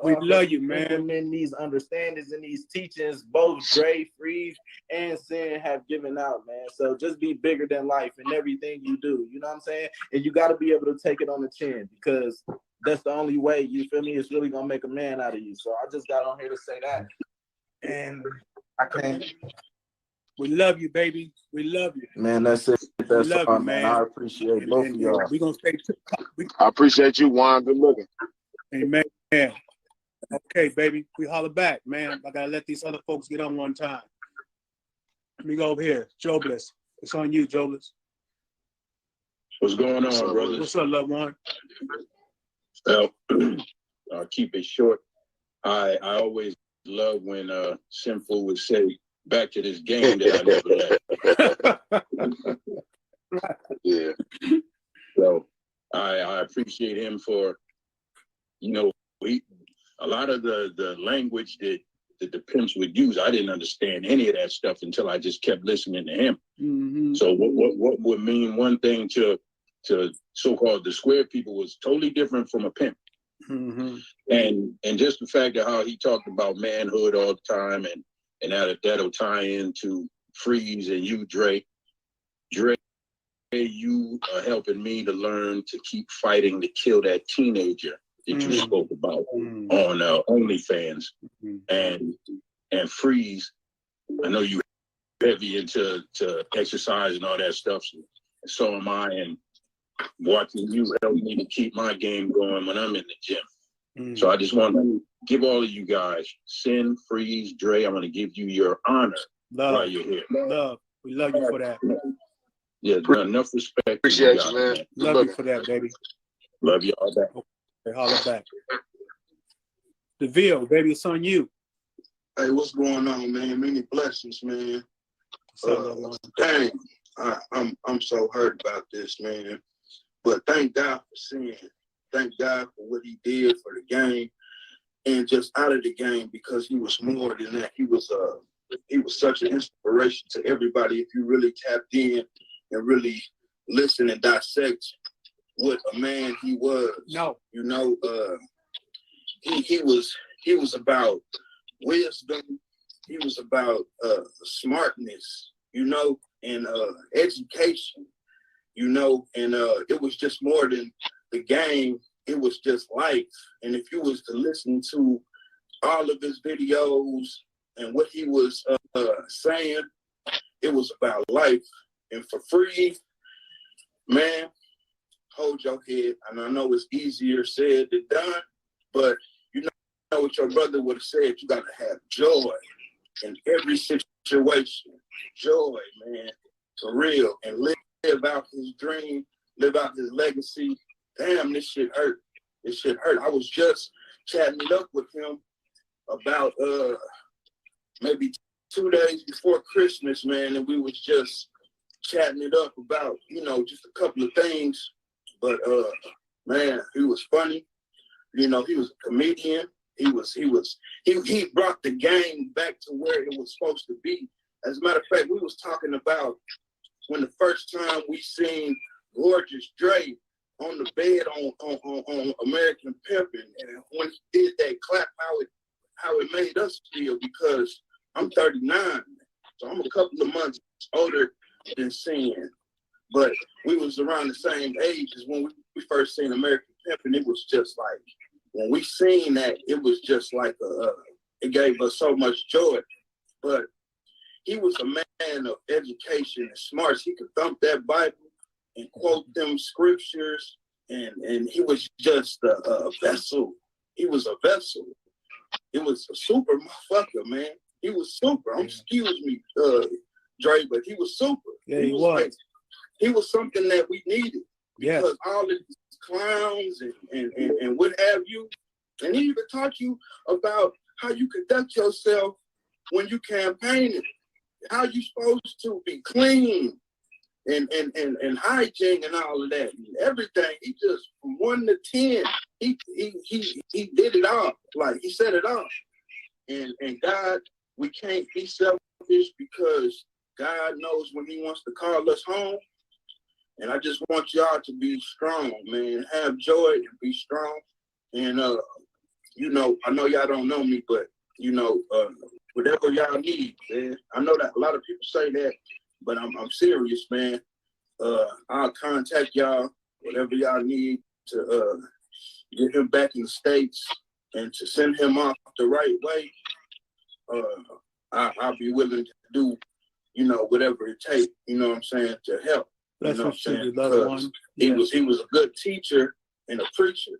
We love you, man. Implement these understandings and these teachings, both Dre, Freeze, and Sin have given out, man. So just be bigger than life in everything you do. You know what I'm saying? And you got to be able to take it on the chin because that's the only way, you feel me, it's really going to make a man out of you. So I just got on here to say that. And I can't. We love you, baby. We love you. Man, that's it. That's all, you, man. I appreciate both of y'all. We're going to stay. I appreciate you, Juan. Good looking. Amen. Okay, baby. We holler back, man. I got to let these other folks get on one time. Let me go over here. Jobless. It's on you, Jobless. What's going on, brothers? What's up, loved one? Well, I'll keep it short. I always love when Sinful would say, back to this game that I never left. Yeah. So I appreciate him for, you know, a lot of the language that the pimps would use, I didn't understand any of that stuff until I just kept listening to him. Mm-hmm. So what would mean one thing to so-called the square people was totally different from a pimp. Mm-hmm. And just the fact of how he talked about manhood all the time and that'll tie into Freeze and you, Dre. Dre, you are helping me to learn to keep fighting to kill that teenager that you spoke about on OnlyFans. And Freeze, I know you heavy into exercise and all that stuff. So am I, and watching you help me to keep my game going when I'm in the gym. So I just want to give all of you guys, Sin, Freeze, Dre, I want to give you your honor while you're here. Love. We love you for that. Yeah, enough respect. Appreciate you, man. Love you for that, baby. Love you all back. Okay, holler back. DeVille, baby, it's on you. Hey, what's going on, man? Many blessings, man. Dang, I'm so hurt about this, man. But thank God for seeing. Thank God for what he did for the game and just out of the game, because he was more than that. He was such an inspiration to everybody if you really tapped in and really listen and dissect what a man he was. No. You know, he was about wisdom. He was about smartness, you know, and education, you know, and it was just more than the game. It was just life. And if you was to listen to all of his videos and what he was saying, it was about life. And for free, man, hold your head. And I know it's easier said than done, but you know what your brother would have said. You got to have joy in every situation. Joy, man, for real. And live out his dream, live out his legacy. Damn, this shit hurt. This shit hurt. I was just chatting it up with him about maybe 2 days before Christmas, man, and we was just chatting it up about, you know, just a couple of things. But man, he was funny. You know, he was a comedian. He brought the game back to where it was supposed to be. As a matter of fact, we was talking about when the first time we seen Gorgeous Dre on the bed on American Pimpin', and when he did that clap, how it made us feel, because I'm 39, so I'm a couple of months older than Sin, but we was around the same age as when we first seen American Pimpin'. It was just like, when we seen that, it was just like it gave us so much joy. But he was a man of education and smarts. He could thump that Bible and quote them scriptures, and he was just a vessel. He was a vessel. It was a super motherfucker, man. He was super. Excuse me, Dre, but he was super. Yeah, he was. Like, he was something that we needed, Yeah. because all of these clowns and what have you, and he even taught you about how you conduct yourself when you campaigning, how you supposed to be clean and hygiene and all of that and everything. He just, from 1 to 10, he did it all. Like, he said it all. And God, we can't be selfish, because God knows when he wants to call us home. And I just want y'all to be strong, man. Have joy and be strong. And you know, I know y'all don't know me, but you know, whatever y'all need, man. I know that a lot of people say that, but I'm serious, man. I'll contact y'all, whatever y'all need to get him back in the States and to send him off the right way. I'll be willing to do, you know, whatever it takes, you know what I'm saying, to help. You know what I'm saying? Because he was a good teacher and a preacher.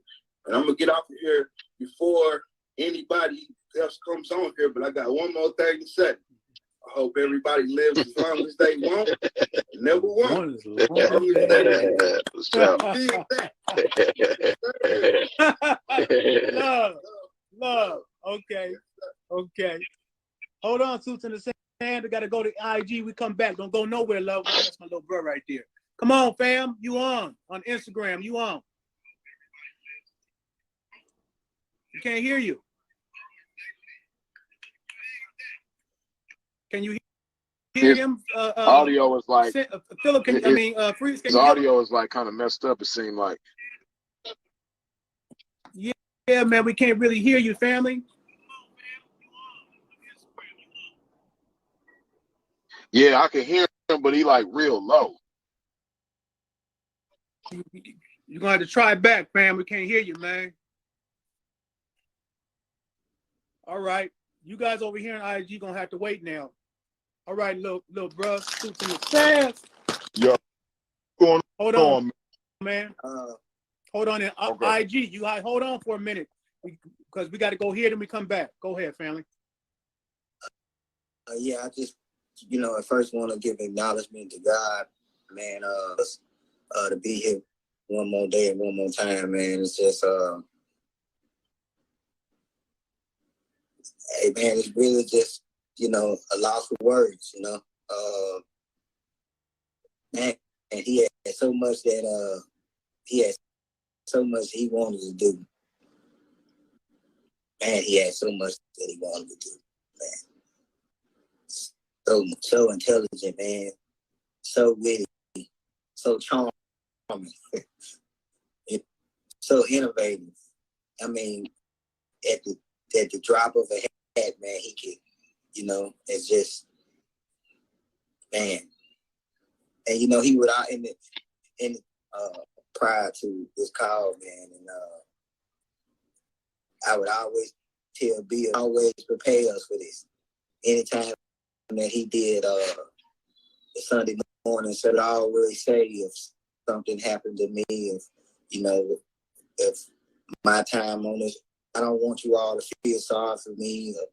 And I'm gonna get off of here before anybody else comes on here, but I got one more thing to say. I hope everybody lives as long as they want. Never want. Love. Okay. Hold on, Suits in the Sand. We gotta go to IG. We come back. Don't go nowhere, love. That's my little bro right there. Come on, fam. You on Instagram. You on. You can't hear you. Can you hear him? Audio is like Philip. Freeze. His audio is like kind of messed up. It seemed like. Yeah, man. We can't really hear you, family. Yeah, I can hear him, but he like real low. You're gonna have to try back, fam. We can't hear you, man. All right, you guys over here on IG gonna have to wait now. All right, little bro, Suits in the Sand. Yo, going hold on, man. Hold on in okay. IG. You hold on for a minute, because we got to go here, then we come back. Go ahead, family. Yeah, I just, you know, at first want to give acknowledgement to God, man, to be here one more day and one more time, man. It's just, hey, man, it's really just, you know, a loss for words, you know. Man, and he had so much that, he had so much he wanted to do. Man, he had so much that he wanted to do, man. So intelligent, man. So witty, so charming, so innovative. I mean, at the drop of a hat, man, he could, you know, it's just, man. And you know, he would in prior to this call, man, and I would always tell Bill, always prepare us for this. anytime that he did the Sunday morning, so I always say if something happened to me, if my time on this, I don't want you all to feel sorry for me or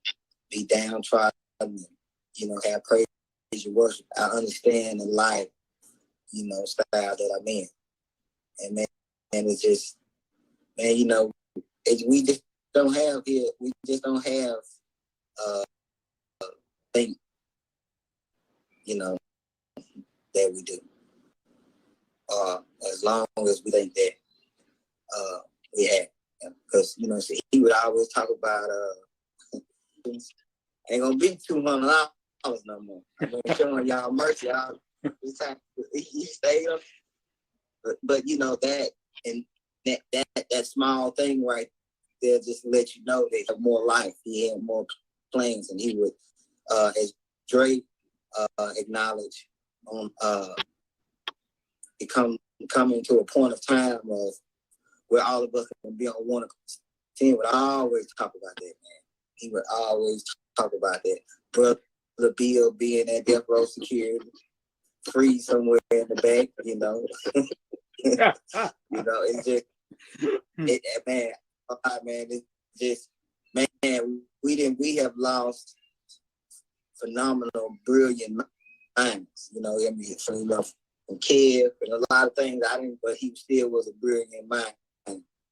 be downtrodden, have praise and worship. I understand the life, style that I'm in. And man, it's just, man, we just don't have thing, that we do. As long as we think that we have. Because, he would always talk about ain't gonna be $200 no more. I mean, showing y'all mercy, y'all. He stayed up. But that and that small thing right there just let you know they have more life. He had more plans, and he would, as Dre acknowledged, on it coming to a point of time of where all of us can be on one team. Would always talk about that, man. He would always talk about that. Brother Bill being at death row security, free somewhere in the back, it's just, man, it's just, man, we have lost phenomenal, brilliant minds, from Kev and a lot of things I didn't, but he still was a brilliant mind.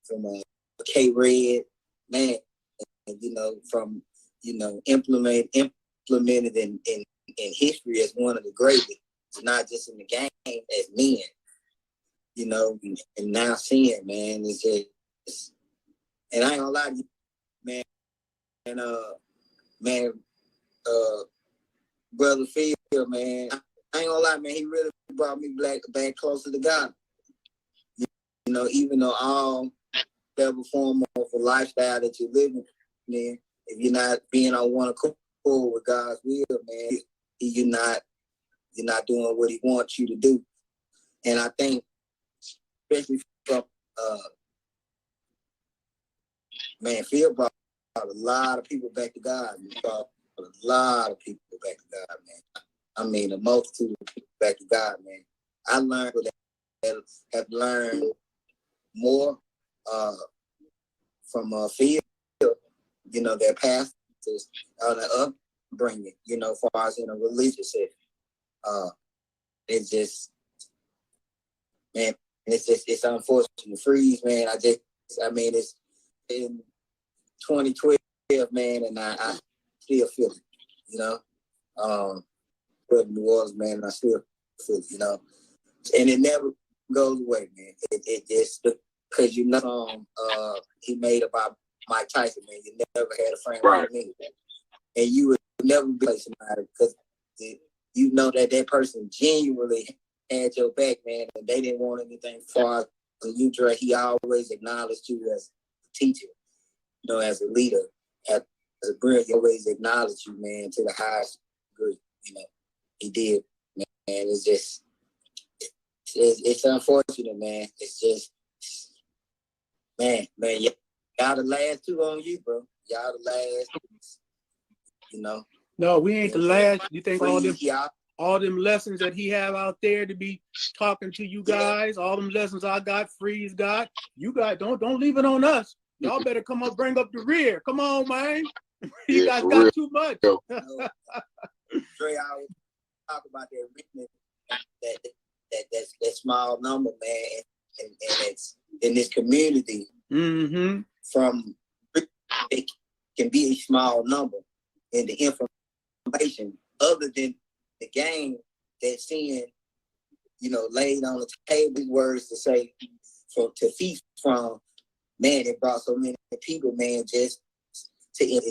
From K-Red, man, and, from, implemented in history as one of the greatest, not just in the game, as men, and now seeing, man, it's just, and I ain't gonna lie to you, man, and, Brother Phil, man, I ain't gonna lie, man, he really brought me back closer to God. Even though all level form of a lifestyle that you're living in, if you're not being on one accord with God's will, man, you're not doing what he wants you to do. And I think, especially from Phil brought a lot of people back to God. He brought a lot of people back to God, man. I mean, a multitude of people back to God, man. I learned that have learned more from Phil, their pastors on the upbringing, as far as in a religious setting. It's just, man, it's unfortunate. Freeze, man. It's in 2012, man, and I still feel it, But New Orleans, man, and I still feel it, and it never goes away, man. It just, because he made about Mike Tyson, man. You never had a friend like me, and you would never be like somebody because that person genuinely had your back, man, and they didn't want anything far from you, Dre. He always acknowledged you as a teacher, as a leader, as a brother. He always acknowledged you, man, to the highest degree. He did, man. It's just, it's unfortunate, man. It's just, man, y'all the last two on you, bro. Y'all the last, No, we ain't the last. You think all them lessons that he have out there to be talking to you guys, all them lessons I got, Freeze got, you got, don't leave it on us. Y'all better come up, bring up the rear. Come on, man. You guys got too much. Dre always talk about that richness, that small number, man, and it's in this community. Mm-hmm. From it can be a small number, and the information other than the game that's seeing, laid on the table, words to say to feast from, man, it brought so many people, man, it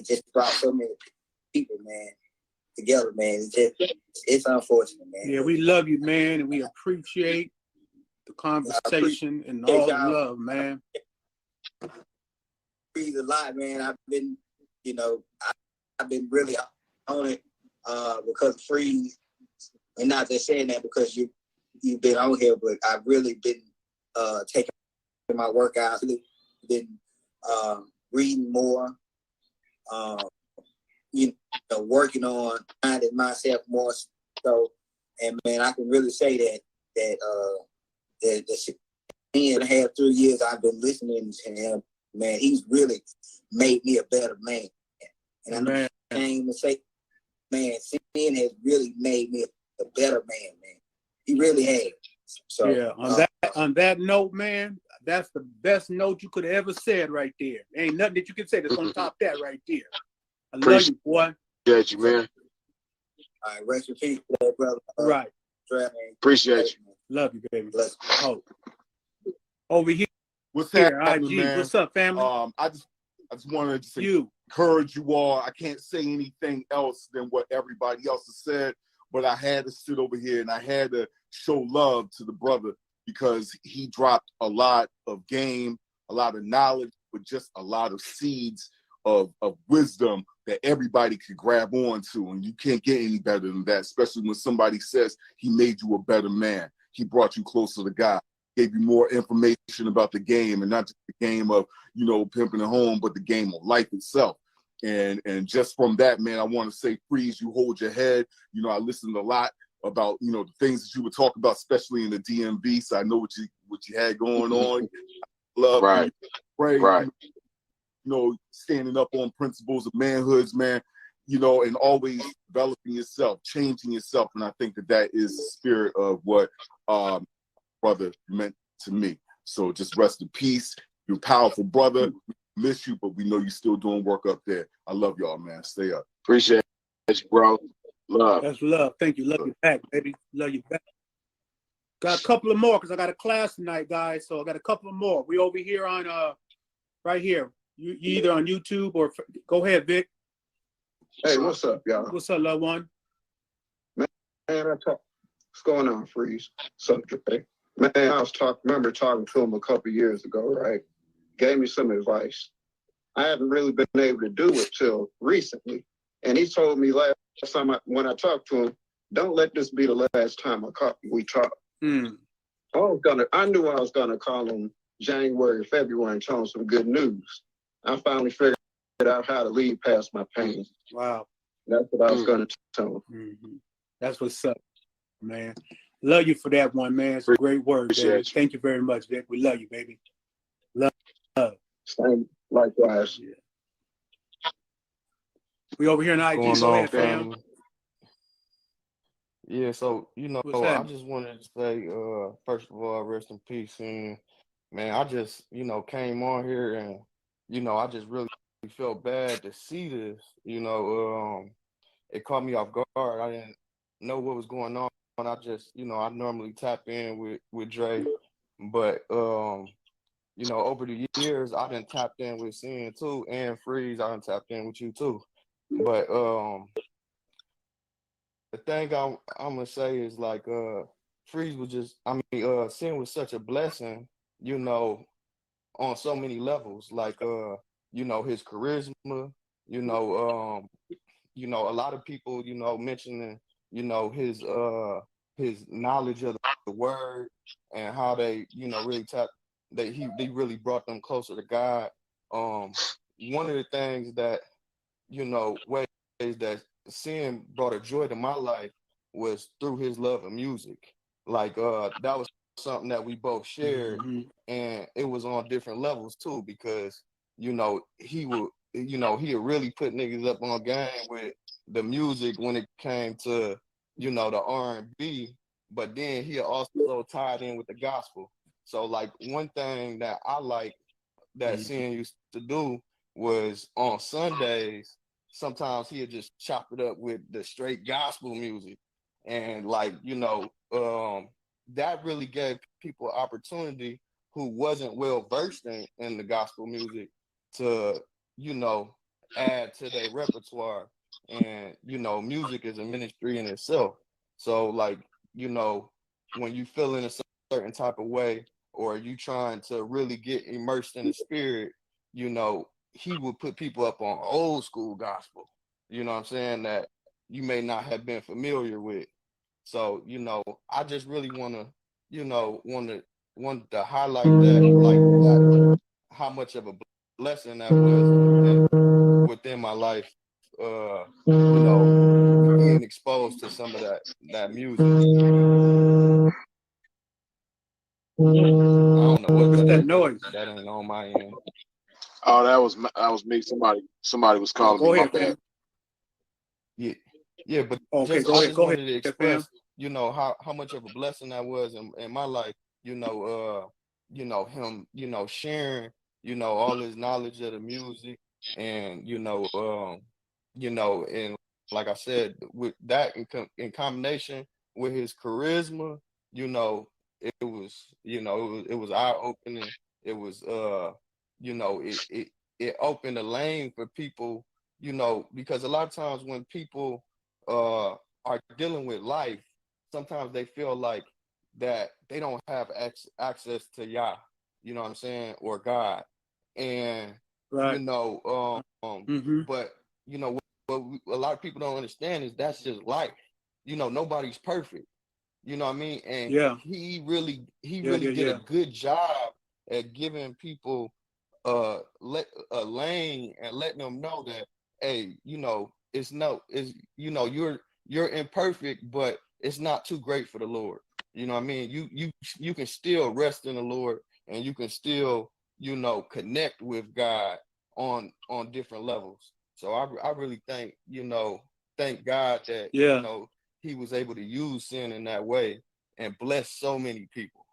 just brought so many people, man, together, man. It's unfortunate, man. Yeah, we love you, man, and we appreciate the conversation and all the love, man. Breathe a lot, man. I've been really on it because of Freeze, and not just saying that because you've been on here, but I've really been taking my workouts, been reading more, working on finding myself more so. And man, I can really say that the 10.5, 3 years I've been listening to him, man, he's really made me a better man. And I know it's shame to say, man, Sin has really made me a better man, man. He really has. So yeah, on that note, man, that's the best note you could have ever said right there. Ain't nothing that you can say that's gonna top that right there. I love you, boy. Appreciate you, man. All right, rest in peace, brother. Right. Appreciate you. Love you, baby. Oh, over here. What's here, happening, IG. man? What's up, family? I just wanted to encourage you all. I can't say anything else than what everybody else has said, but I had to sit over here and I had to show love to the brother because he dropped a lot of game, a lot of knowledge, but just a lot of seeds of wisdom that everybody could grab onto, and you can't get any better than that, especially when somebody says he made you a better man. He brought you closer to God, gave you more information about the game, and not just the game of, pimping a home, but the game of life itself. And just from that, man, I want to say, Freeze, you hold your head. I listened a lot about, the things that you would talk about, especially in the DMV. So I know what you had going on. Love, right, pray, right. Standing up on principles of manhoods, man, and always developing yourself, changing yourself. And I think that is the spirit of what brother meant to me. So just rest in peace. You're a powerful brother. We miss you, but we know you're still doing work up there. I love y'all, man. Stay up. Appreciate you, bro. Love. That's love. Thank you. Love you back, baby. Love you back. Got a couple of more because I got a class tonight, guys. So I got a couple of more. We over here on right here. You either on YouTube or go ahead, Vic. Hey, what's up, y'all? What's up, loved one? Man, what's going on, Freeze? What's up, Dre? Man, I remember talking to him a couple years ago, right? Gave me some advice. I haven't really been able to do it till recently. And he told me last time when I talked to him, don't let this be the last time we talk. I knew I was gonna call him January, February, and tell him some good news. I finally figured out how to lead past my pain. Wow. That's what I was gonna tell him. Mm-hmm. That's what's up, man. Love you for that one, man. It's a great word, baby. Thank you very much, Vic. We love you, baby. Love. Same, likewise. Yeah. We over here in IG. Going Go on, ahead, fam. family. Yeah, so I just wanted to say, first of all, rest in peace. And man, I just, came on here and, I just really felt bad to see this. It caught me off guard. I didn't know what was going on. I just, I normally tap in with Dre, but over the years, I done tapped in with Sin too, and Freeze, I done tapped in with you too. But the thing I'm gonna say is like Freeze was just Sin was such a blessing, on so many levels. Like his charisma, a lot of people, mentioning, his knowledge of the word and how they, really he really brought them closer to God. One of the things that, ways that Sin brought a joy to my life was through his love of music. Like that was something that we both shared, and it was on different levels too, because he would really put niggas up on game with the music when it came to the R&B, but then he also tied in with the gospel. So like one thing that I like that Sin used to do was on Sundays, sometimes he'd just chop it up with the straight gospel music. And like, that really gave people opportunity who wasn't well versed in the gospel music to, add to their repertoire. And, music is a ministry in itself. So like, when you feel in a certain type of way, or you trying to really get immersed in the spirit, he would put people up on old school gospel, you know what I'm saying, that you may not have been familiar with. So, I just really want to highlight that, like that, how much of a blessing that was within my life. being exposed to some of that music. I don't know what What's that that is. noise? That ain't on my end. Oh, that was me. Somebody was calling go me. ahead, My bad. Yeah, but okay, I go just wanted ahead, to fam. express, how much of a blessing that was in my life, him, sharing, all his knowledge of the music and, and like I said, with that in combination with his charisma, it was eye opening. It was, it opened a lane for people, because a lot of times when people are dealing with life, sometimes they feel like that they don't have access to Yah, you know what I'm saying, or God. And Right. but what a lot of people don't understand is that's just life. Nobody's perfect. You know what I mean? And Yeah. he really did a good job at giving people a lane and letting them know that, hey, you're imperfect, but it's not too great for the Lord. You know what I mean? You can still rest in the Lord, and you can still, connect with God on different levels. So I really thank God that he was able to use sin in that way and bless so many people.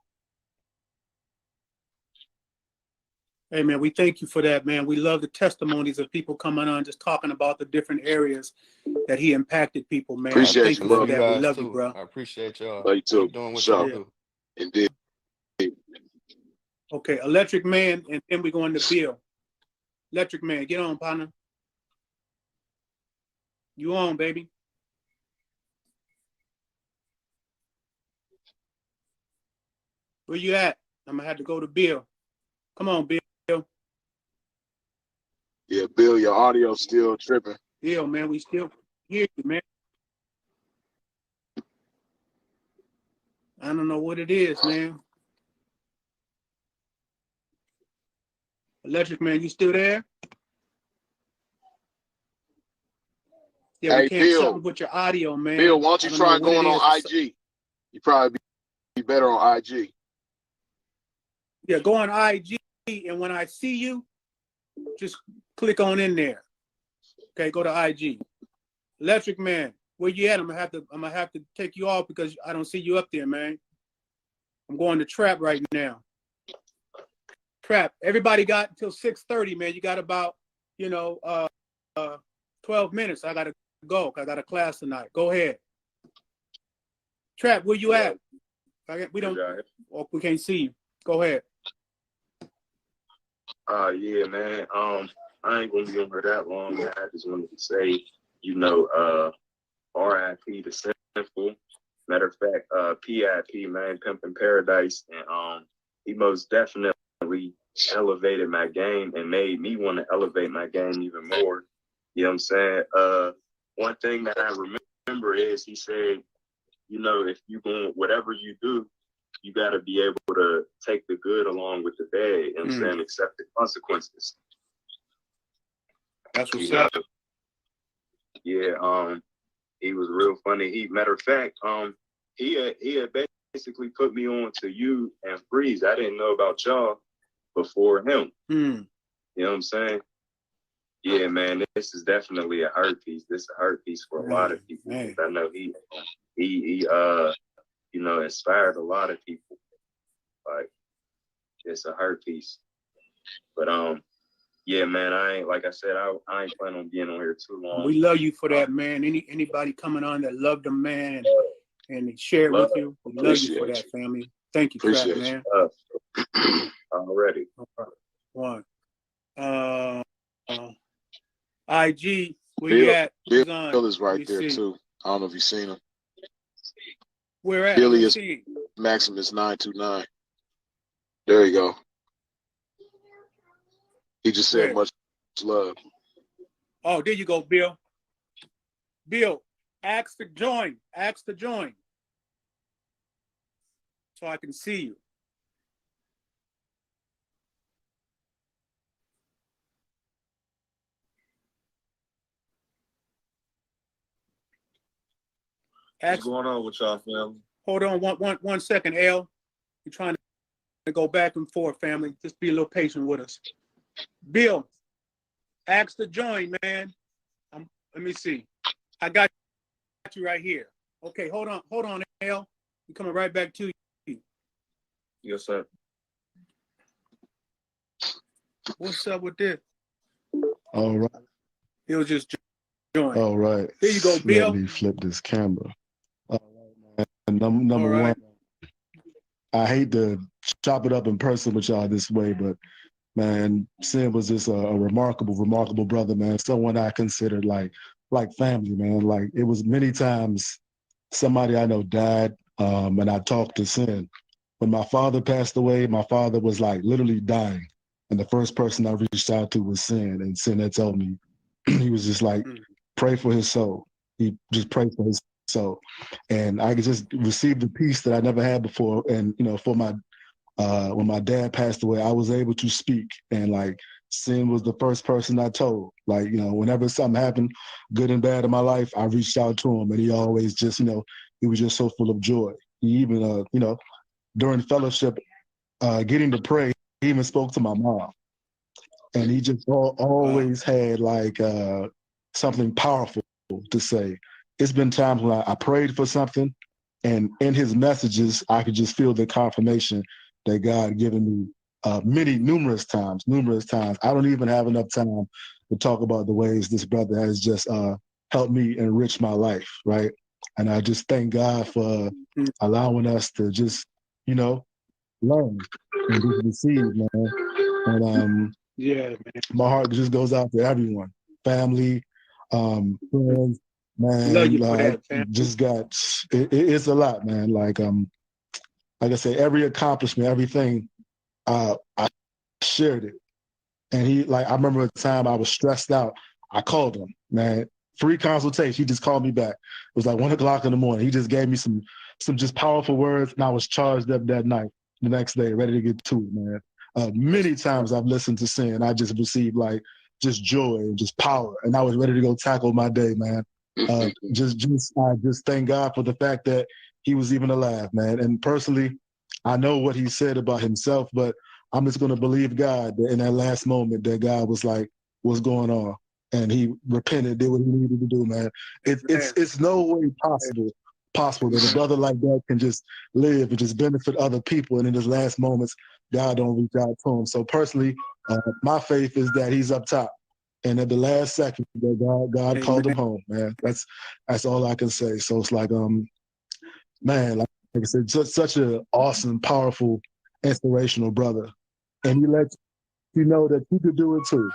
Hey, man, we thank you for that, man. We love the testimonies of people coming on, just talking about the different areas that he impacted people, man. Appreciate thank you, you for love that. We guys love too. you, bro. I appreciate y'all. Love you too. Keep doing what Sure. y'all do. Indeed. Okay, Electric Man, and then we go into Bill. Electric Man, get on, partner. You on, baby. Where you at? I'm gonna have to go to Bill. Come on, Bill. Yeah, Bill, your audio's still tripping. Bill, man, we still hear you, man. I don't know what it is, man. Electric Man, you still there? Yeah, Hey, we can't Bill. something with your audio, man. Bill, why don't you try going on is. IG? You probably be better on IG. Yeah, go on IG, and when I see you, just click on in there. Okay, go to IG. Electric Man, where you at? I'm gonna have to take you off because I don't see you up there, man. I'm going to Trap right now. Trap. Everybody got until 6:30, man. You got about 12 minutes. I gotta go. I got a class tonight. Go ahead. Trap, where you at? We don't. Or we can't see you. Go ahead. Yeah, man. I ain't gonna be on here that long, man. I just wanted to say, RIP to Sinful. Matter of fact, PIP, man, Pimpin' Paradise. And he most definitely elevated my game and made me want to elevate my game even more. You know what I'm saying? One thing that I remember is he said, if you going whatever you do, you got to be able to take the good along with the bad. You know what I'm saying? Accept the consequences. That's what's up. Yeah, he was real funny. Matter of fact, he had basically put me on to you and Freeze. I didn't know about y'all before him. You know what I'm saying? Yeah, man, this is definitely a hurt piece. This is a hurt piece for a lot of people. I know he inspired a lot of people. Like, it's a hurt piece. But yeah, man, like I said, I ain't planning on being on here too long. We love you for that, man. Anybody coming on that loved them, man, and share it with you. We love you for that, family. Thank you, Trap, man. Already. One. IG, where you at? Bill is right there too. I don't know if you've seen him. Where at? Billy is Maximus 929. There you go. He just said much love. Oh, there you go, Bill. Bill, ask to join. Ask to join. So I can see you. What's going on with y'all, family? Hold on 1 second, L. We're trying to go back and forth, family. Just be a little patient with us. Bill, ask to join, man. Let me see. I got you right here. Okay, hold on, L. I'm coming right back to you. Yes, sir. What's up with this? All right. It was just join. All right. There you go, Bill. Let me flip this camera. All right, man. Number one, I hate to chop it up in person with y'all this way, but man, Sin was just a remarkable brother, man. Someone I considered like family, man. Like it was many times somebody I know died, and I talked to Sin. When my father passed away, my father was like literally dying. And the first person I reached out to was Sin. And Sin had told me, he was just like, pray for his soul. He just prayed for his soul. And I just received a peace that I never had before. And, you know, for my, when my dad passed away, I was able to speak. And like, Sin was the first person I told. Like, you know, whenever something happened, good and bad in my life, I reached out to him. And he always just, you know, he was just so full of joy. He even, you know, during fellowship, getting to pray, he even spoke to my mom. And he just always had like something powerful to say. It's been times when I prayed for something, and in his messages, I could just feel the confirmation that God had given me numerous times. I don't even have enough time to talk about the ways this brother has just helped me enrich my life, right? And I just thank God for allowing us to just, you know, learn and just receive, man. And yeah, man, my heart just goes out to everyone, family, friends, man. Love you for that, family. Just got it's a lot, man. Like I say, every accomplishment, everything, I shared it. And he, like, I remember a time I was stressed out. I called him, man. Free consultation. He just called me back. It was like 1 o'clock in the morning. He just gave me some just powerful words, and I was charged up that night. The next day, ready to get to it, man. Many times I've listened to Sin. I just received like just joy and just power, and I was ready to go tackle my day, man. I just thank God for the fact that he was even alive, man. And personally, I know what he said about himself, but I'm just going to believe God that in that last moment that God was like, what's going on? And he repented, did what he needed to do, man. It's no way possible that a brother like that can just live and just benefit other people. And in his last moments, God don't reach out to him. So personally, my faith is that he's up top. And at the last second, that God called him home, man. That's all I can say. So it's like, man, like I said, such an awesome, powerful, inspirational brother. And he lets you know that you could do it too.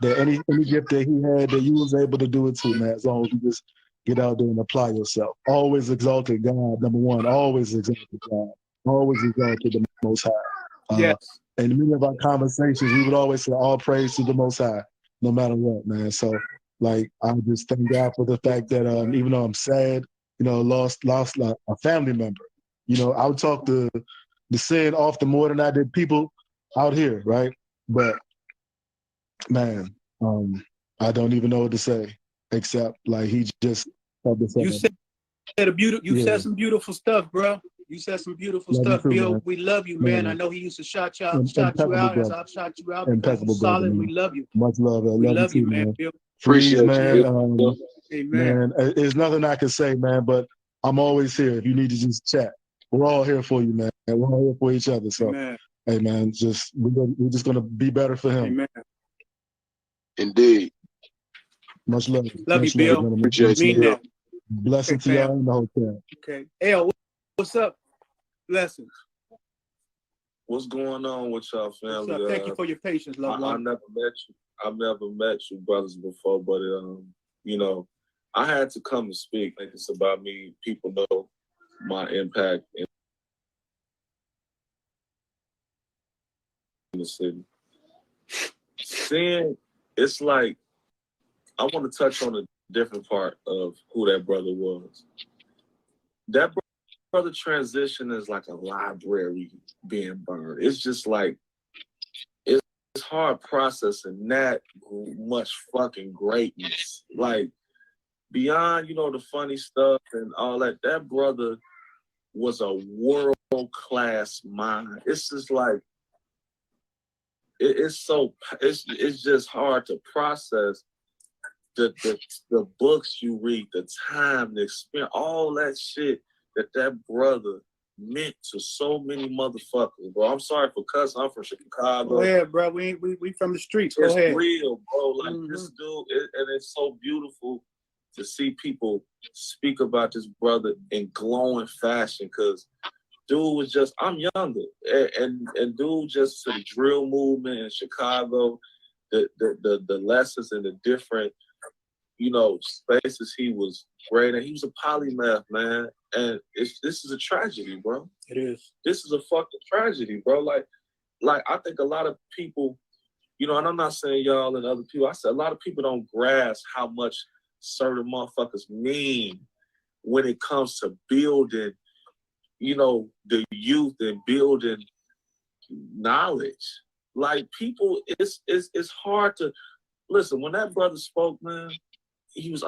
That any gift that he had, that you was able to do it too, man. As long as you just get out there and apply yourself. Always exalted God, number one. Always exalted God. Always exalted the Most High. Yes. And in many of our conversations, we would always say, all praise to the Most High, no matter what, man. So, like, I just thank God for the fact that even though I'm sad, you know, lost like, a family member. You know, I would talk to the Sin often more than I did people out here, right? But man, I don't even know what to say except like he just had to say. You said some beautiful stuff, bro. You said some beautiful Love you stuff, too, Bill. man. We love you, man. Man. I know he used to shout you Impeccable out as brother. I've shot you out because Impeccable you're brother, solid. man. We love you. Much love. We Love love you you, too, man, man. Bill. Please, man. Amen. Man, there's nothing I can say, man, but I'm always here if you need to just chat. We're all here for you, man. We're all here for each other. So, Amen. hey, man, we're just going to be better for him. Amen. Indeed. Much love. Love Much you, Bill. gentlemen. Appreciate Mean you. that. Blessing to y'all in the hotel. Okay. Hey, what's up? Blessings. What's going on with y'all, family? What's up? Thank you for your patience, loved I one. never met you. I've never met you brothers before, but you know, I had to come to speak. Like, it's about me. People know my impact in the city. Sin, it's like I want to touch on a different part of who that brother was. That brother transition is like a library being burned. It's just like it's hard processing that much fucking greatness. Like beyond, you know, the funny stuff and all that, that brother was a world-class mind. It's just like, it's just hard to process the books you read, the time, the experience, all that shit that brother meant to so many motherfuckers, bro. I'm sorry for cussing. I'm from Chicago. Go ahead, bro. We from the streets. Go It's ahead. real, bro. Like this dude, and it's so beautiful to see people speak about this brother in glowing fashion, because dude was just, I'm younger, and dude just to the drill movement in Chicago, the lessons and the different, you know, spaces he was great, and he was a polymath, man. And this is a tragedy, bro. It is. This is a fucking tragedy, bro. Like I think a lot of people, you know, and I'm not saying y'all and other people, I said a lot of people don't grasp how much certain motherfuckers mean when it comes to building, you know, the youth and building knowledge. Like people, it's hard to listen. When that brother spoke, man, he was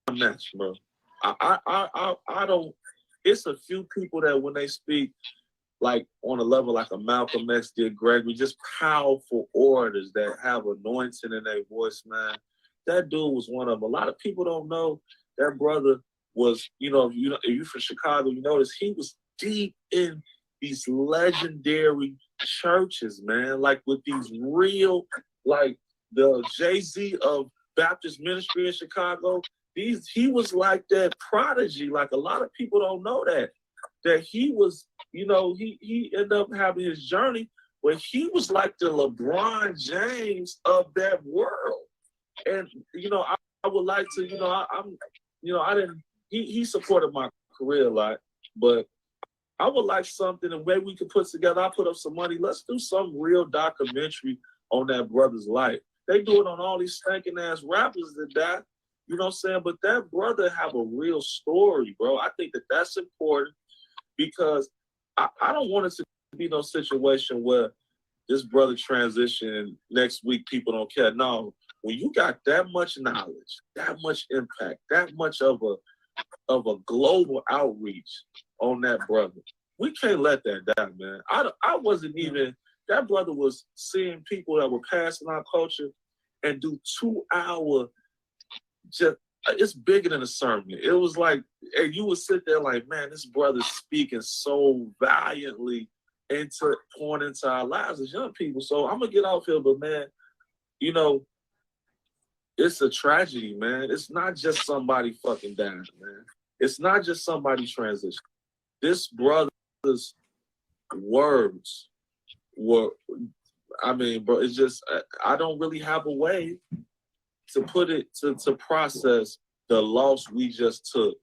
unmatched, bro. I don't. It's a few people that when they speak, like on a level like a Malcolm X did, Gregory, just powerful orators that have anointing in their voice, man. That dude was one of them. A lot of people don't know that brother was, you know, if you're from Chicago, you notice he was deep in these legendary churches, man, like with these real, like the Jay-Z of Baptist ministry in Chicago. He was like that prodigy. Like a lot of people don't know that he was, you know, he ended up having his journey, but he was like the LeBron James of that world. And you know, I would like to, you know, I'm, you know, I didn't. He supported my career a lot, but I would like something, and maybe we could put together. I put up some money. Let's do some real documentary on that brother's life. They do it on all these stinking ass rappers that die. You know what I'm saying? But that brother have a real story, bro. I think that that's important because I don't want it to be no situation where this brother transition next week, people don't care. No, when you got that much knowledge, that much impact, that much of a global outreach on that brother, we can't let that die, man. I wasn't even, that brother was seeing people that were passing our culture and do 2 hour, just, it's bigger than a sermon. It was like, and you would sit there like, man, this brother's speaking so valiantly into pouring into our lives as young people. So I'm gonna get off here, but man, you know, it's a tragedy, man. It's not just somebody fucking dying, man. It's not just somebody transitioning. This brother's words were, I mean, bro, it's just, I don't really have a way to put it, to process the loss we just took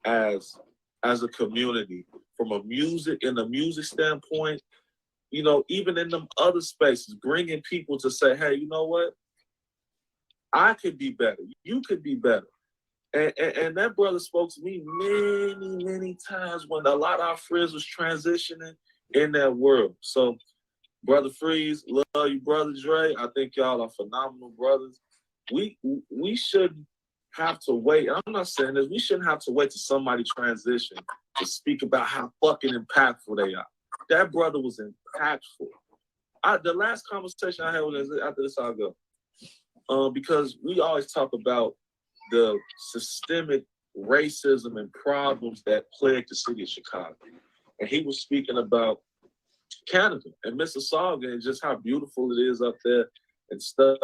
as a community from a music standpoint, you know, even in them other spaces, bringing people to say, hey, you know what? I could be better. You could be better. And that brother spoke to me many, many times when a lot of our friends was transitioning in that world. So, Brother Freeze, love you, Brother Dre. I think y'all are phenomenal brothers. We shouldn't have to wait. I'm not saying this. We shouldn't have to wait till somebody transition to speak about how fucking impactful they are. That brother was impactful. The last conversation I had with him, after this I'll go. Because we always talk about the systemic racism and problems that plague the city of Chicago. And he was speaking about Canada and Mississauga and just how beautiful it is up there and stuff,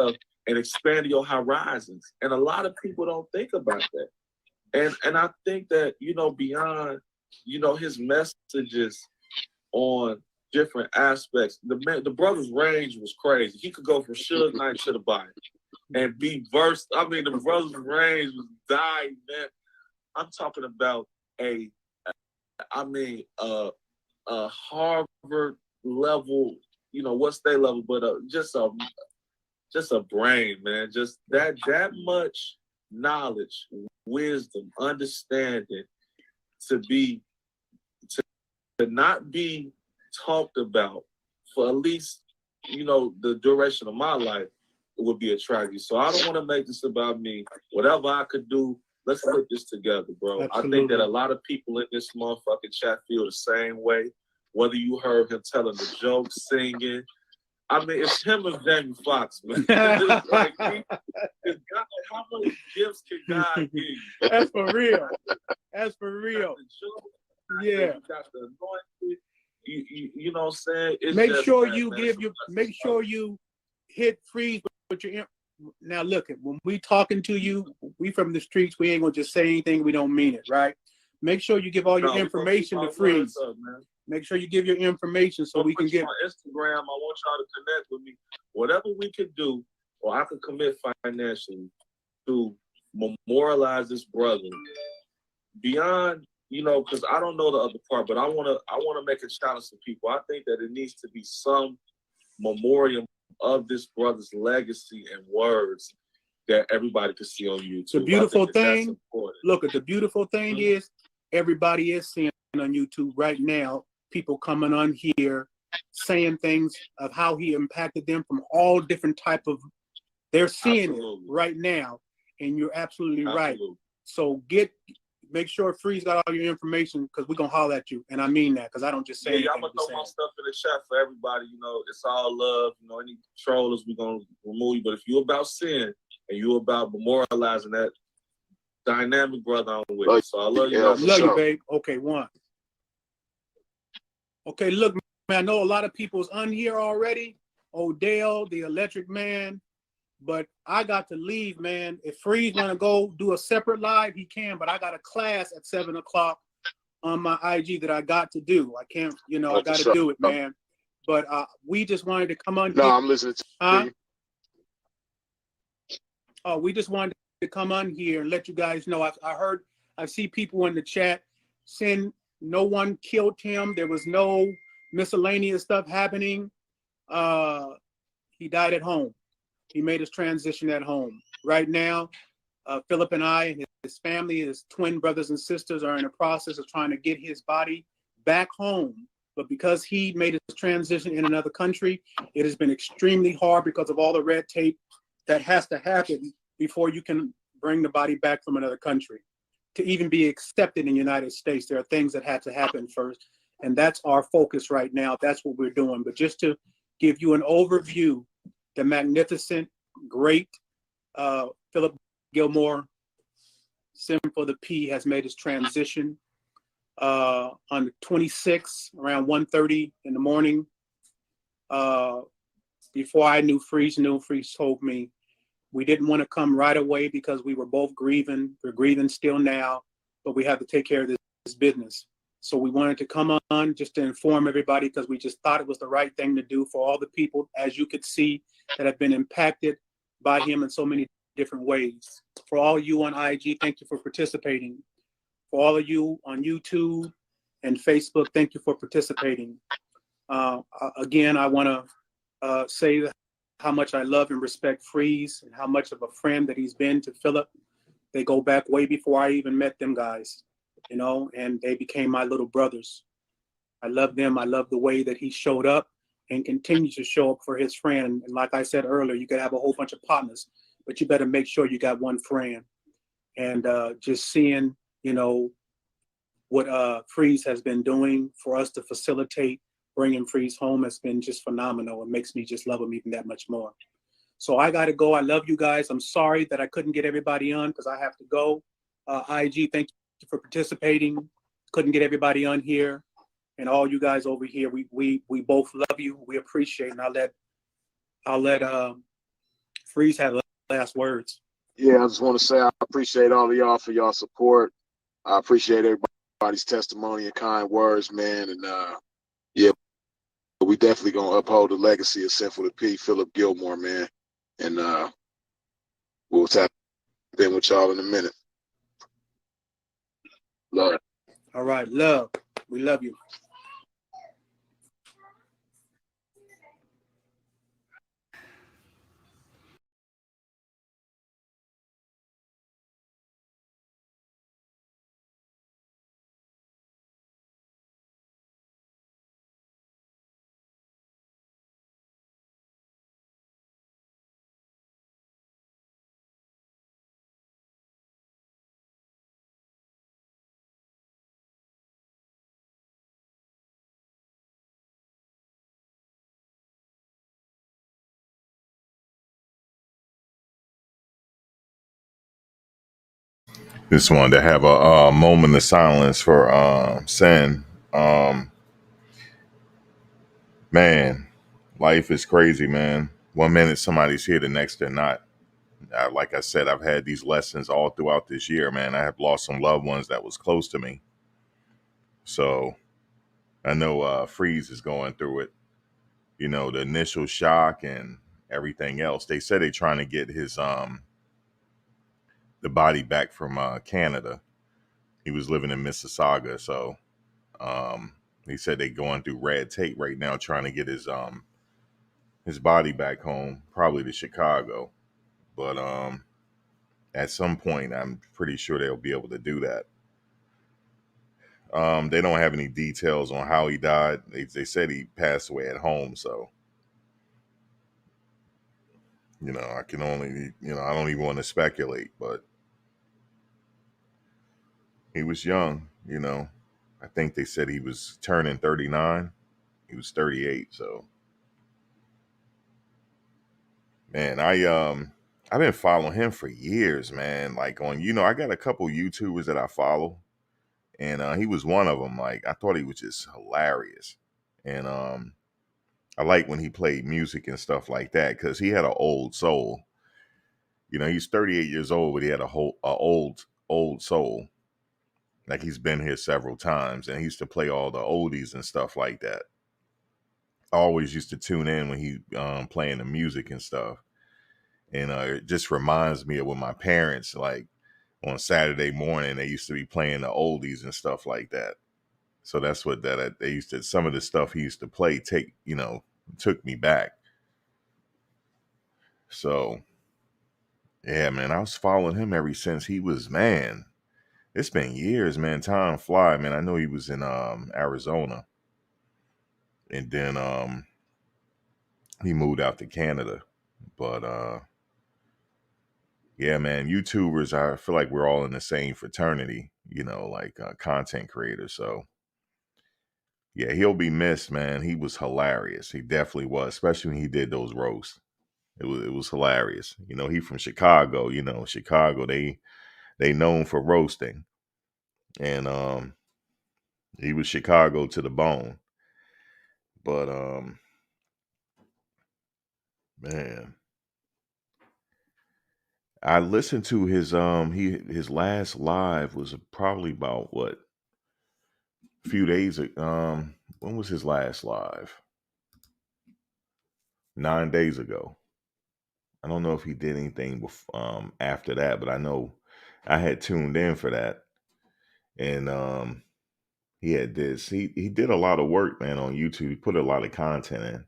and expanding your horizons. And a lot of people don't think about that. And I think that, you know, beyond, you know, his messages on different aspects, the brother's range was crazy. He could go from Suge Knight to the Bible and be versed. I mean, the brother's range was dying, man. I'm talking about a Harvard level, you know, what state level, but just a brain, man. Just that much knowledge, wisdom, understanding to not be talked about for at least, you know, the duration of my life, it would be a tragedy. So I don't want to make this about me. Whatever I could do, let's put this together, bro. Absolutely. I think that a lot of people in this motherfucking chat feel the same way. Whether you heard him telling the jokes, singing. I mean, it's him and Jamie Foxx, man. Like, God, how many gifts can God give you? That's for real. That's for real. Yeah. You got the anointing. You know what I'm saying? It's Make just, sure man, you man, give it's your. Make sure you hit freeze with your. Now look, when we talking to you, we from the streets. We ain't gonna just say anything. We don't mean it, right? Make sure you give all your information to freeze. Make sure you give your information so we can get on Instagram. I want y'all to connect with me. Whatever we can do, or I can commit financially to memorialize this brother beyond, you know, because I don't know the other part, but I wanna make a shout out to people. I think that it needs to be some memorial of this brother's legacy and words that everybody can see on YouTube. The beautiful thing. Look, the beautiful thing is everybody is seeing on YouTube right now. People coming on here saying things of how he impacted them from all different type of. They're seeing it right now, and you're absolutely right. So make sure Freeze got all your information because we're gonna holler at you, and I mean that because I don't just say. Yeah, I'm gonna throw my stuff in the chat for everybody. You know, it's all love. You know, any trollers we gonna remove you, but if you're about sin and you're about memorializing that dynamic brother, I'm with you. So I love you. Love you, babe. Okay, one. Okay, look, man, I know a lot of people's on here already. Odell, the Electric Man, but I got to leave, man. If Freeze want to go do a separate live, he can, but I got a class at 7:00 on my IG that I got to do. I can't, I got to do it, man. But we just wanted to come on. No, I'm listening to you. Oh, we just wanted to come on here and let you guys know. I see people in the chat saying no one killed him. There was no miscellaneous stuff happening. He died at home. He made his transition at home. Right now, Philip and I and his family, his twin brothers and sisters, are in the process of trying to get his body back home. But because he made his transition in another country, it has been extremely hard because of all the red tape that has to happen before you can bring the body back from another country. To even be accepted in the United States, there are things that had to happen first. And that's our focus right now. That's what we're doing. But just to give you an overview, the magnificent, great Philip Gilmore, Sim for the P, has made his transition on the 26th, around 1:30 in the morning. Before I knew Freeze told me we didn't want to come right away because we were both grieving. We're grieving still now, but we have to take care of this business. So we wanted to come on just to inform everybody because we just thought it was the right thing to do for all the people, as you could see, that have been impacted by him in so many different ways. For all you on IG, thank you for participating. For all of you on YouTube and Facebook, thank you for participating. Again, I want to say how much I love and respect Freeze and how much of a friend that he's been to Philip. They go back way before I even met them guys, and they became my little brothers. I love them. I love the way that he showed up and continues to show up for his friend. And like I said earlier, you could have a whole bunch of partners, but you better make sure you got one friend. And just seeing, what Freeze has been doing for us to facilitate bringing Freeze home has been just phenomenal. It makes me just love him even that much more. So I got to go. I love you guys. I'm sorry that I couldn't get everybody on because I have to go. IG, thank you for participating. Couldn't get everybody on here. And all you guys over here, we both love you. We appreciate, and I'll let Freeze have the last words. Yeah, I just want to say I appreciate all of y'all for y'all support. I appreciate everybody's testimony and kind words, man. And yeah, we definitely gonna uphold the legacy of Sinful to P, Philip Gilmore, man. And we'll tap in with y'all in a minute. Love. All right, love. We love you. Just wanted to have a moment of silence for Sin. Man, life is crazy, man. One minute somebody's here, the next they're not. Like I said, I've had these lessons all throughout this year, man. I have lost some loved ones that was close to me. So I know Freeze is going through it. You know, the initial shock and everything else. They said they're trying to get his the body back from Canada. He was living in Mississauga, so he said they're going through red tape right now trying to get his body back home, probably to Chicago. But at some point, I'm pretty sure they'll be able to do that. They don't have any details on how he died. They said he passed away at home, so you know, I can only, you know, I don't even want to speculate, but he was young, you know. I think they said he was turning 39. He was 38, so man, I've been following him for years, man. Like on, you know, I got a couple YouTubers that I follow, and he was one of them. Like I thought he was just hilarious, and I like when he played music and stuff like that because he had an old soul. You know, he's 38 years old, but he had a old soul. Like he's been here several times, and he used to play all the oldies and stuff like that. I always used to tune in when he playing the music and stuff, and it just reminds me of when my parents, like on Saturday morning, they used to be playing the oldies and stuff like that. So that's what that they used to, some of the stuff he used to play took me back. So yeah, man, I was following him ever since he was, man. It's been years, man. Time fly, man. I know he was in Arizona, and then he moved out to Canada. But yeah, man, YouTubers, I feel like we're all in the same fraternity, you know, like content creators. So yeah, he'll be missed, man. He was hilarious. He definitely was, especially when he did those roasts. It was hilarious. You know, he from Chicago. You know, Chicago they known for roasting, and he was Chicago to the bone. But man, I listened to his last live was probably about what, a few days ago. When was his last live? 9 days ago. I don't know if he did anything after that, but I know I had tuned in for that, and he had this. He did a lot of work, man, on YouTube. He put a lot of content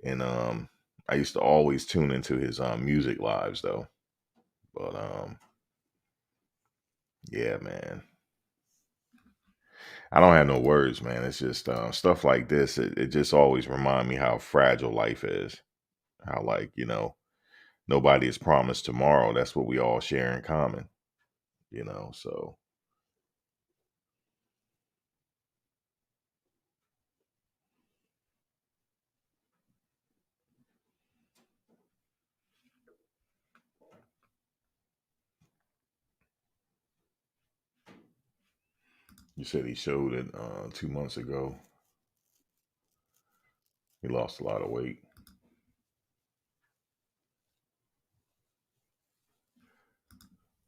in, and I used to always tune into his music lives though. But yeah, man, I don't have no words, man. It's just stuff like this. It just always remind me how fragile life is. How, like, you know, nobody is promised tomorrow. That's what we all share in common. You know, so you said he showed it 2 months ago. He lost a lot of weight.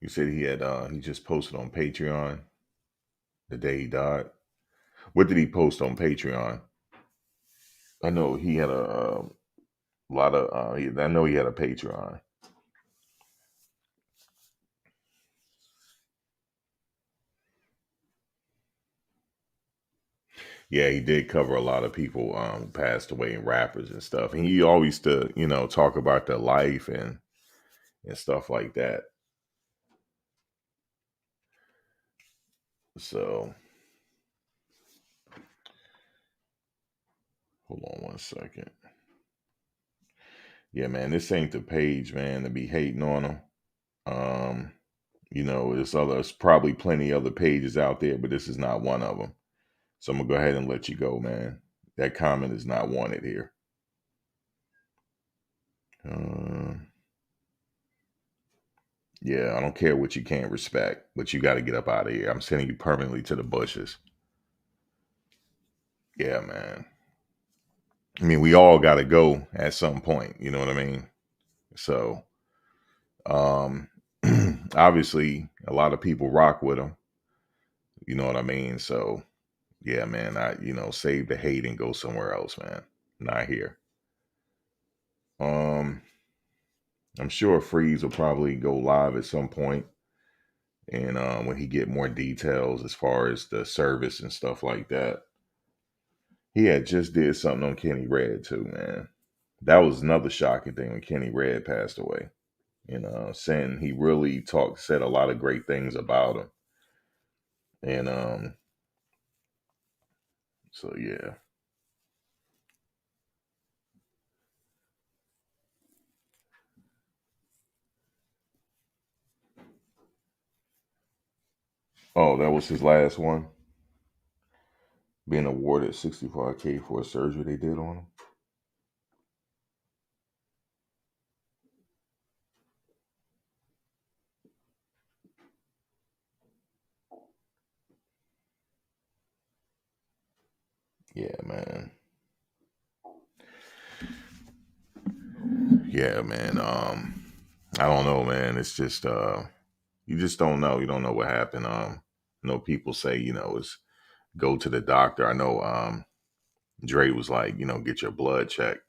You said he just posted on Patreon the day he died. What did he post on Patreon? I know he had a lot of. I know he had a Patreon. Yeah, he did cover a lot of people who passed away and rappers and stuff. And he always to, you know, talk about their life and stuff like that. So hold on one second. Yeah, man, this ain't the page, man, to be hating on him. Um, you know, there's probably plenty other pages out there, but this is not one of them. So I'm gonna go ahead and let you go, man. That comment is not wanted here. Uh, Yeah, I don't care what you can't respect, but you got to get up out of here. I'm sending you permanently to the bushes. Yeah, man. I mean, we all got to go at some point. You know what I mean? So, um, obviously, a lot of people rock with him. You know what I mean? So, yeah, man, save the hate and go somewhere else, man. Not here. Um, I'm sure Freeze will probably go live at some point, and when he get more details as far as the service and stuff like that. He had just did something on Kenny Red too, man. That was another shocking thing when Kenny Red passed away. Saying he really said a lot of great things about him, and so yeah. Oh, that was his last one. Being awarded $65K for a surgery they did on him. Yeah, man. Yeah, man. I don't know, man. It's just you just don't know. You don't know what happened. People say, it's go to the doctor. I know Dre was like, get your blood checked.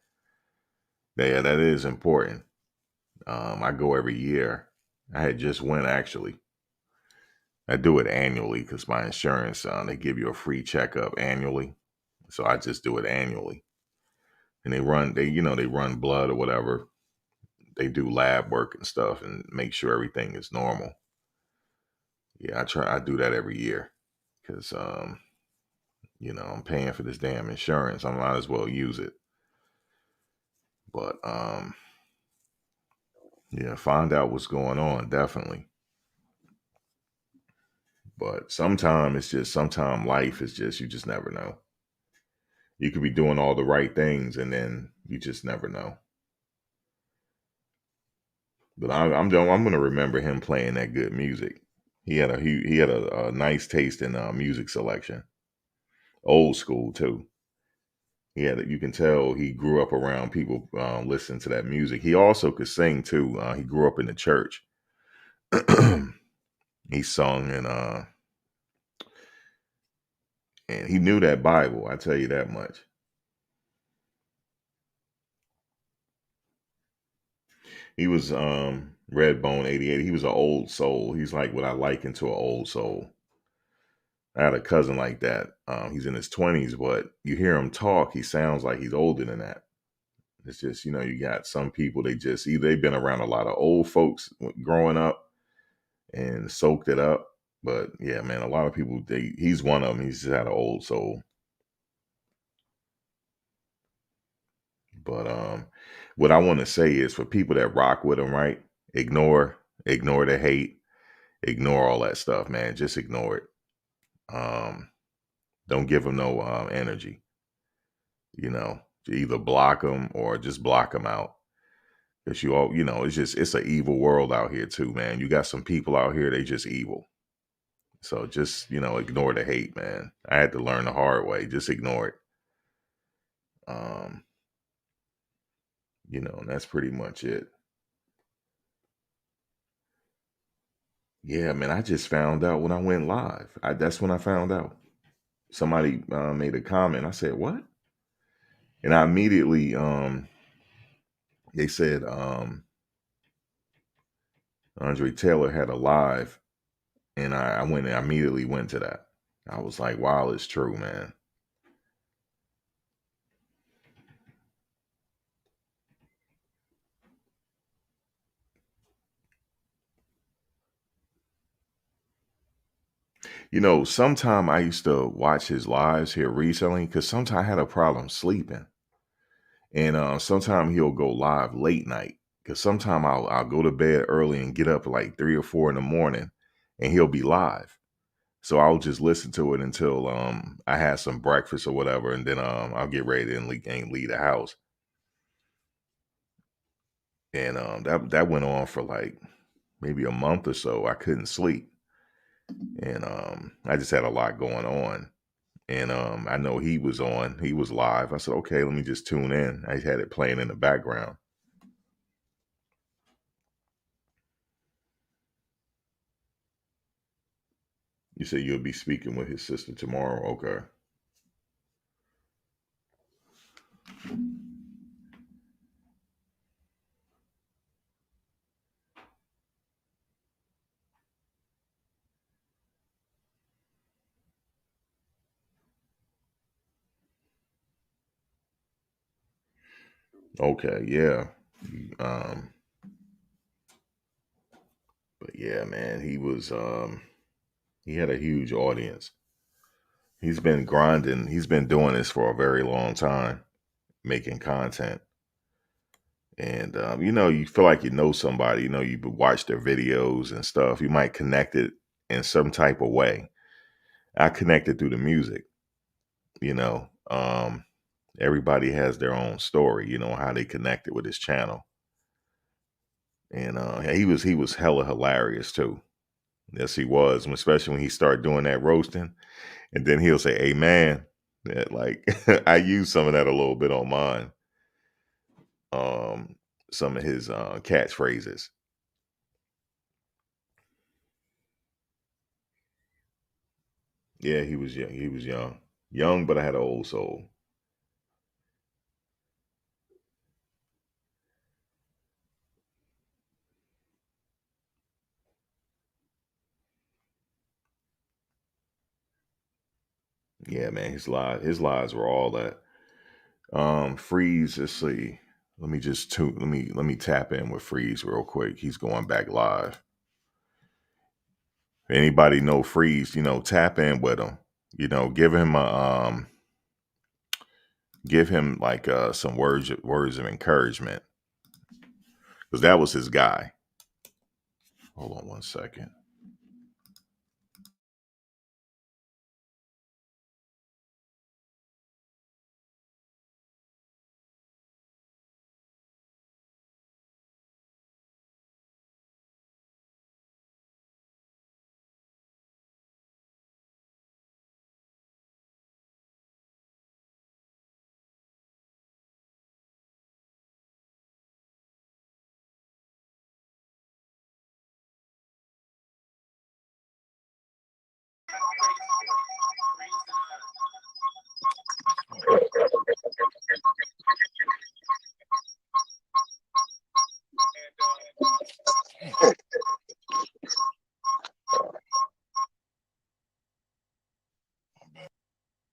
Yeah, that is important. I go every year. I had just went actually. I do it annually because my insurance, they give you a free checkup annually. So I just do it annually. And they run blood or whatever. They do lab work and stuff and make sure everything is normal. Yeah, I do that every year because, I'm paying for this damn insurance. I might as well use it. But, yeah, find out what's going on, definitely. But sometimes life is just, you just never know. You could be doing all the right things and then you just never know. But I'm going to remember him playing that good music. He had a nice taste in music selection. Old school too. You can tell he grew up around people listening to that music. He also could sing too. He grew up in the church. He sung and he knew that Bible. I tell you that much. He was Redbone 88. He was an old soul. He's like what I liken to an old soul. I had a cousin like that. He's in his 20s, but you hear him talk, he sounds like he's older than that. It's just, you got some people, they just either they've been around a lot of old folks growing up and soaked it up. But yeah, man, a lot of people, he's one of them. He's just had an old soul. But what I want to say is for people that rock with him, right? Ignore the hate, ignore all that stuff, man. Just ignore it. Don't give them no energy. Either block them or just block them out. Because it's an evil world out here too, man. You got some people out here, they just evil. So just, ignore the hate, man. I had to learn the hard way. Just ignore it. Um, and that's pretty much it. Yeah, man, I just found out when I went live. That's when I found out. Somebody made a comment. I said, "What?" And I immediately they said Andre Taylor had a live, and I immediately went to that. I was like, "Wow, it's true, man." Sometime I used to watch his lives here recently because sometimes I had a problem sleeping. And sometime he'll go live late night because sometime I'll go to bed early and get up at like 3 or 4 in the morning and he'll be live. So I'll just listen to it until I have some breakfast or whatever, and then I'll get ready and leave the house. And that went on for like maybe a month or so, I couldn't sleep. And I just had a lot going on. And I know he was live. I said, okay, let me just tune in. I had it playing in the background. You said you'll be speaking with his sister tomorrow. Okay. Okay, yeah. Um, but yeah, man, he had a huge audience. He's been grinding. He's been doing this for a very long time, making content. And you feel like you know somebody. You watch their videos and stuff. You might connect it in some type of way. I connected through the music. You know, everybody has their own story. How they connected with his channel. And he was hella hilarious too. Yes, he was, especially when he started doing that roasting. And then he'll say, "Amen." That, like, I use some of that a little bit on mine. Some of his catchphrases. Yeah, he was young. He was young, but I had an old soul. Yeah, man, his lies were all that. Freeze. Let's see. Let me tap in with Freeze real quick. He's going back live. If anybody know Freeze, tap in with him. Give him like some words of encouragement, because that was his guy. Hold on one second.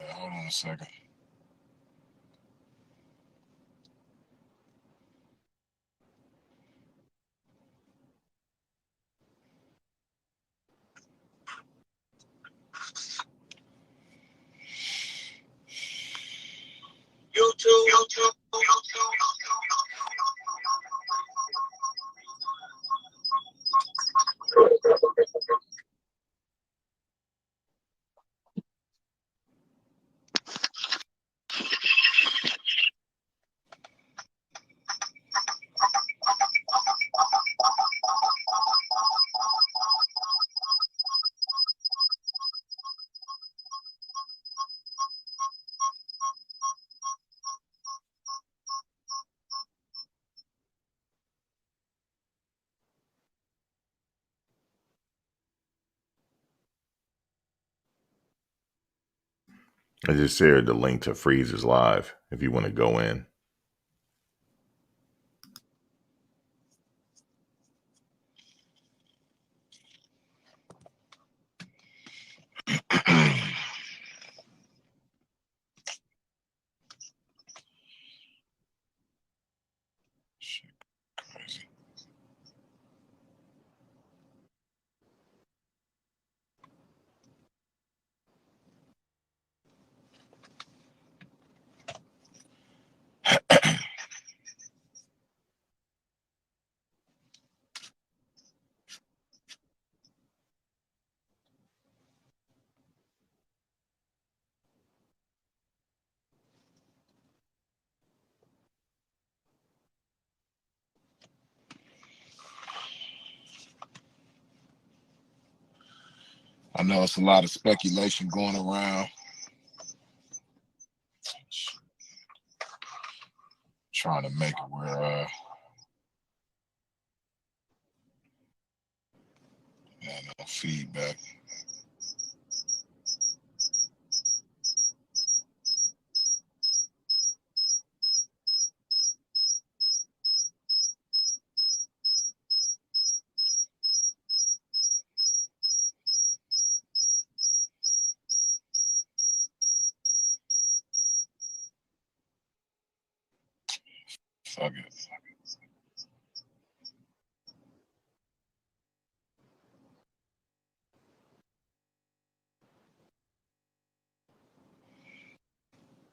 Hold on a second. YouTube. I just shared the link to Freeze's live if you want to go in. I know it's a lot of speculation going around. Trying to make it where no feedback. Fuck it.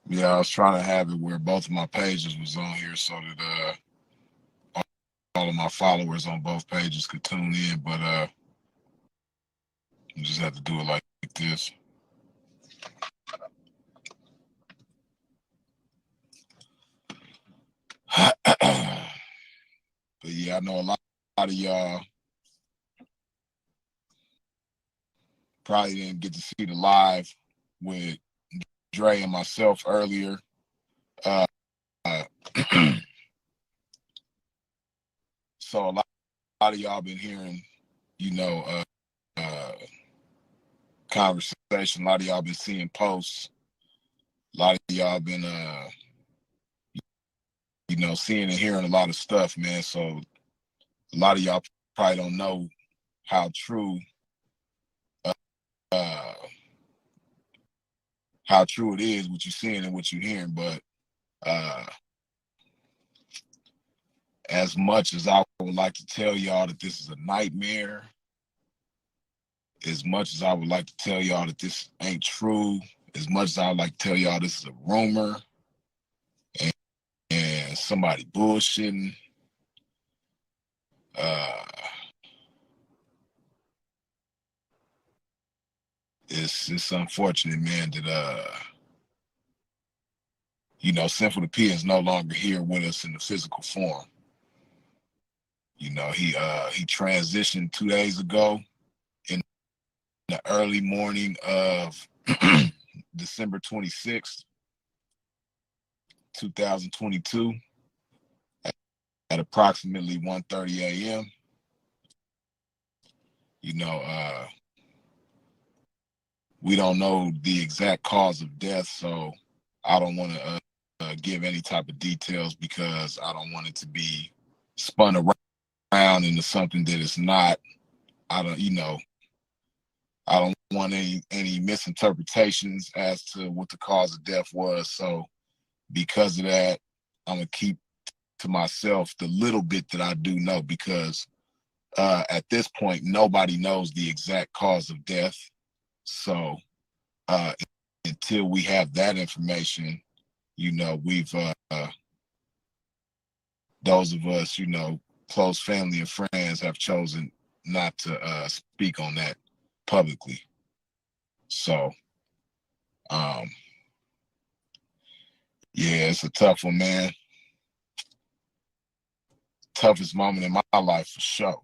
Yeah, I was trying to have it where both of my pages was on here so that all of my followers on both pages could tune in, but you just have to do it like this. But yeah, I know a lot of y'all probably didn't get to see the live with Dre and myself earlier. So a lot of y'all been hearing, conversation. A lot of y'all been seeing posts. A lot of y'all been, seeing and hearing a lot of stuff, man. So a lot of y'all probably don't know how true it is what you're seeing and what you're hearing. But as much as I would like to tell y'all that this is a nightmare, as much as I would like to tell y'all that this ain't true, as much as I would like to tell y'all this is a rumor and somebody bullshitting, it's unfortunate, man, that Sinful the P is no longer here with us in the physical form. He transitioned 2 days ago in the early morning of December 26th, 2022 at approximately 1:30 a.m. We don't know the exact cause of death, so I don't want to give any type of details because I don't want it to be spun around into something that it's not. I don't want any misinterpretations as to what the cause of death was. So because of that, I'm gonna keep to myself the little bit that I do know, because at this point nobody knows the exact cause of death. So until we have that information, we've those of us, close family and friends have chosen not to speak on that publicly. So yeah, it's a tough one, man. Toughest moment in my life for sure.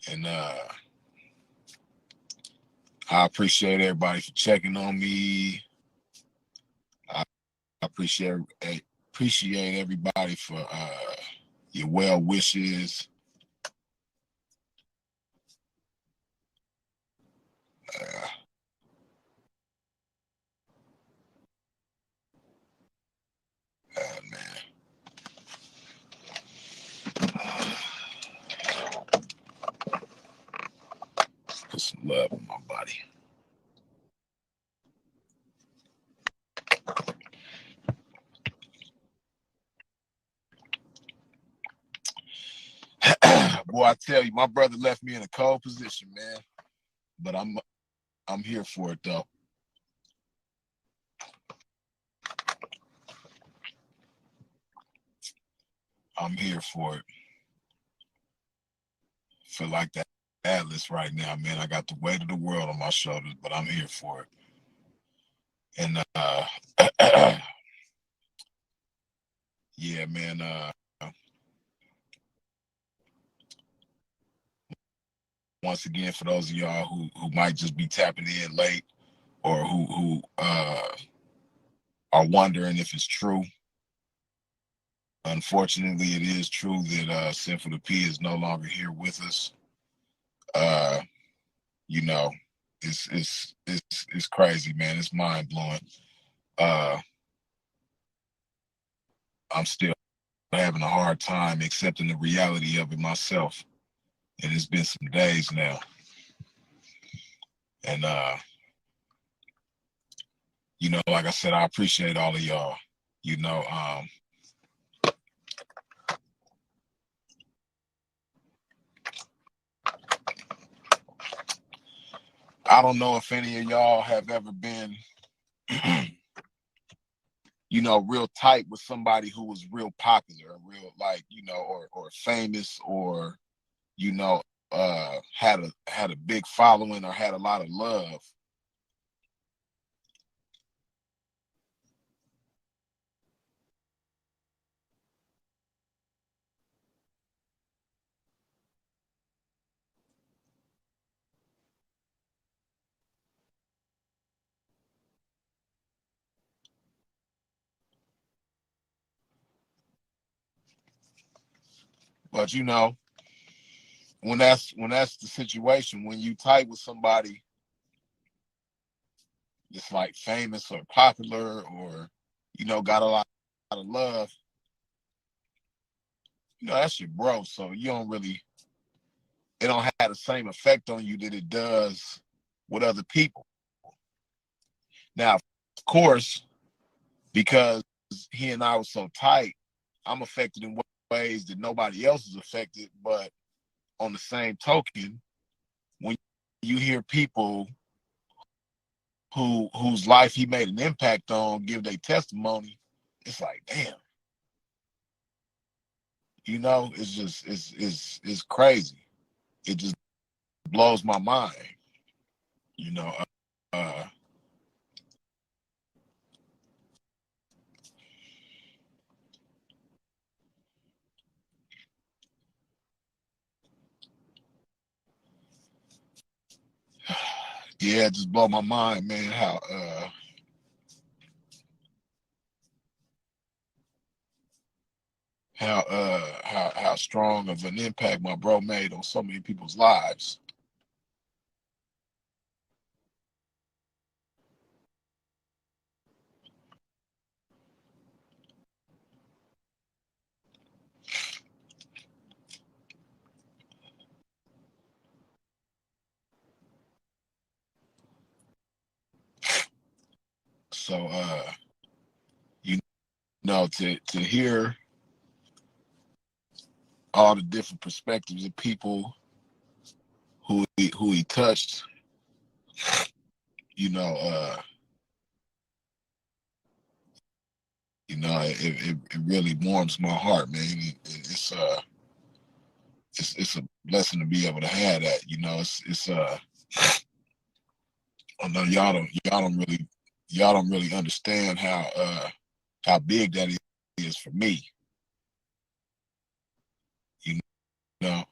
And I appreciate everybody for checking on me. I appreciate everybody for your well wishes. Man. Put some love in my body. Boy, I tell you, my brother left me in a cold position, man. But I'm here for it though. I'm here for it. Feel like that Atlas right now, man. I got the weight of the world on my shoulders, but I'm here for it. And yeah, man. once again, for those of y'all who might just be tapping in late, or who are wondering if it's true. Unfortunately, it is true that Sinful the P is no longer here with us. You know, it's crazy, man. It's mind blowing. I'm still having a hard time accepting the reality of it myself, and it's been some days now. And you know, like I said, I appreciate all of y'all. You know, I don't know if any of y'all have ever been, you know, real tight with somebody who was real popular, real, like, you know, or famous, or, you know, had a big following or had a lot of love. But you know, when that's the situation, when you tight with somebody that's like famous or popular, or, you know, got a lot of love, you know, that's your bro. So you don't really, it don't have the same effect on you that it does with other people. Now, of course, because he and I were so tight, I'm affected in ways that nobody else is affected. But on the same token, when you hear people whose life he made an impact on give their testimony, it's like, damn. You know, it's just it's crazy. It just blows my mind. You know, yeah, it just blow my mind, man, how strong of an impact my bro made on so many people's lives. So you know, to hear all the different perspectives of people who he touched, you know, it really warms my heart, man. It's a blessing to be able to have that. You know, it's I know y'all don't really understand how big that is for me. You know.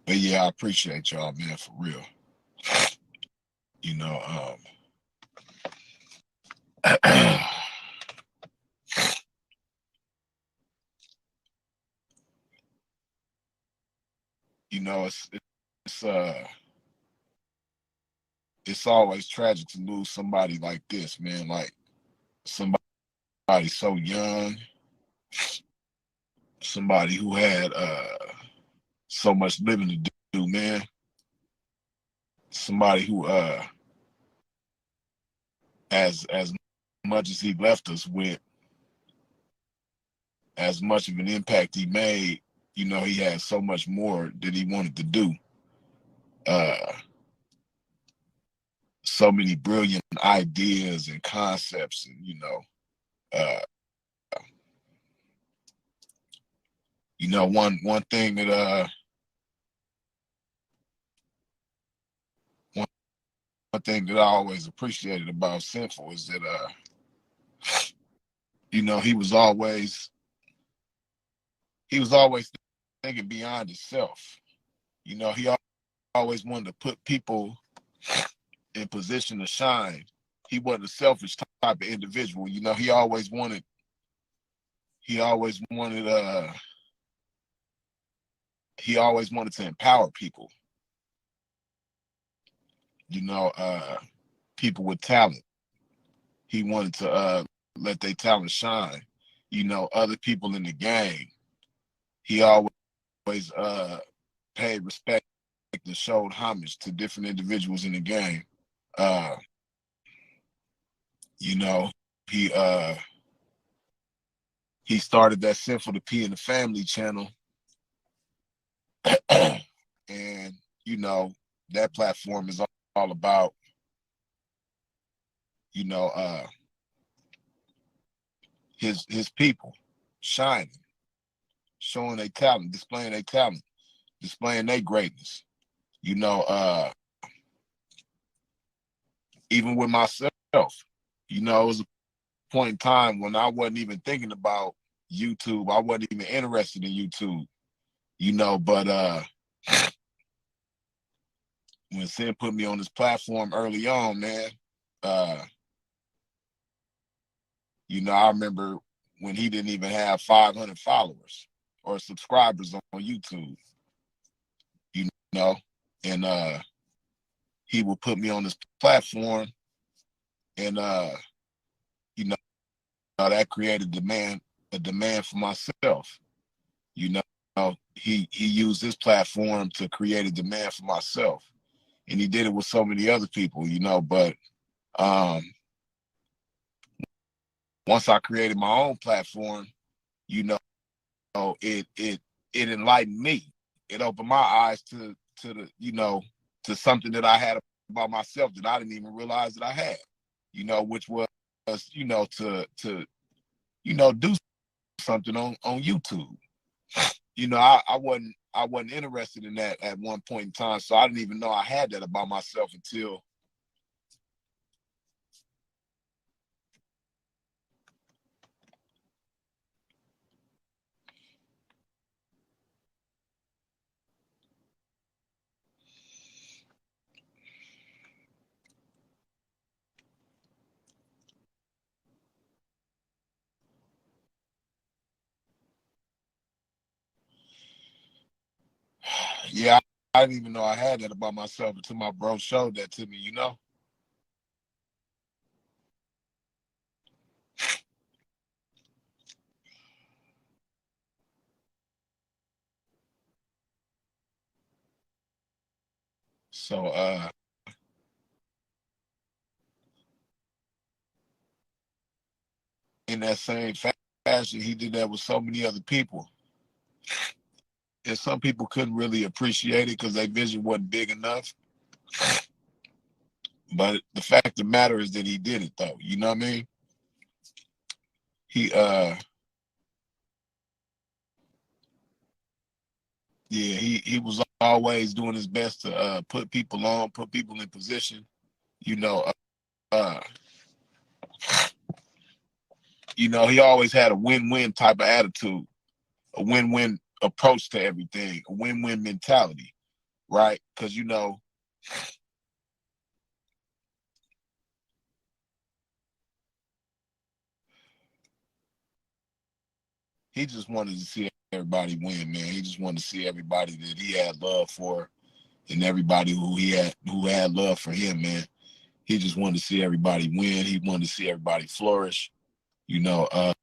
But yeah, I appreciate y'all, man, for real. You know, you know, it's it's always tragic to lose somebody like this, man. Like somebody so young, somebody who had so much living to do, man. Somebody who as much as he left us with, as much of an impact he made, you know, he had so much more that he wanted to do. So many brilliant ideas and concepts, and one thing that one thing that I always appreciated about Sinful is that he was always thinking beyond himself. He always wanted to put people in position to shine. He wasn't a selfish type of individual. He always wanted to empower people. People with talent. He wanted to let their talent shine. Other people in the game. He always paid respect and showed homage to different individuals in the game. He started that Sinful to P in the Family channel. And that platform is all about his people shining, showing their talent, displaying their greatness. Even with myself, it was a point in time when I wasn't even thinking about YouTube. I wasn't even interested in YouTube, but when Sin put me on this platform early on, man, I remember when he didn't even have 500 followers or subscribers on YouTube, and he would put me on this platform, and that created a demand for myself. He used this platform to create a demand for myself, and he did it with so many other people, but once I created my own platform, it enlightened me. It opened my eyes to to something that I had about myself that I didn't even realize that I had, which was to do something on YouTube. I wasn't interested in that at one point in time, so I didn't even know I had that about myself until yeah, I didn't even know I had that about myself until my bro showed that to me, So in that same fashion, he did that with so many other people. And some people couldn't really appreciate it because their vision wasn't big enough. But the fact of the matter is that he did it, though. You know what I mean? He was always doing his best to put people on, put people in position. He always had a win-win type of attitude, a win-win approach to everything, a win-win mentality, right? Because he just wanted to see everybody win, man. He just wanted to see everybody that he had love for, and everybody who had love for him, man. He just wanted to see everybody win. He wanted to see everybody flourish. Uh,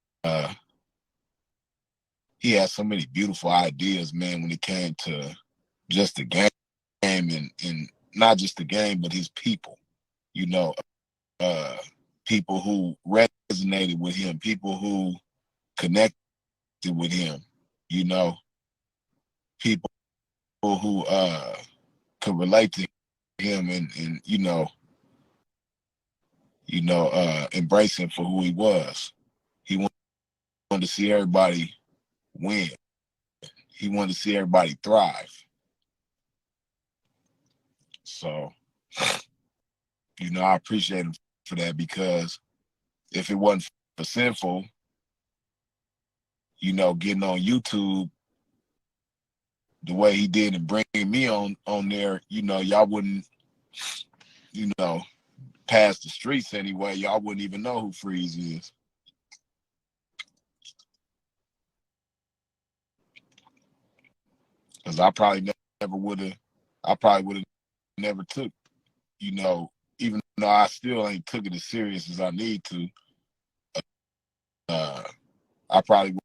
he had so many beautiful ideas, man, when it came to just the game and not just the game, but his people. People who resonated with him, people who connected with him, you know. people who could relate to him and embrace him for who he was. He wanted to see everybody win. He wanted to see everybody thrive. So, I appreciate him for that, because if it wasn't for Sinful, getting on YouTube the way he did and bringing me on there, y'all wouldn't, pass the streets anyway. Y'all wouldn't even know who Freeze is. Because I probably never took, even though I still ain't took it as serious as I need to, I probably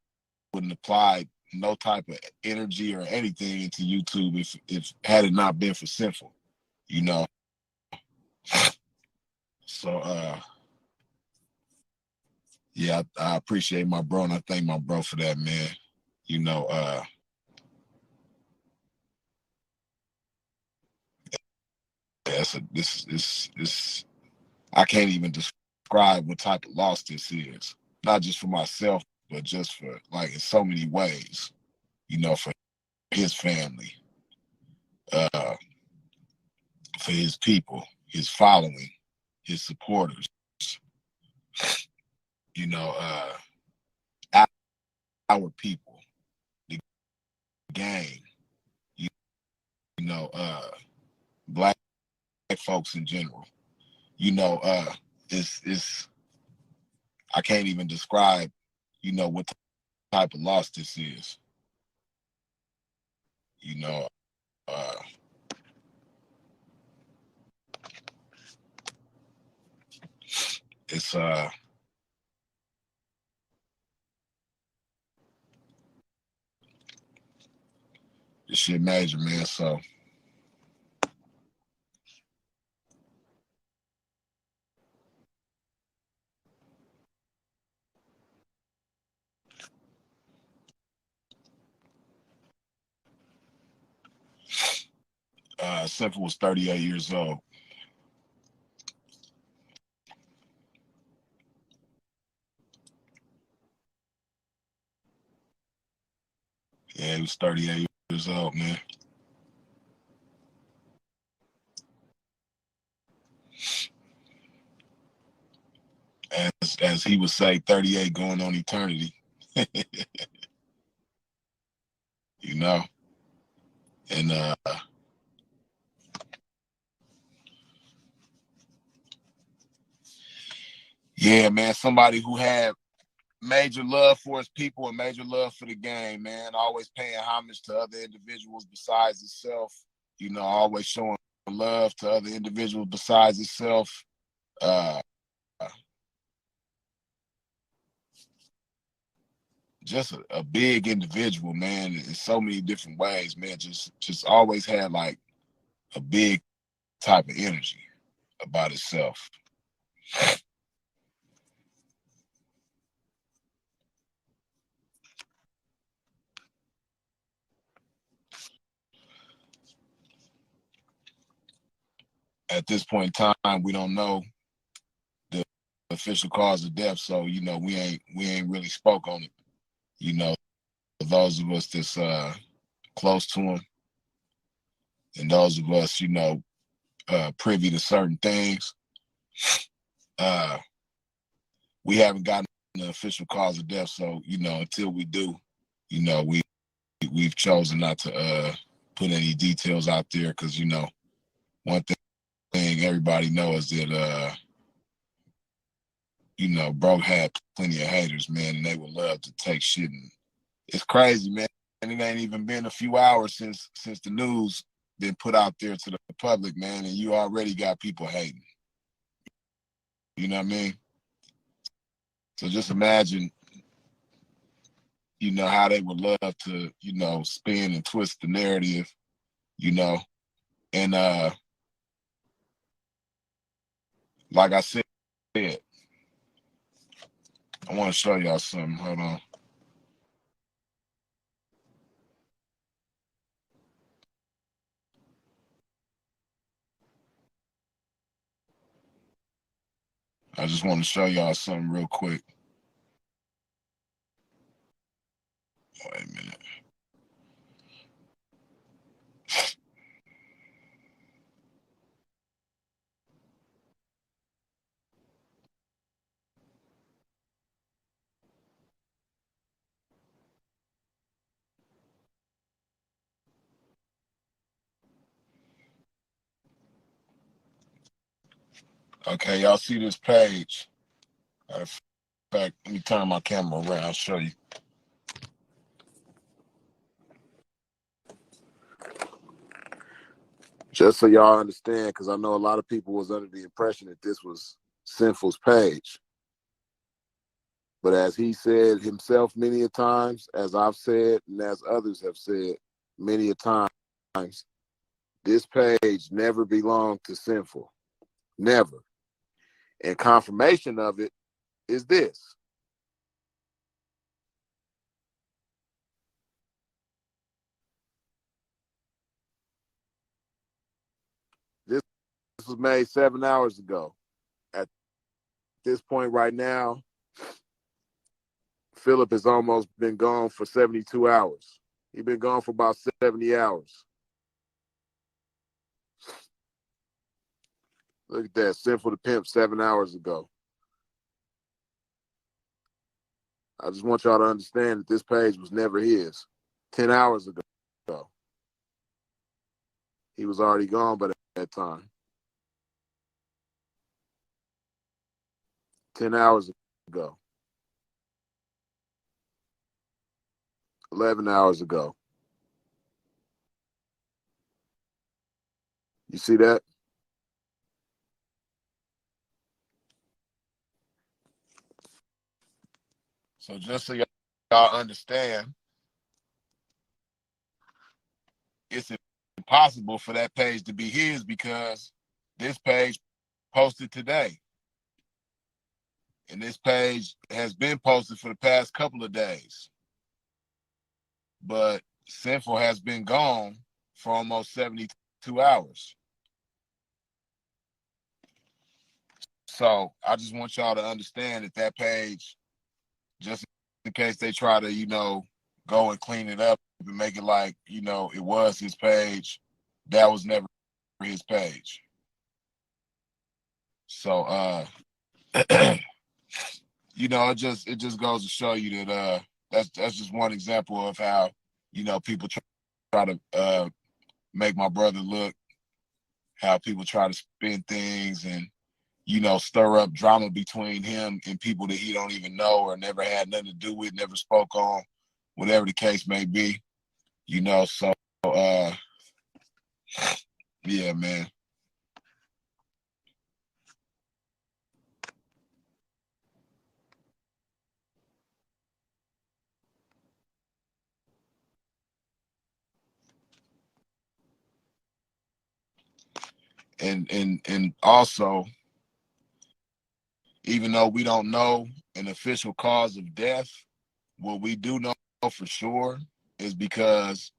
wouldn't apply no type of energy or anything into YouTube if had it not been for Sinful, So yeah, I appreciate my bro, and I thank my bro for that, man. This I can't even describe what type of loss this is. Not just for myself, but just for, like, in so many ways, for his family, for his people, his following, his supporters, our people, the gang, black folks in general. It's I can't even describe, what type of loss this is. It's this shit major, man. So Sinful was 38 years old. Yeah, he was 38 years old, man. As he would say, 38 going on eternity. And yeah, man, somebody who had major love for his people and major love for the game, man. Always paying homage to other individuals besides himself. Always showing love to other individuals besides himself. Just a big individual, man, in so many different ways, man. Just always had, like, a big type of energy about itself. At this point in time, we don't know the official cause of death, so we ain't really spoke on it. Those of us that's close to him, and those of us privy to certain things, we haven't gotten the official cause of death. So until we do, we've chosen not to put any details out there, because one thing everybody knows is that bro had plenty of haters, man, and they would love to take shit. And it's crazy, man. And it ain't even been a few hours since the news been put out there to the public, man, and you already got people hating. You know what I mean? So just imagine, how they would love to, spin and twist the narrative, and like I said, I want to show y'all something. Hold on. I just want to show y'all something real quick. Wait a minute. Okay, y'all see this page? In fact, let me turn my camera around. I'll show you. Just so y'all understand, because I know a lot of people was under the impression that this was Sinful's page. But as he said himself many a times, as I've said, and as others have said many a times, this page never belonged to Sinful. Never. And confirmation of it is this. This was made 7 hours ago. At this point right now, Philip has almost been gone for 72 hours. He's been gone for about 70 hours. Look at that, Sinful the Pimp 7 hours ago. I just want y'all to understand that this page was never his. 10 hours ago. He was already gone by that time. 10 hours ago. 11 hours ago. You see that? So just so y'all understand, it's impossible for that page to be his because this page posted today. And this page has been posted for the past couple of days. But Sinful has been gone for almost 72 hours. So I just want y'all to understand that page, just in case they try to, go and clean it up and make it like, it was his page, that was never his page. So, it just goes to show you that that's just one example of how, people try to make my brother look, how people try to spin things and, stir up drama between him and people that he don't even know or never had nothing to do with, never spoke on, whatever the case may be, so yeah, man. And also, even though we don't know an official cause of death, what we do know for sure is because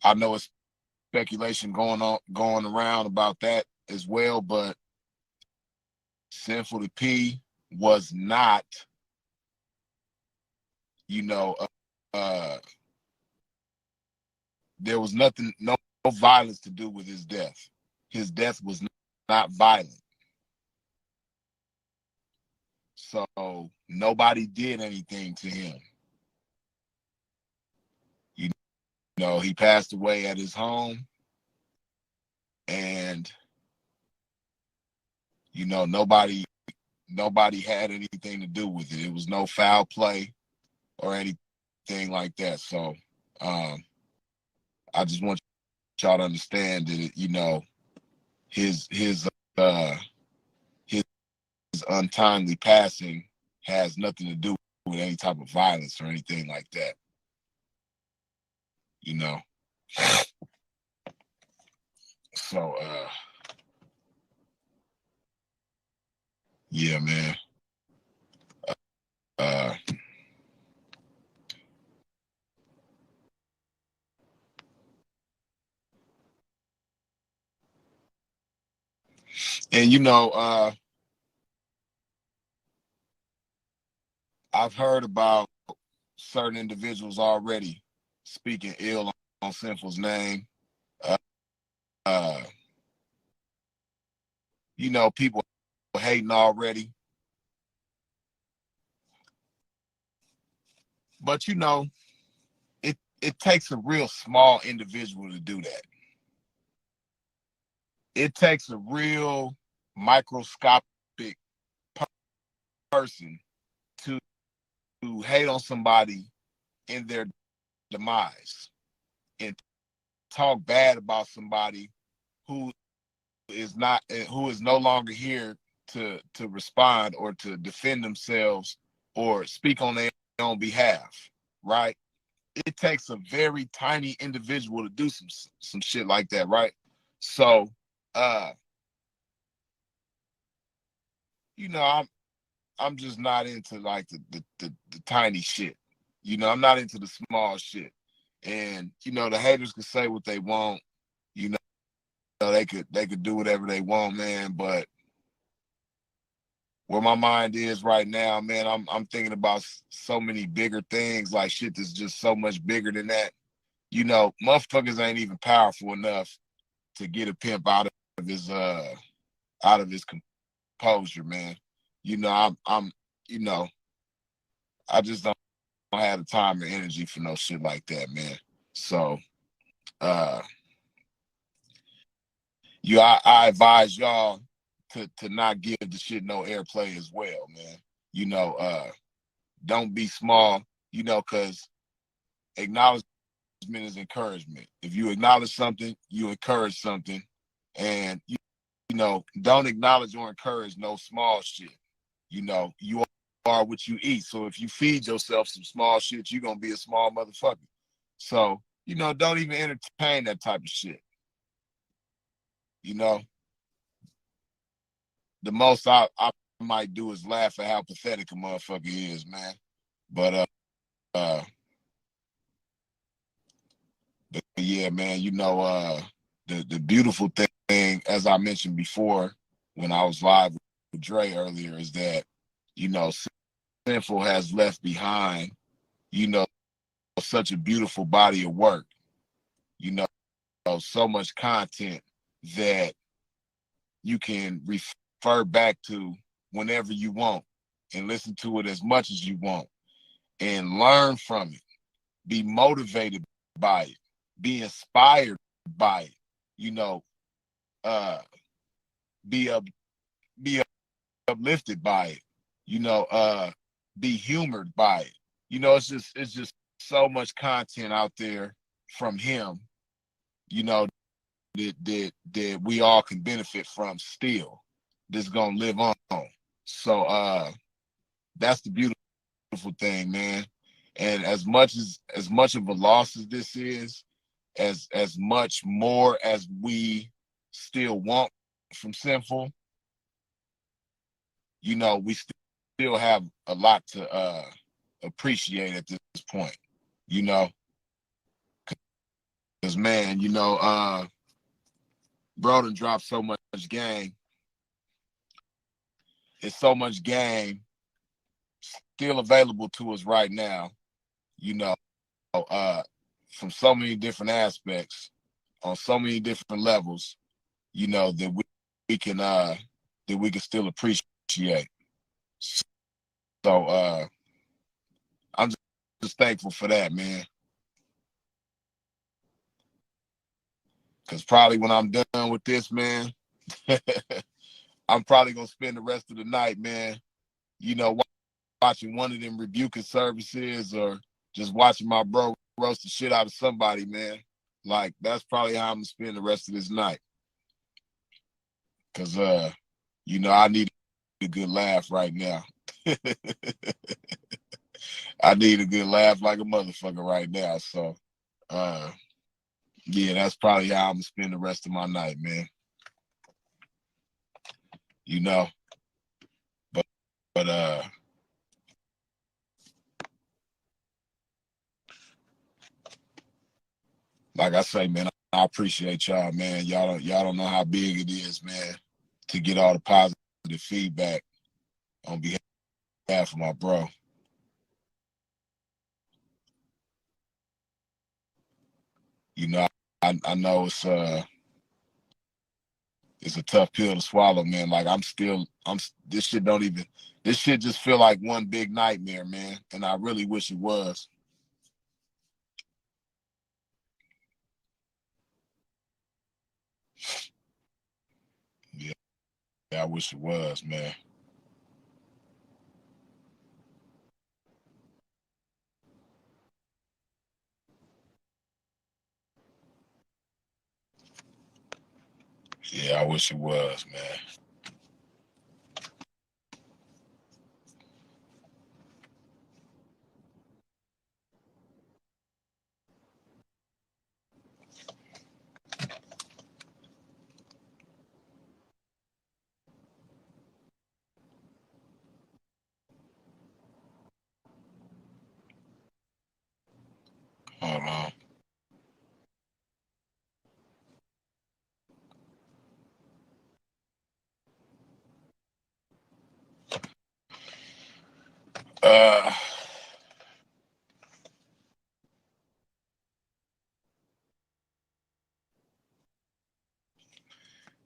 I know it's speculation going around about that as well, but Sinful to P was not, there was no violence to do with his death. His death was not violent. So nobody did anything to him. He passed away at his home, and nobody had anything to do with it. It was no foul play or anything like that. So I just want y'all to understand that his untimely passing has nothing to do with any type of violence or anything like that. So yeah, man. And I've heard about certain individuals already speaking ill on Sinful's name. Uh, you know, people hating already. But you know, it takes a real small individual to do that. It takes a real microscopic person to hate on somebody in their demise and talk bad about somebody who is no longer here to respond or to defend themselves or speak on their own behalf, right? It takes a very tiny individual to do some shit like that, right? So you know, I'm just not into like the tiny shit. You know, I'm not into the small shit. And you know, the haters can say what they want. You know, they could do whatever they want, man. But where my mind is right now, man, I'm thinking about so many bigger things, like shit that's just so much bigger than that. You know, motherfuckers ain't even powerful enough to get a pimp out of his composure, man. You know, I'm you know, I just don't have the time or energy for no shit like that, man. So I advise y'all to not give the shit no airplay as well, man. You know, don't be small, you know, because acknowledgement is encouragement. If you acknowledge something, you encourage something. And you know, don't acknowledge or encourage no small shit. You know, you are what you eat. So if you feed yourself some small shit, you're gonna be a small motherfucker. So, you know, don't even entertain that type of shit. You know, the most I might do is laugh at how pathetic a motherfucker is, man. But but yeah, man, you know, the beautiful thing, as I mentioned before when I was live with Dre earlier, is that, you know, Sinful has left behind, you know, such a beautiful body of work, you know, so much content that you can refer back to whenever you want and listen to it as much as you want and learn from it, be motivated by it, be inspired by it, you know, be uplifted by it, you know, be humored by it. You know, it's just so much content out there from him, you know, that we all can benefit from still. That's gonna live on. So that's the beautiful thing, man. And as much of a loss as this is, as much more as we still want from Sinful, you know, we still have a lot to appreciate at this point, you know. Because man, you know, Broden dropped so much game. It's so much game still available to us right now, you know, from so many different aspects, on so many different levels, you know, that we can still appreciate. So I'm just thankful for that, man. Cause probably when I'm done with this, man, I'm probably gonna spend the rest of the night, man, you know, watching one of them rebuking services or just watching my bro roast the shit out of somebody, man. Like, that's probably how I'm gonna spend the rest of this night. Cause you know, I need a good laugh right now. I need a good laugh like a motherfucker right now. So yeah, that's probably how I'm gonna spend the rest of my night, man. You know. But like I say, man, I appreciate y'all, man. Y'all don't know how big it is, man, to get all the positive feedback on behalf of my bro. You know, I know it's a tough pill to swallow, man. Like this shit just feel like one big nightmare, man. And I really wish it was. Yeah, I wish it was, man. Yeah, I wish it was, man. Hold on.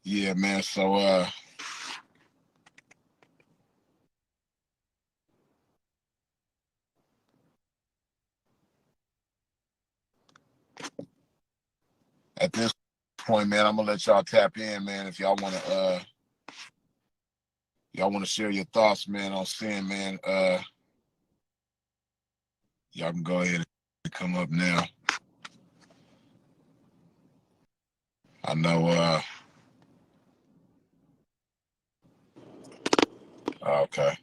Yeah, man. So at this point, man, I'm gonna let y'all tap in, man. If y'all wanna share your thoughts, man, on sin, man, y'all can go ahead and come up now. I know okay.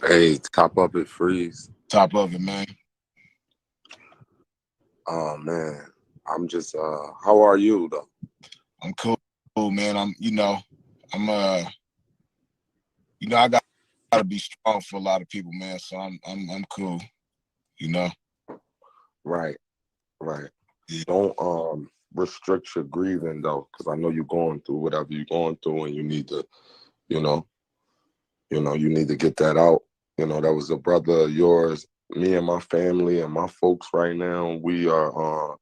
Hey, top of it, freeze. Top of it, man. Oh man, I'm just. How are you though? I'm cool, man. I gotta be strong for a lot of people, man. So I'm cool. You know. Right. Yeah. Don't restrict your grieving though, because I know you're going through whatever you're going through, and you need to, you know, you need to get that out. That was a brother of yours. Me and my family and my folks right now, we going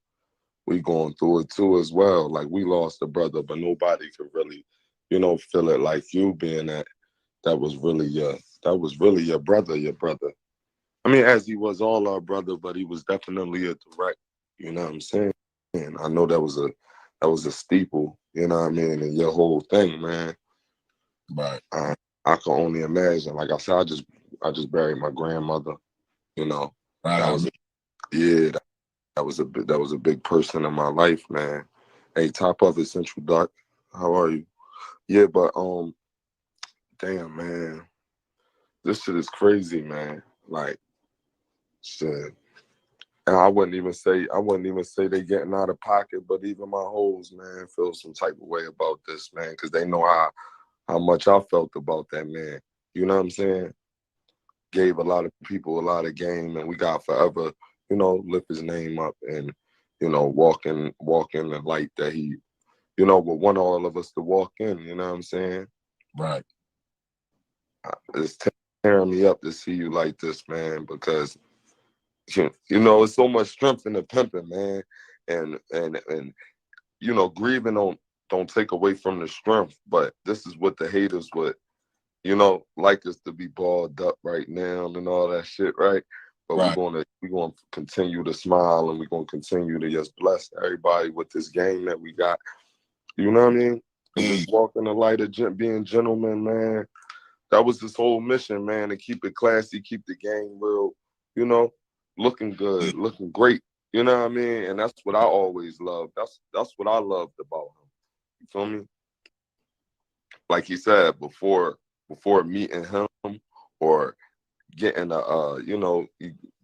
through it too as well. Like we lost a brother, but nobody could really, feel it like you, being that was really your brother. I mean, as he was all our brother, but he was definitely a direct, you know what I'm saying? And I know that was a steeple, you know what I mean, and your whole thing, man. Right. I can only imagine. Like I said, I just buried my grandmother, you know. Right. That was a big person in my life, man. Hey, top of it, Central Duck. How are you? Yeah, but damn, man, this shit is crazy, man. Like, shit. And I wouldn't even say they getting out of pocket, but even my hoes, man, feel some type of way about this, man, because they know how much I felt about that man. You know what I'm saying? Gave a lot of people a lot of game, and we got forever, lift his name up and, walk in the light that he, would want all of us to walk in. You know what I'm saying? Right. It's tearing me up to see you like this, man, because it's so much strength in the pimping, man, and grieving don't take away from the strength, but this is what the haters would, like us to be balled up right now and all that shit, right? But right. we're gonna continue to smile, and we're gonna continue to just bless everybody with this game that we got. You know what I mean? And just walk in the light of being gentlemen, man. That was this whole mission, man, to keep it classy, keep the game real, looking good, looking great. You know what I mean? And that's what I always loved. That's what I loved about him. You feel me? Like he said, before meeting him or getting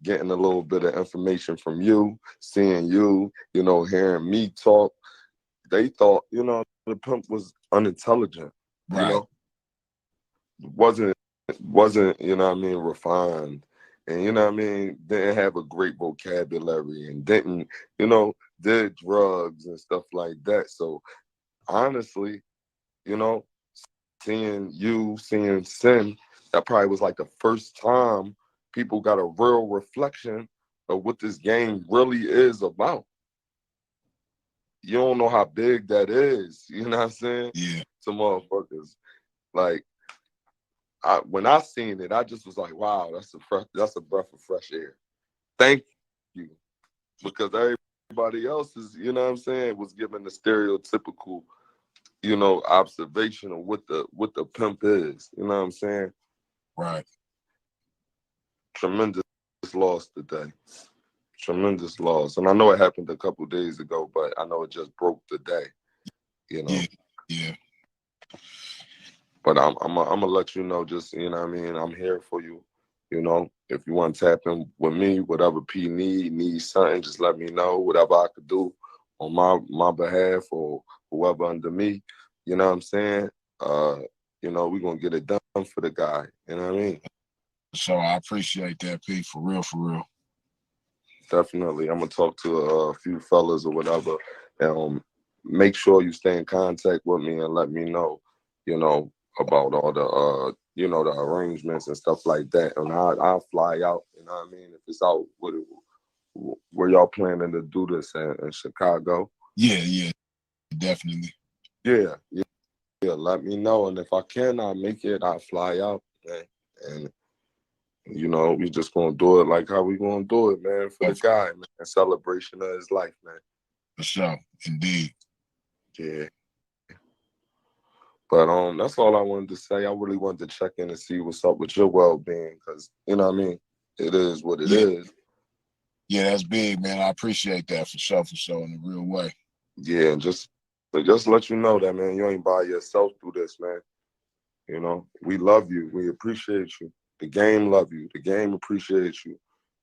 getting a little bit of information from you, seeing you, hearing me talk, they thought, the pimp was unintelligent. Right. Wasn't, you know what I mean, refined. And you know what I mean, didn't have a great vocabulary and didn't, did drugs and stuff like that. So honestly, seeing Sin, that probably was like the first time people got a real reflection of what this game really is about. you don't know how big that is. You know what I'm saying? Yeah. To motherfuckers. Like, when I seen it, I just was like, wow, that's a breath of fresh air. Thank you. Because everybody else is, you know what I'm saying, was given the stereotypical, observation of what the pimp is. You know what I'm saying? Right. Tremendous loss today. Tremendous loss. And I know it happened a couple days ago, but I know it just broke the day. Yeah. But I'm gonna let you know, just, you know what I mean, I'm here for you. If you want to tap in with me, whatever P needs something, just let me know. Whatever I could do on my behalf or whoever under me, you know what I'm saying? We're gonna get it done for the guy. You know what I mean? So I appreciate that, P, for real. Definitely. I'm gonna talk to a few fellas or whatever, and make sure you stay in contact with me and let me know, about all the the arrangements and stuff like that. And I'll fly out, you know what I mean? If it's out, where y'all planning to do this in Chicago? Yeah, definitely. Yeah, let me know. And if I can, I'll make it. I'll fly out, man. And we just gonna do it like how we gonna do it, man, for the guy, man. A celebration of his life, man. For sure. Indeed. Yeah. But that's all I wanted to say. I really wanted to check in and see what's up with your well-being, because, you know what I mean? It is what it is. Yeah, that's big, man. I appreciate that for sure, in a real way. Yeah, and just let you know that, man, you ain't by yourself through this, man. We love you. We appreciate you. The game love you. The game appreciates you.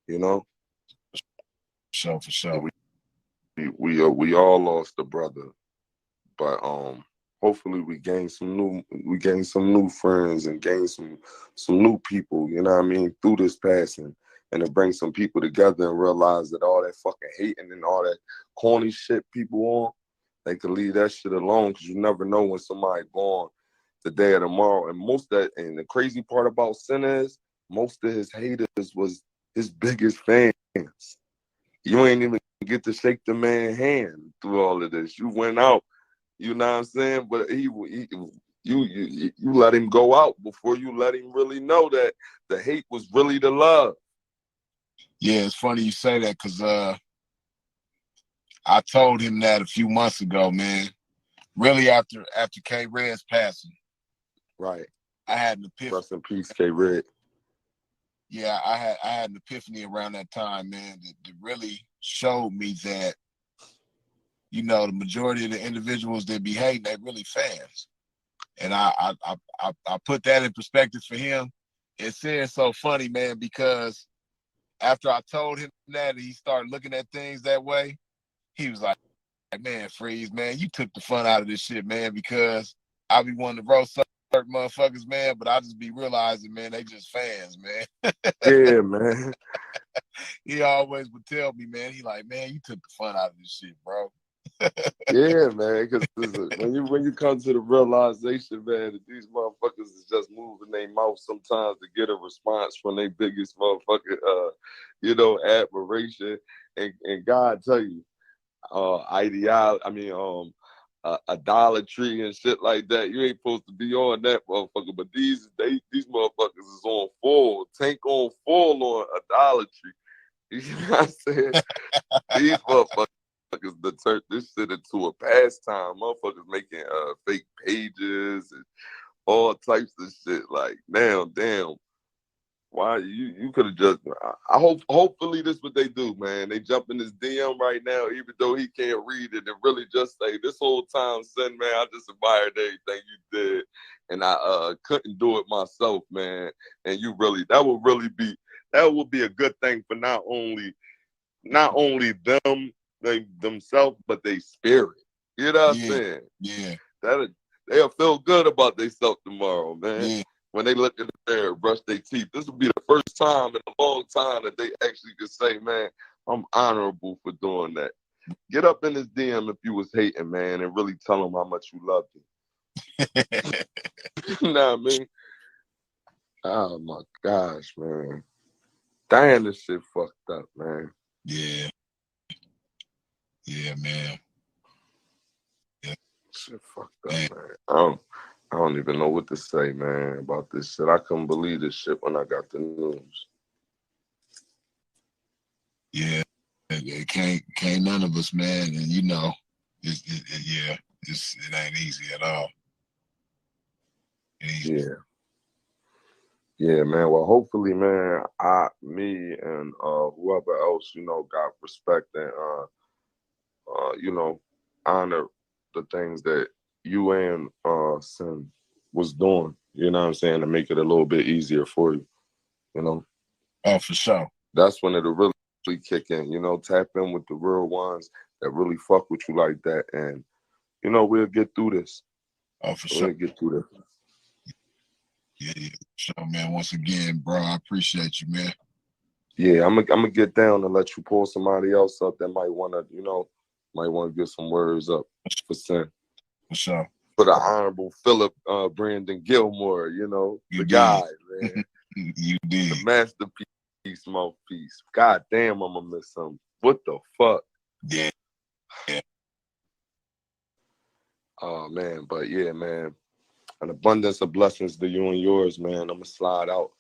For sure. We all lost a brother, but hopefully we gain some new friends and gain some new people, you know what I mean, through this passing, and to bring some people together and realize that all that fucking hating and all that corny shit people on, they could leave that shit alone, because you never know when somebody gone today or tomorrow. And the crazy part about Sin is most of his haters was his biggest fans. You ain't even get to shake the man's hand through all of this. You went out, you know what I'm saying? But you let him go out before you let him really know that the hate was really the love. Yeah, it's funny you say that, because I told him that a few months ago, man. Really after K Red's passing. Right. I had an epiphany. Rest in peace, K Red. Yeah, I had an epiphany around that time, man, that really showed me that, the majority of the individuals that be hating, they really fans. And I put that in perspective for him. It's so funny, man, because after I told him that, he started looking at things that way. He was like, man, Freeze, man, you took the fun out of this shit, man, because I be wanting to roast certain motherfuckers, man, but I just be realizing, man, they just fans, man. Yeah, man. He always would tell me, man, he like, man, you took the fun out of this shit, bro. Yeah, man, because when you come to the realization, man, that these motherfuckers is just moving their mouth sometimes to get a response from their biggest motherfucker, admiration, and God tell you, idolatry and shit like that. You ain't supposed to be on that motherfucker, but these motherfuckers is on full, tank on full on idolatry. You know what I'm saying? These motherfuckers to turn this shit into a pastime. Motherfuckers making fake pages and all types of shit. Like, damn. Why you could have just? Hopefully this what they do, man. They jump in his DM right now, even though he can't read it, and really just say, this whole time, Sin, man, I just admired everything you did, and I couldn't do it myself, man. And that would be a good thing for not only them, themselves, but they spirit. You know what I'm saying? Yeah. They'll feel good about themselves tomorrow, man. Yeah. When they look in the mirror, brush their teeth. This will be the first time in a long time that they actually could say, man, I'm honorable for doing that. Get up in his DM if you was hating, man, and really tell him how much you loved him. You know what I mean? Oh my gosh, man. Damn, this shit fucked up, man. Yeah. Yeah, man. shit fucked up, man. I don't even know what to say, man, about this shit. I couldn't believe this shit when I got the news. Yeah, it can't none of us, man. And you know, it ain't easy at all. Yeah. Yeah, man. Well, hopefully, man, me and whoever else, you know, got respect and you know, honor the things that you and Sin was doing. You know what I'm saying, to make it a little bit easier for you. You know. Oh, for sure. That's when it'll really kick in. You know, tap in with the real ones that really fuck with you like that, and you know, we'll get through this. Oh, for sure. We'll get through this. Yeah, sure, man. Once again, bro, I appreciate you, man. Yeah, I'm gonna get down and let you pull somebody else up that might wanna, you know, get some words up for Sin. For sure. For the Honorable Philip Brandon Gilmore, you know, You the guy, man. You did. The masterpiece, mouthpiece. God damn, I'm gonna miss him. What the fuck? Yeah. Oh man, but yeah, man. An abundance of blessings to you and yours, man. I'm gonna slide out,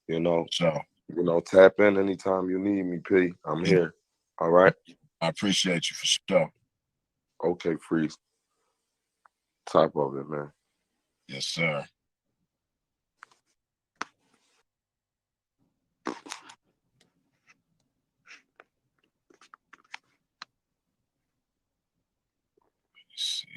you know. Sure. You know, tap in anytime you need me, P. I'm here. All right. I appreciate you for sure. Okay, Freeze. Top of it, man. Yes, sir. Let's see.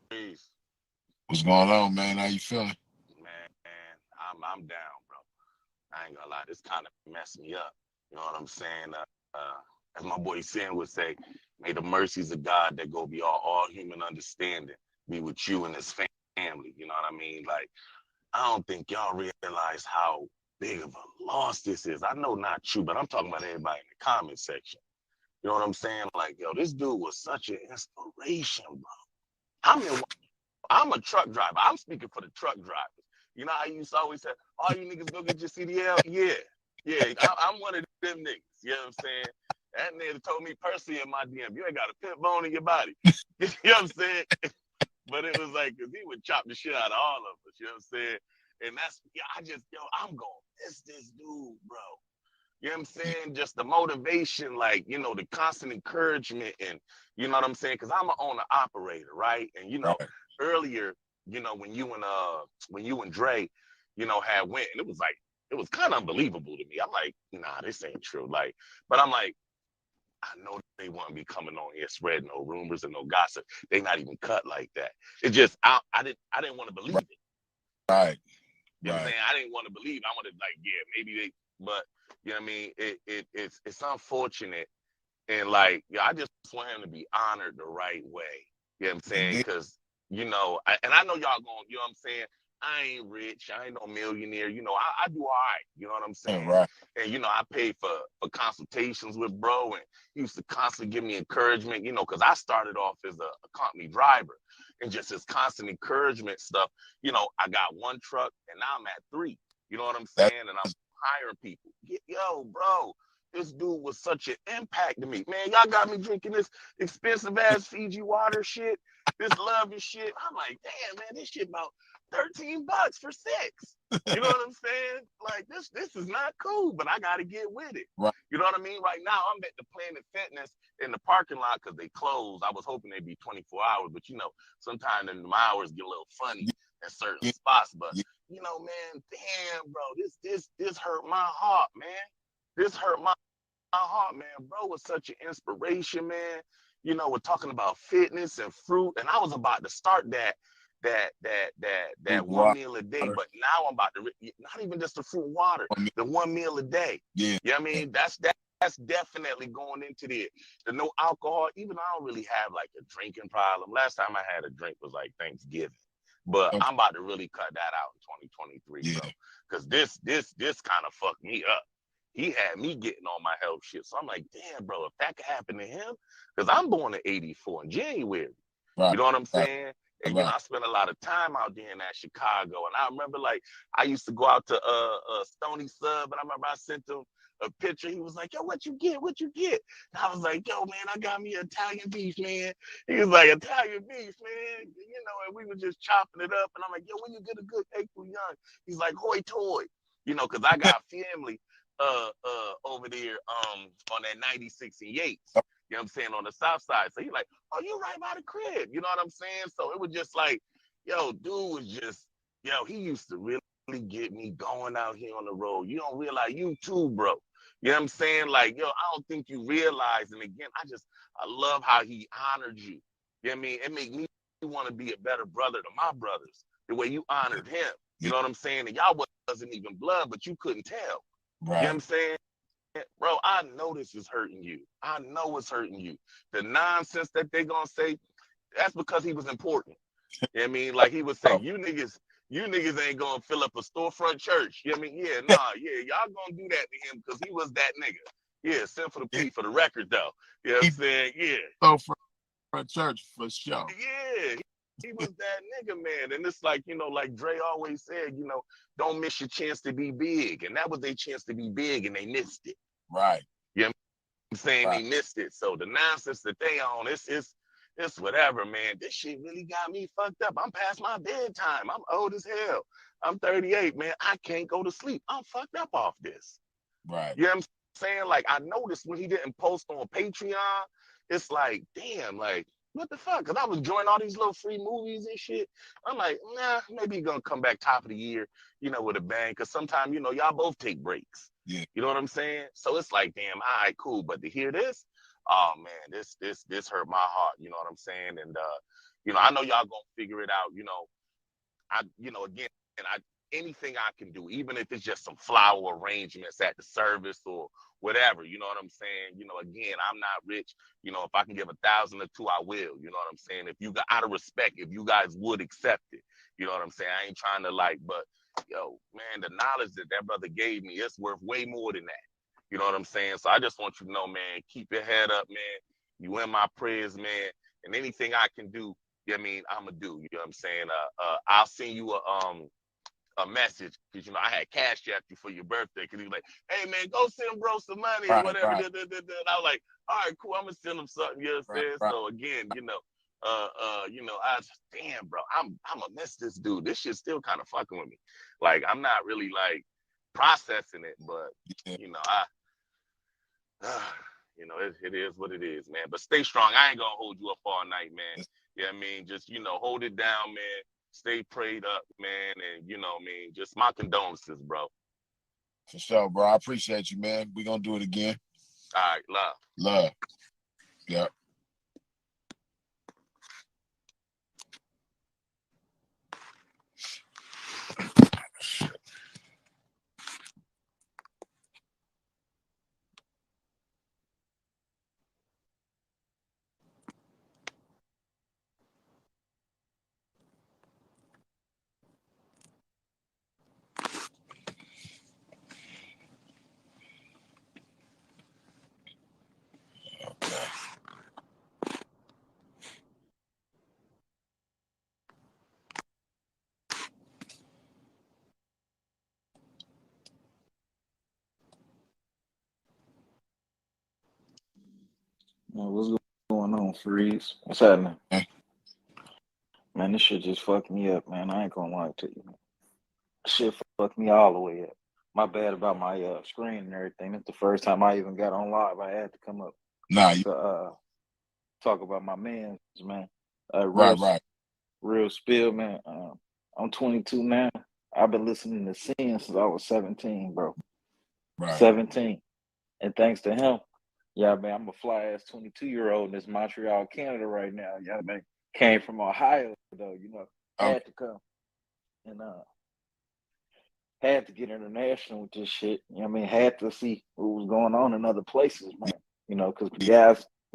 Freeze. What's going on, man? How you feeling? Man, I'm down, bro. I ain't gonna lie, this kind of messed me up. You know what I'm saying? As my boy Sin would say, may the mercies of God that go beyond all human understanding be with you and his family. You know what I mean? Like, I don't think y'all realize how big of a loss this is. I know not you, but I'm talking about everybody in the comment section. You know what I'm saying? Like, yo, this dude was such an inspiration, bro. I'm a truck driver. I'm speaking for the truck drivers. You know how you used to always say, all you niggas go get your CDL? Yeah. I'm one of them niggas. You know what I'm saying? That nigga told me personally in my DM, you ain't got a pit bone in your body. You know what I'm saying? But it was like, because he would chop the shit out of all of us. You know what I'm saying? And that's, I'm going to miss this dude, bro. You know what I'm saying? Just the motivation, like, you know, the constant encouragement and, you know what I'm saying? Because I'm an owner operator, right? And, you know, earlier, you know, when you and Dre, you know, had went, and it was kind of unbelievable to me. I'm like, nah, this ain't true. Like, but I'm like, I know they wouldn't be coming on here spreading no rumors and no gossip. They not even cut like that. It just, I didn't want to believe it. Right. You know what I'm saying? I didn't want to believe. I wanted like, yeah, maybe they, but you know what I mean? It's unfortunate. And like, I just want him to be honored the right way. You know what I'm saying? Because, you know, and I know y'all going, you know what I'm saying? I ain't rich. I ain't no millionaire. You know, I do all right. You know what I'm saying? Right. And, you know, I paid for consultations with bro, and he used to constantly give me encouragement, you know, because I started off as a company driver, and just his constant encouragement stuff. You know, I got one truck and now I'm at 3. You know what I'm saying? And I'm hiring people. Yo, bro, this dude was such an impact to me. Man, y'all got me drinking this expensive ass Fiji water shit, this love and shit. I'm like, damn, man, this shit about $13 for 6. You know what I'm saying? Like, this is not cool, but I gotta get with it. Right. You know what I mean? Right now, I'm at the Planet Fitness in the parking lot because they closed. I was hoping they'd be 24 hours, but you know, sometimes the hours get a little funny at certain spots. But you know, man, damn, bro, this hurt my heart, man. This hurt my heart, man. Bro was such an inspiration, man. You know, we're talking about fitness and fruit, and I was about to start that one meal a day, but now I'm about to not even just the fruit and water, the 1 meal a day. Yeah. You know what I mean? That's definitely going into the no alcohol. Even though I don't really have like a drinking problem. Last time I had a drink was like Thanksgiving. But I'm about to really cut that out in 2023, bro. Because this kind of fucked me up. He had me getting on my health shit. So I'm like, damn, bro, if that could happen to him, because I'm born in 84 in January. Right. You know what I'm saying? And you know, I spent a lot of time out there in that Chicago. And I remember like I used to go out to Stony Sub, and I remember I sent him a picture. He was like, yo, what you get? What you get? And I was like, yo, man, I got me Italian beef, man. He was like, Italian beef, man. You know, and we were just chopping it up. And I'm like, yo, when you get a good April Young? He's like, hoy toy. You know, because I got family over there on that 96 and Yates. You know what I'm saying, on the south side. So he's like, oh, you right by the crib. You know what I'm saying? So it was just like, yo, dude was just, yo, he used to really get me going out here on the road. You don't realize, you too, bro. You know what I'm saying? Like, yo, I don't think you realize. And again, I love how he honored you. You know what I mean? It made me want to be a better brother to my brothers, the way you honored him. You know what I'm saying? And y'all wasn't even blood, but you couldn't tell. Right. You know what I'm saying? Bro, I know this is hurting you. I know it's hurting you. The nonsense that they gonna say, that's because he was important. You know what I mean? Like he was saying, you niggas ain't gonna fill up a storefront church. You know what I mean? Yeah, y'all gonna do that to him because he was that nigga. Yeah, send for the P for the record though. You know what I'm saying? Yeah. Storefront church for sure. Yeah. He was that nigga, man. And it's like, you know, like Dre always said, you know, don't miss your chance to be big. And that was their chance to be big, and they missed it. Right. You know what I'm saying? Right. They missed it. So the nonsense that they on, it's whatever, man. This shit really got me fucked up. I'm past my bedtime. I'm old as hell. I'm 38, man. I can't go to sleep. I'm fucked up off this. Right. You know what I'm saying? Like, I noticed when he didn't post on Patreon, it's like, damn, like, what the fuck? Because I was enjoying all these little free movies and shit. I'm like, nah, maybe he's going to come back top of the year, you know, with a bang. Because sometimes, you know, y'all both take breaks. Yeah. You know what I'm saying? So it's like, damn, all right, cool. But to hear this, oh, man, this hurt my heart. You know what I'm saying? And, you know, I know y'all going to figure it out. You know, again, anything I can do, even if it's just some flower arrangements at the service or whatever, you know what I'm saying? You know, again, I'm not rich. You know, if I can give 1,000 or 2, I will. You know what I'm saying? If you got, out of respect, if you guys would accept it, you know what I'm saying? I ain't trying to like, but yo, man, the knowledge that brother gave me, it's worth way more than that. You know what I'm saying? So I just want you to know, man, keep your head up, man. You in my prayers, man. And anything I can do, you know what I mean, I'm gonna do. You know what I'm saying? I'll send you a message, because you know I had cashed you you for your birthday, because he was like, hey man, go send bro some money or whatever. Right. And I was like, all right, cool, I'm gonna send him something, you know what I'm saying? Right. So again, you know, I just, damn bro, I'm gonna miss this dude. This shit's still kind of fucking with me. Like, I'm not really like processing it, but you know, you know, it is what it is, man. But stay strong. I ain't gonna hold you up all night, man. Yeah, I mean, just, you know, hold it down, man. Stay prayed up, man, and you know what I mean, just my condolences, bro. For sure, bro. I appreciate you, man. We're gonna do it again. All right, love. Love. Yep. What's going on, Freeze? What's happening? Man, this shit just fucked me up, man. I ain't gonna lie to you. Shit fucked me all the way up. My bad about my screen and everything. It's the first time I even got on live. I had to come up to talk about my mans, man. Real spill, man. I'm 22 now. I've been listening to Sin since I was 17, bro. Right. 17. And thanks to him, yeah, man, I'm a fly-ass 22-year-old in this Montreal, Canada right now. Yeah, man. Came from Ohio, though, you know. Had to come. And had to get international with this shit. You know what I mean? Had to see what was going on in other places, man. You know, because the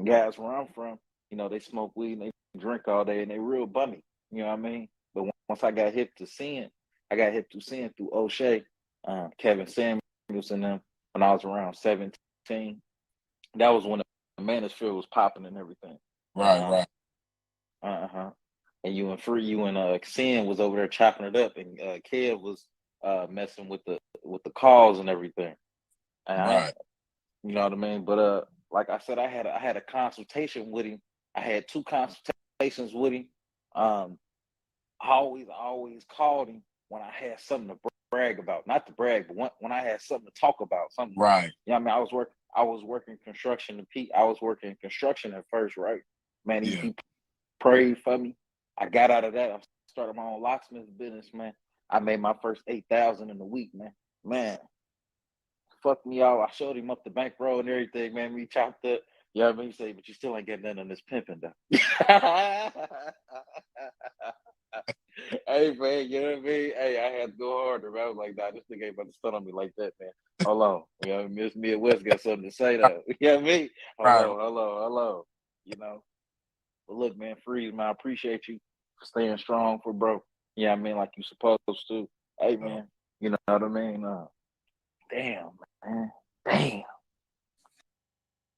guys where I'm from, you know, they smoke weed and they drink all day and they real bummy. You know what I mean? But once I got hip to Sin, I got hip to Sin through O'Shea, Kevin Samuels and them when I was around 17. That was when the Manosphere was popping and everything. Right. Uh-huh. and you and Sin was over there chopping it up, and Kev was messing with the calls and everything. And Right. you know what I mean? But like I said, I had a consultation with him. I had 2 consultations with him. I always called him when I had something to brag about. Not to brag, but when I had something to talk about. Something. Right. Yeah, I mean, I was working construction I was working construction at first, right? Man, he prayed for me. I got out of that. I started my own locksmith business, man. I made my first 8,000 in a week, man. Man, fucked me out. I showed him up the bank road and everything, man. We chopped up. You know what I mean? He said, but you still ain't getting none on this pimping, though. Hey, man, you know what I mean? Hey, I had to go harder, man. I was like, nah, this nigga ain't about to stun on me like that, man. Hold on. You know what I mean? This Midwest got something to say, though. You know what I mean? Hold on. You know? But look, man, Freeze, man, I appreciate you for staying strong for bro. Yeah, I mean, like you supposed to. Hey, man, you know what I mean? Damn, man. Damn.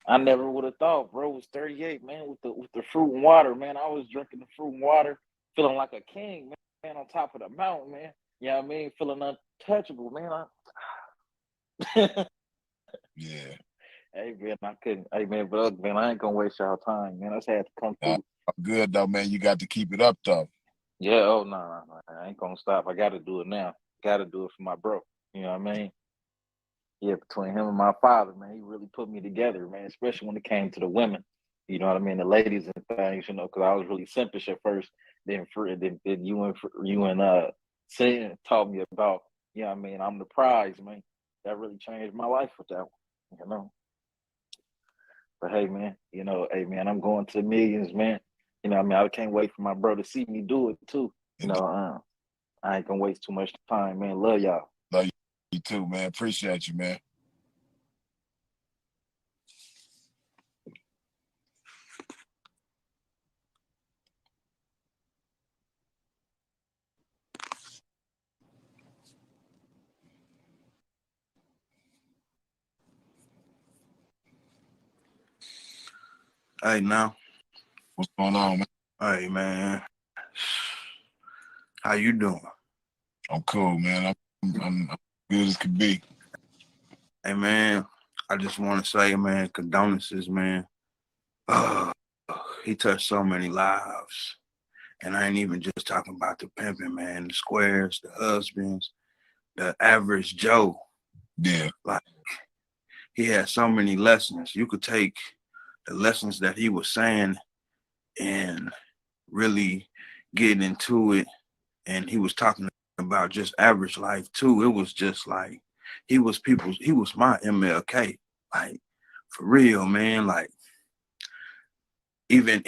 I never would have thought bro was 38, man, with the fruit and water, man. I was drinking the fruit and water, feeling like a king, man, on top of the mountain, man. You know what I mean? Feeling untouchable, man. Yeah. Hey, man, I couldn't. Hey, man, but look, man, I ain't gonna waste y'all time, man. I just had to come through. Good though, man. You got to keep it up though. Yeah, oh no, I ain't gonna stop. I gotta do it now. Gotta do it for my bro. You know what I mean? Yeah, between him and my father, man, he really put me together, man, especially when it came to the women. You know what I mean? The ladies and things, you know, because I was really simpish at first. Then you and Sin taught me about, you know what I mean, I'm the prize, man. That really changed my life with that one, you know. But hey, man, you know, hey, man, I'm going to the millions, man. You know what I mean? I can't wait for my bro to see me do it too. You know, I ain't gonna waste too much time, man. Love y'all. Love you too, man. Appreciate you, man. Hey, now. What's going on, man? Hey, man. How you doing? I'm cool, man. I'm good as could be. Hey, man, I just want to say, man, condolences, man. He touched so many lives. And I ain't even just talking about the pimping, man, the squares, the husbands, the average Joe. Yeah. Like, he had so many lessons. You could take the lessons that he was saying and really get into it. And he was talking about just average life too. It was just like he was my MLK. Like, for real, man. Like, even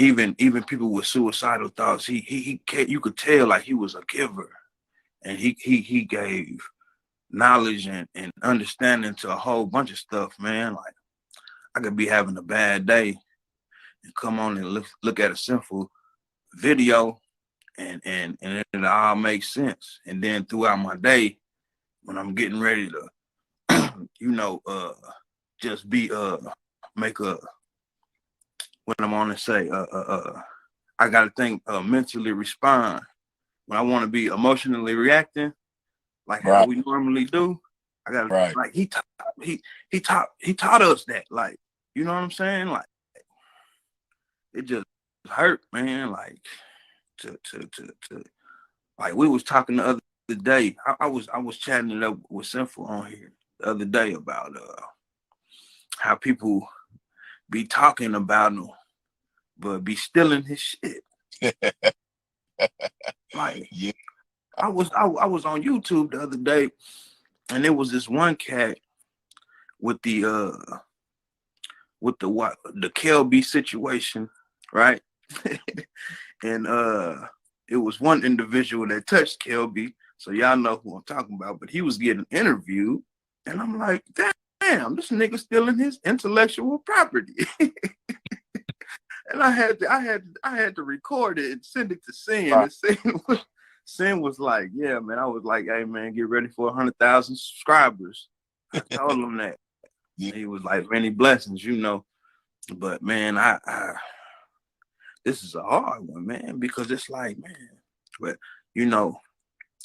people with suicidal thoughts, he you could tell like he was a giver. And he gave knowledge and understanding to a whole bunch of stuff, man. Like, I could be having a bad day and come on and look at a simple video and it all makes sense. And then throughout my day, when I'm getting ready to, you know, just be make a what I'm on to say, I gotta think mentally respond. When I want to be emotionally reacting, like how we normally do, I gotta like he taught us that, like, you know what I'm saying? Like, it just hurt, man. Like, to like, we was talking the other day. I was chatting it up with Sinful on here the other day about how people be talking about him but be stealing his shit. Like, yeah. I was on YouTube the other day, and there was this one cat with the KLB situation, right? And it was one individual that touched KLB, so y'all know who I'm talking about. But he was getting interviewed, and I'm like, damn, this nigga stealing his intellectual property. And I had to record it and send it to Sin. And Sin was like, yeah, man. I was like, hey, man, get ready for 100,000 subscribers. I told him that. Yeah. He was like, many blessings, you know. But man, this is a hard one, man, because it's like, man, but you know,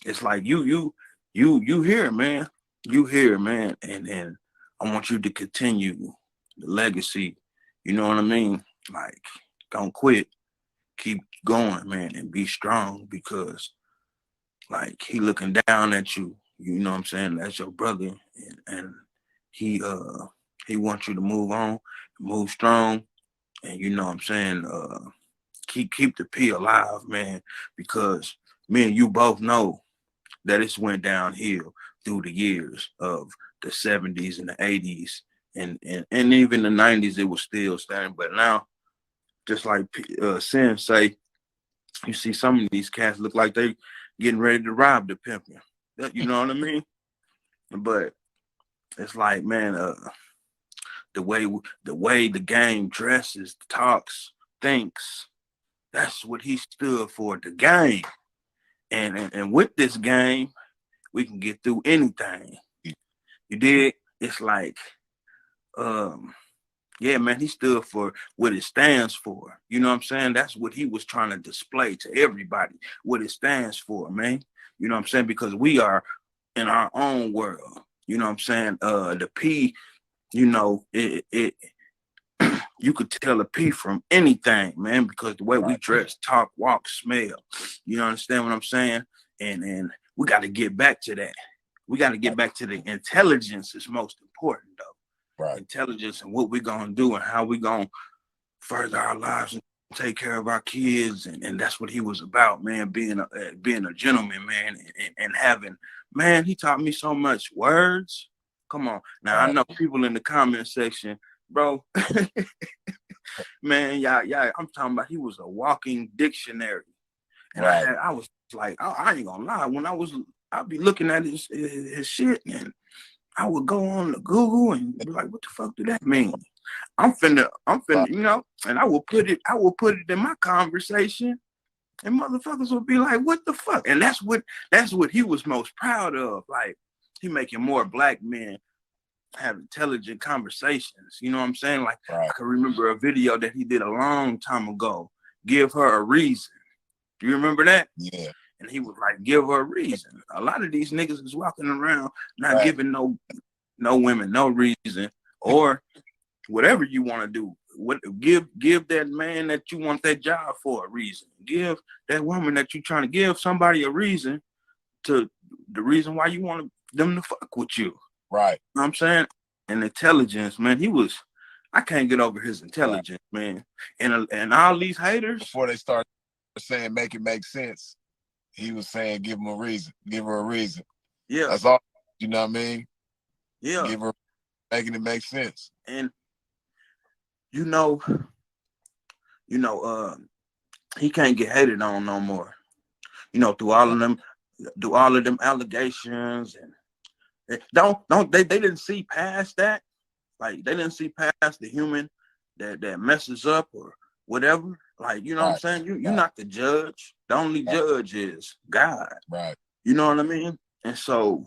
it's like you here, man. You here, man, and I want you to continue the legacy. You know what I mean? Like, don't quit. Keep going, man, and be strong because like he looking down at you. You know what I'm saying? That's your brother, and he wants you to move on, move strong, and you know what I'm saying? Keep the P alive, man, because me and you both know that it's went downhill through the years of the 70s and the 80s and even the 90s. It was still standing, but now, just like Sin say, you see some of these cats look like they getting ready to rob the pimping. You know what I mean? But it's like, man, the way the game dresses, talks, thinks, that's what he stood for, the game. And with this game, we can get through anything. You did? It's like, yeah, man, he stood for what it stands for. You know what I'm saying? That's what he was trying to display to everybody, what it stands for, man. You know what I'm saying? Because we are in our own world. You know what I'm saying? The P, you know, it you could tell a P from anything, man, because the way we dress, talk, walk, smell. You understand what I'm saying? And we got to get back to that. We got to get back to the intelligence is most important, though. Right. Intelligence and what we're going to do and how we're going to further our lives and take care of our kids. And that's what he was about, man, being a gentleman, man, and having, man, he taught me so much words. Come on. Now, I know people in the comment section, bro, man, y'all, I'm talking about he was a walking dictionary. And I was like, I ain't gonna lie, I'd be looking at his shit and I would go on to Google and be like, what the fuck do that mean? I'm finna, you know, and I will put it in my conversation and motherfuckers would be like, what the fuck? And that's what he was most proud of. Like, he making more black men have intelligent conversations. You know what I'm saying? Like, I can remember a video that he did a long time ago, Give Her a Reason. Do you remember that? Yeah. And he was like, give her a reason. A lot of these niggas is walking around not giving no women no reason, or whatever you want to do. Give that man that you want that job for a reason. Give that woman that you trying to give somebody a reason to the reason why you want them to fuck with you. Right. You know what I'm saying? And intelligence, man, I can't get over his intelligence, man. And all these haters. Before they start saying make it make sense, he was saying give him a reason, give her a reason. Yeah. That's all. You know what I mean? Yeah. Give her, making it make sense. And you know, he can't get hated on no more. You know, through all of them allegations, and they didn't see past that. Like, they didn't see past the human that messes up or whatever. Like, you know what I'm saying? You're not the judge. The only judge is God. Right. You know what I mean? And so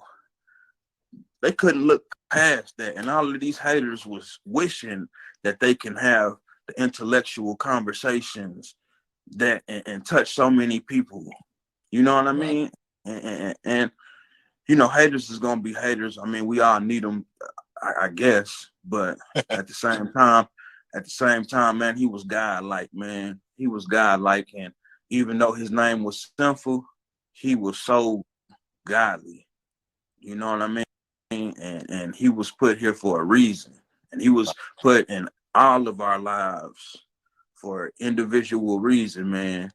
they couldn't look past that. And all of these haters was wishing that they can have the intellectual conversations that and touch so many people. You know what I mean? And you know, haters is gonna be haters. I mean, we all need them, I guess. But at the same time, man, he was godlike, man. He was godlike, and even though his name was sinful, he was so godly. You know what I mean? And he was put here for a reason, and he was put in all of our lives for individual reason, man.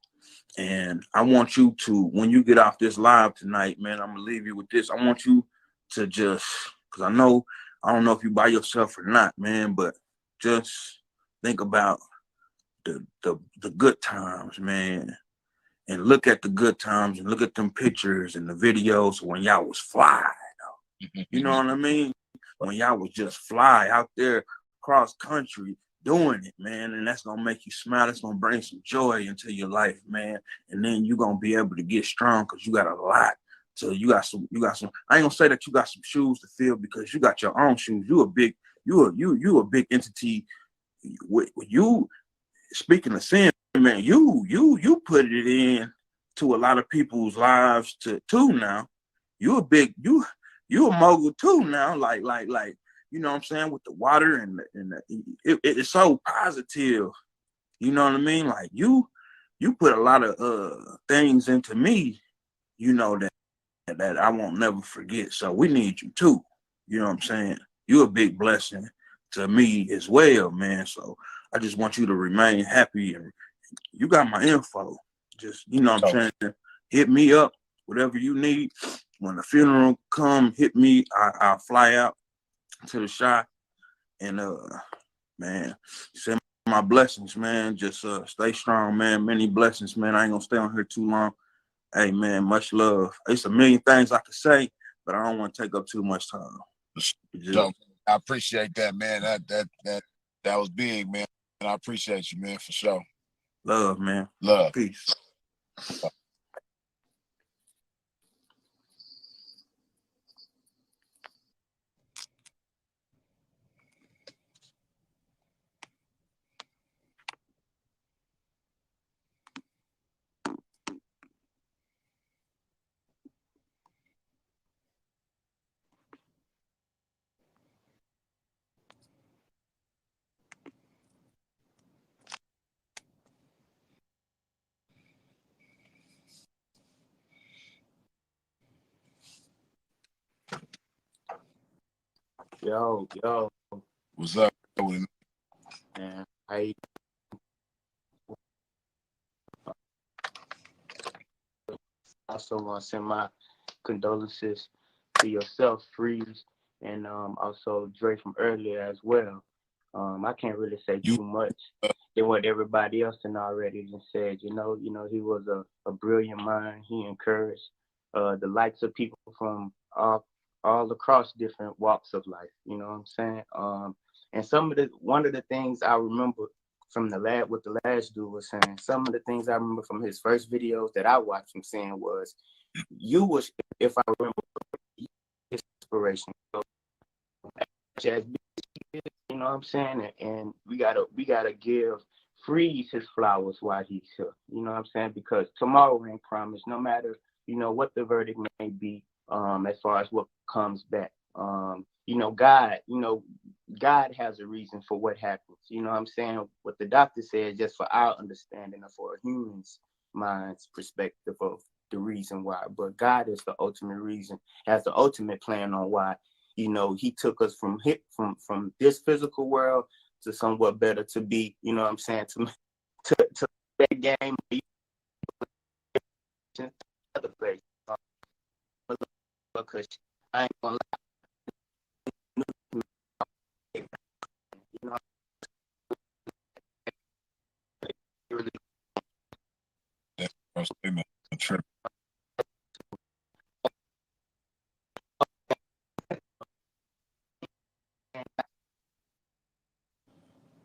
And I want you to, when you get off this live tonight, man, I'm gonna leave you with this. I want you to just, because I don't know if you by yourself or not, man, but just think about the good times, man. And look at the good times and look at them pictures and the videos when y'all was fly. You know what I mean? When y'all was just fly out there cross country doing it, man. And that's gonna make you smile. It's gonna bring some joy into your life, man. And then you're gonna be able to get strong because you got a lot. So you got some, I ain't gonna say that you got some shoes to fill because you got your own shoes. You a big entity. With you, speaking of sin, man, you put it in to a lot of people's lives too now. You a mogul too now. Like you know what I'm saying, with the water and it's so positive. You know what I mean? Like you put a lot of things into me, you know, that I won't never forget. So we need you too. You know what I'm saying? You're a big blessing to me as well, man. So I just want you to remain happy, and you got my info. Just, you know what I'm saying? Hit me up, whatever you need. When the funeral come, hit me. I'll fly out to the shot and man, send my blessings, man. Just stay strong, man. Many blessings, man. I ain't gonna stay on here too long. Hey, man, much love. It's a million things I could say, but I don't want to take up too much time. So I appreciate that, man. That was big, man. And I appreciate you, man, for sure. Love, man. Love. Peace. Yo, What's up? man. I also want to send my condolences to yourself, Freeze, and also Dre from earlier as well. I can't really say too much than what everybody else and already just said. You know, he was a brilliant mind. He encouraged the likes of people from all across different walks of life. You know what I'm saying? And one of the things I remember from what the last dude was saying, some of the things I remember from his first videos that I watched him saying was, you was, if I remember, inspiration. So, you know what I'm saying? And we gotta give Freeze his flowers while he's here. You know what I'm saying? Because tomorrow ain't promised, no matter, what the verdict may be, as far as what comes back. God has a reason for what happens. You know what I'm saying? What the doctor said, just for our understanding or for a human's mind's perspective of the reason why. But God is the ultimate reason, has the ultimate plan on why. He took us from this physical world to somewhat better to be, you know what I'm saying, to that game other place. Because I ain't gonna lie. You know, really Trip.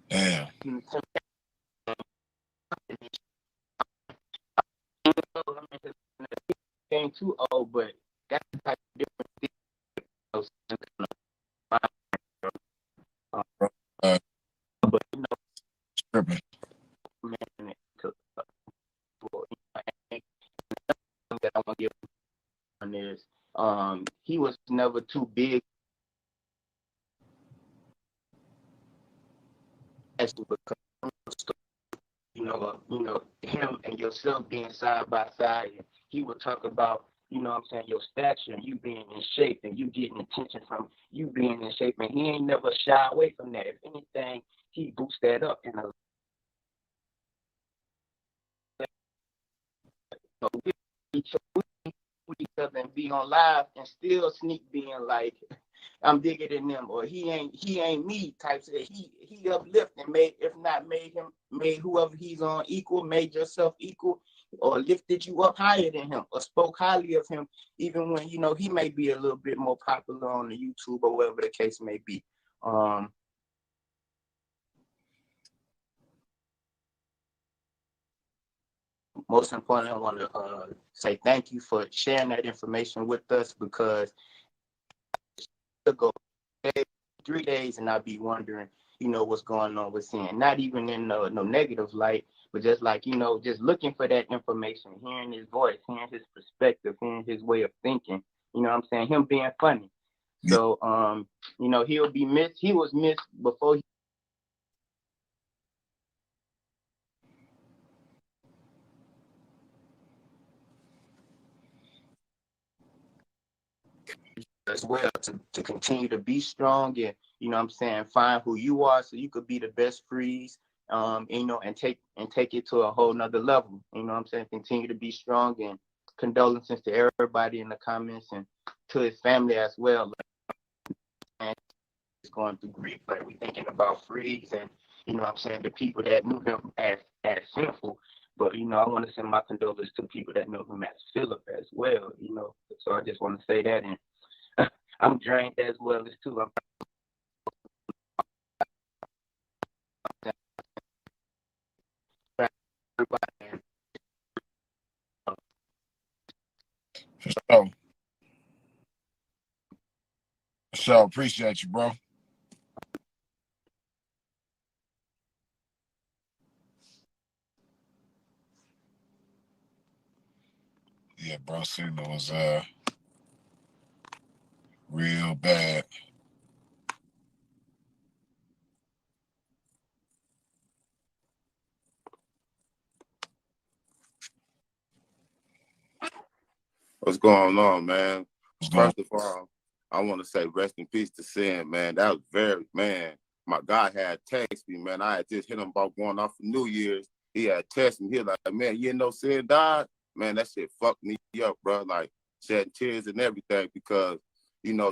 Damn. Ain't too old, but that's the type of different things. But tripping. Man, that I want to give on is he was never too big. Him and yourself being side by side, and he would talk about, you know what I'm saying, your stature and you being in shape and you getting attention from you being in shape, and he ain't never shy away from that. If anything, he boosts that up. And each other and be on live and still sneak being like, I'm bigger than them, or he ain't me type of. He uplift and made whoever he's on equal, made yourself equal, or lifted you up higher than him, or spoke highly of him, even when he may be a little bit more popular on the YouTube or whatever the case may be. Most importantly, I want to say thank you for sharing that information with us, because it'll go 3 days and I'll be wondering what's going on with Sin. Not even in no negative light, but just like, just looking for that information, hearing his voice, hearing his perspective, hearing his way of thinking, you know what I'm saying? Him being funny. So, he'll be missed. He was missed before he as well to continue to be strong and, find who you are so you could be the best Freeze, and take it to a whole nother level. Continue to be strong, and condolences to everybody in the comments and to his family as well. And he's going through grief, like we thinking about Freeze and, the people that knew him as Sinful. But, I want to send my condolences to people that know him as Philip as well, So I just want to say that. And I'm drained as well as too. So appreciate you, bro. Yeah, bro, signal was real bad. What's going on, man? First of all, I want to say rest in peace to Sin, man. That was man. My guy had texted me, man. I had just hit him about going off for New Year's. He had texted me. He was like, man, you know Sin died? Man, that shit fucked me up, bro. Like, shedding tears and everything because,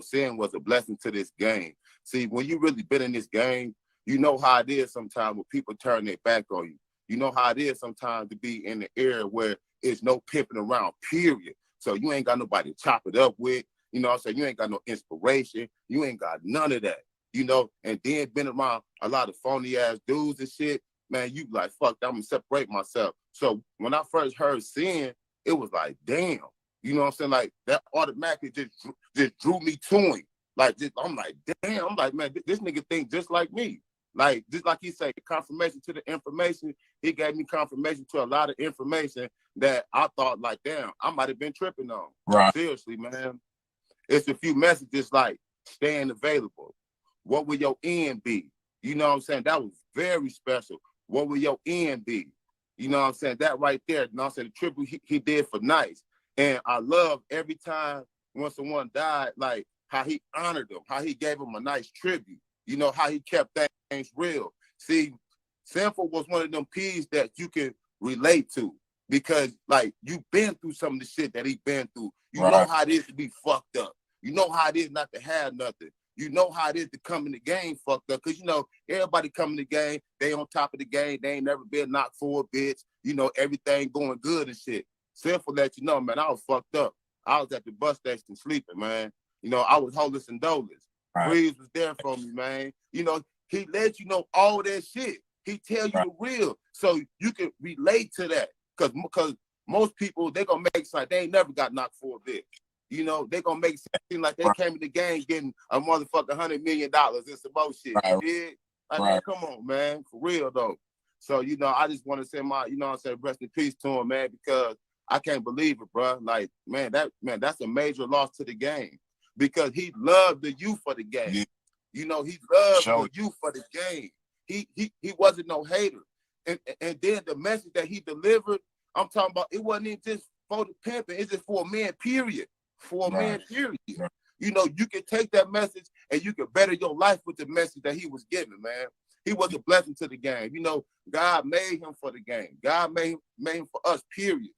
Sin was a blessing to this game. See, when you really been in this game, you know how it is sometimes when people turn their back on you. You know how it is sometimes to be in the area where it's no pimping around, period. So you ain't got nobody to chop it up with. You know what I'm saying? You ain't got no inspiration. You ain't got none of that. And then been around a lot of phony ass dudes and shit. Man, you like, fuck, I'm gonna separate myself. So when I first heard Sin, it was like, damn. You know what I'm saying? Like that automatically just drew me to him. Like, I'm like, damn. I'm like, man, this nigga think just like me. Like, just like he said, confirmation to the information. He gave me confirmation to a lot of information that I thought, like, damn, I might have been tripping on. Right. Seriously, man. It's a few messages like staying available. What will your end be? You know what I'm saying? That was very special. What will your end be? You know what I'm saying? That right there, you know what I'm saying? The tribute he did for Nice. And I love every time when someone died, like how he honored them, how he gave them a nice tribute. You know, how he kept things real. See, Sanford was one of them P's that you can relate to because, like, you've been through some of the shit that he been through. You know how it is to be fucked up. You know how it is not to have nothing. You know how it is to come in the game fucked up because, everybody come in the game, they on top of the game. They ain't never been knocked for a bitch. Everything going good and shit. Sanford let you know, man, I was fucked up. I was at the bus station sleeping, man. I was holeless and doleless. Freeze was there for me, man. He let you know all that shit. He tell you the real, so you can relate to that. Because most people, they gonna make like they ain't never got knocked for a bitch. They gonna make it seem like they came to the game getting a motherfucking $100 million and some more shit. Man, come on, man, for real though. So I just want to say rest in peace to him, man, because I can't believe it, bro. Like, that's a major loss to the game. Because he loved the youth for the game. He loved the youth for the game. He wasn't no hater. And then the message that he delivered, I'm talking about, it wasn't even just for the pimping, it's just for a man, period. For a man, period. You can take that message and you can better your life with the message that he was giving, man. He was a blessing to the game. God made him for the game. God made him for us, period.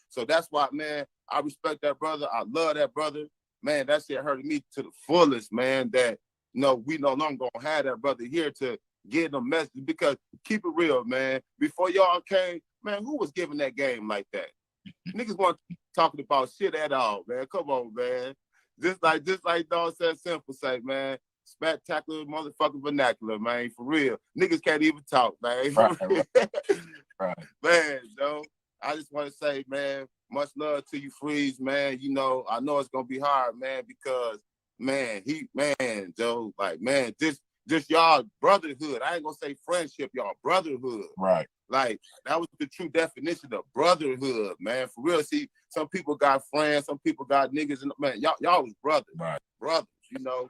So that's why, man, I respect that brother. I love that brother. Man, that shit hurted me to the fullest, man, that, we no longer gonna have that brother here to get them messages because keep it real, man. Before y'all came, man, who was giving that game like that? Niggas weren't talking about shit at all, man. Come on, man. Just like Dog said, Simple say, man, spectacular motherfucking vernacular, man, for real. Niggas can't even talk, man. Man, I just want to say, man, much love to you, Freeze, man. I know it's gonna be hard, man, because, man, Joe, like, man, just y'all brotherhood. I ain't gonna say friendship, y'all brotherhood. Right. Like, that was the true definition of brotherhood, man. For real. See, some people got friends, some people got niggas, and man, y'all was brothers, right? Brothers, you know.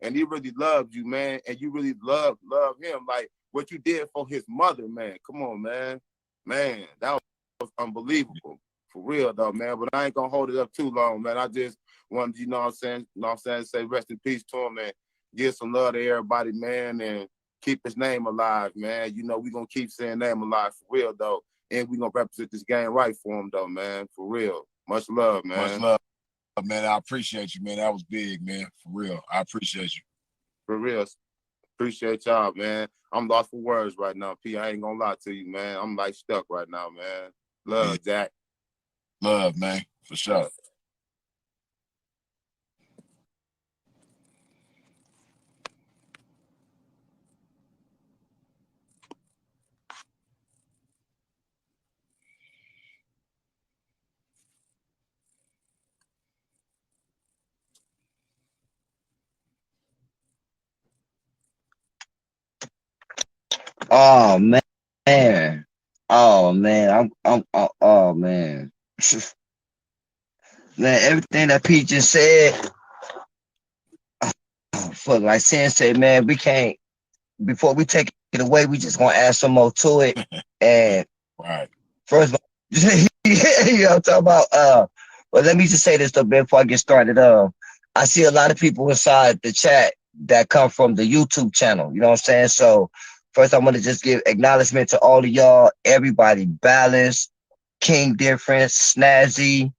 And he really loved you, man, and you really love him. Like what you did for his mother, man. Come on, man. Man, that was unbelievable. For real though, man. But I ain't gonna hold it up too long, man. I just wanted, you know what I'm saying, say rest in peace to him, and give some love to everybody, man, and keep his name alive, man. You know, we gonna keep saying name alive for real though. And we gonna represent this game right for him though, man. For real. Much love, man. Much love, man. I appreciate you, man. That was big, man. For real. I appreciate you. For real. Appreciate y'all, man. I'm lost for words right now, P. I ain't gonna lie to you, man. I'm like stuck right now, man. Love, Jack. Love, man. For sure. Oh man. Oh man. Oh man. Man, everything that Pete just said, fuck, like Sensei, man, we can't, before we take it away, we just gonna add some more to it. And right. First of all, you know what I'm talking about? But let me just say this though before I get started. I see a lot of people inside the chat that come from the YouTube channel. You know what I'm saying? So first I want to just give acknowledgement to all of y'all, everybody, Balance, King Difference, Snazzy.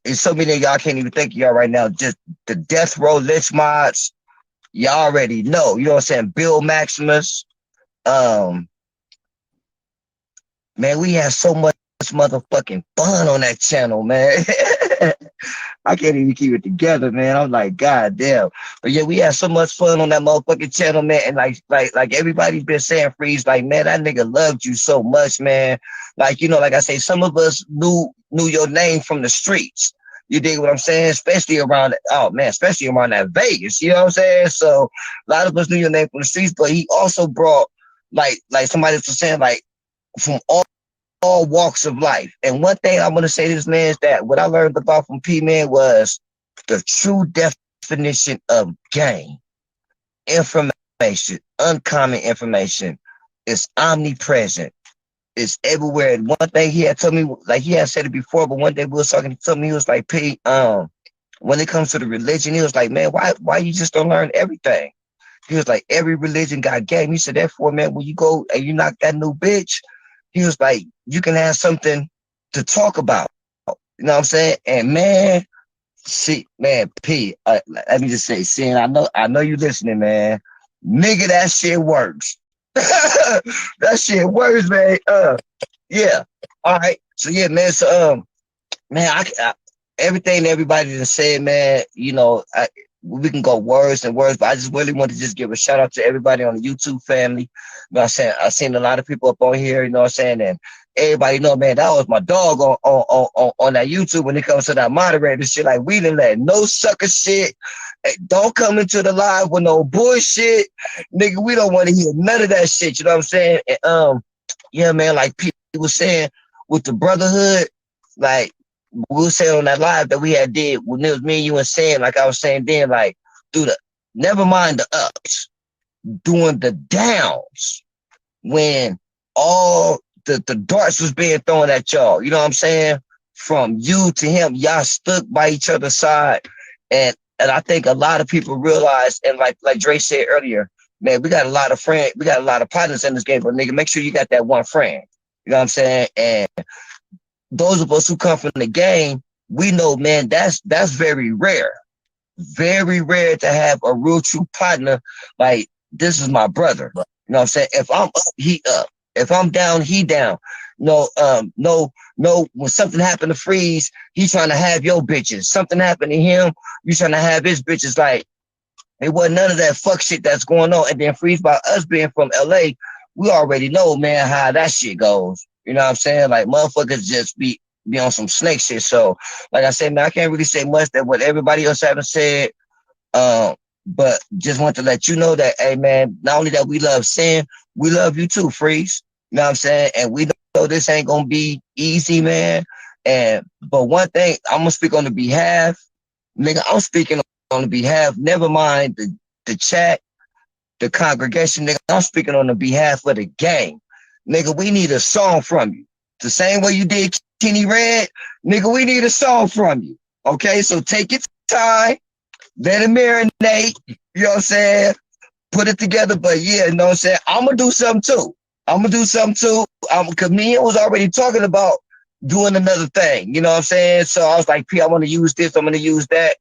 It's so many of y'all can't even think of y'all right now. Just the Death Row Lich mods, y'all already know. You know what I'm saying? Bill Maximus. Man, we had so much motherfucking fun on that channel, man. I can't even keep it together, man. I'm like, God damn. But yeah, we had so much fun on that motherfucking channel, man. And like everybody's been saying, Freeze, like, man, that nigga loved you so much, man. Like, you know, like I say, some of us knew your name from the streets. You dig what I'm saying? Especially around, especially around that Vegas. You know what I'm saying? So a lot of us knew your name from the streets, but he also brought, like somebody was saying, like, from all walks of life. And one thing I'm gonna say to this man is that what I learned about from P Man was the true definition of game. Information, uncommon information is omnipresent. It's everywhere. And one thing he had told me, like he had said it before, but one day we was talking, he told me, he was like, P, when it comes to the religion, he was like, man, why you just don't learn everything? He was like, every religion got game. He said, therefore, man, when you go and you knock that new bitch, he was like, you can have something to talk about. You know what I'm saying? And man, see, man, P, let me just say, Sin, I know you listening, man. Nigga, that shit works. That shit works, man. Yeah. All right. So yeah, man. So man, I everything everybody just said, man. You know, we can go words and words, but I just really want to just give a shout out to everybody on the YouTube family. You know what I'm saying? I've seen a lot of people up on here, you know what I'm saying? And everybody know, man, that was my dog on that YouTube when it comes to that moderator shit. Like, we didn't let no sucker shit. Don't come into the live with no bullshit. Nigga, we don't want to hear none of that shit, you know what I'm saying? And, yeah, man, like people was saying with the brotherhood, like, we were saying on that live that we had did when it was me and you and Sam, like I was saying then, like, through the, never mind the ups, doing the downs when all the darts was being thrown at y'all, you know what I'm saying? From you to him, y'all stuck by each other's side. And I think a lot of people realize, and like Dre said earlier, man, we got a lot of friends, we got a lot of partners in this game, but nigga, make sure you got that one friend. You know what I'm saying? And those of us who come from the game, we know, man, that's very rare. Very rare to have a real true partner. Like, this is my brother. You know what I'm saying? If I'm up, he up. If I'm down, he down. No, when something happened to Freeze, he trying to have your bitches. Something happened to him, you trying to have his bitches. Like, it wasn't none of that fuck shit that's going on. And then Freeze, by us being from LA, we already know, man, how that shit goes. You know what I'm saying? Like, motherfuckers just be on some snake shit. So, like I said, man, I can't really say much that what everybody else haven't said. But just want to let you know that, hey man, not only that we love Sin, we love you too, Freeze. You know what I'm saying? And we know this ain't gonna be easy, man. And but one thing, I'm gonna speak on the behalf, nigga. I'm speaking on the behalf. Never mind the chat, the congregation, nigga. I'm speaking on the behalf of the gang, nigga. We need a song from you. The same way you did Kenny Red, nigga. We need a song from you. Okay, so take your time. Let it marinate, you know what I'm saying? Put it together, but yeah, you know what I'm saying? I'm gonna do something too. Cause me was already talking about doing another thing, you know what I'm saying? So I was like, P, I want to use this, I'm gonna use that.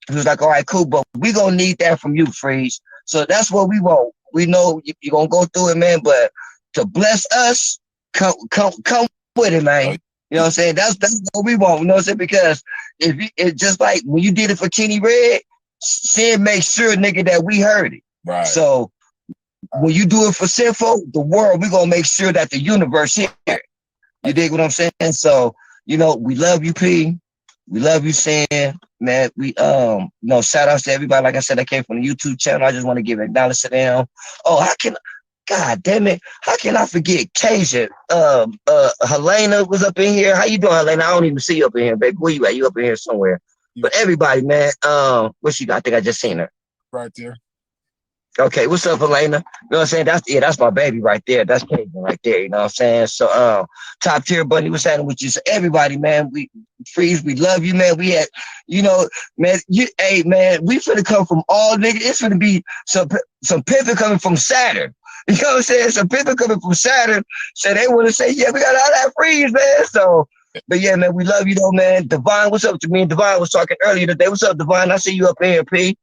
He was like, all right, cool, but we gonna need that from you, Freeze. So that's what we want. We know you're gonna go through it, man, but to bless us, come with it, man. You know what I'm saying? That's what we want, you know what I'm saying? Because if you, it's just like when you did it for Kenny Red, Sin make sure, nigga, that we heard it. Right. So when you do it for Sinful, the world, we gonna make sure that the universe hear it. You dig what I'm saying? So, you know, we love you, P. We love you, Sin. Man, we no shout outs to everybody. Like I said, I came from the YouTube channel. I just want to give acknowledgement to them. Oh, God damn it, how can I forget Kasia? Helena was up in here. How you doing, Helena? I don't even see you up in here, baby. Where you at? You up in here somewhere. But everybody, man, what she got? I think I just seen her. Right there. Okay, what's up, Elena? You know what I'm saying? That's my baby right there. That's Caitlin right there. You know what I'm saying? So, top tier buddy, what's happening with you? So everybody, man, we Freeze, we love you, man. We had, you know, man, hey, man, we finna come from all niggas. It's finna be some pimping coming from Saturn. You know what I'm saying? Some pimping coming from Saturn. So they want to say, yeah, we got all that Freeze, man. So, but yeah, man, we love you though, man. Divine, what's up to me? And Divine was talking earlier today. What's up, Divine? I see you up here, P.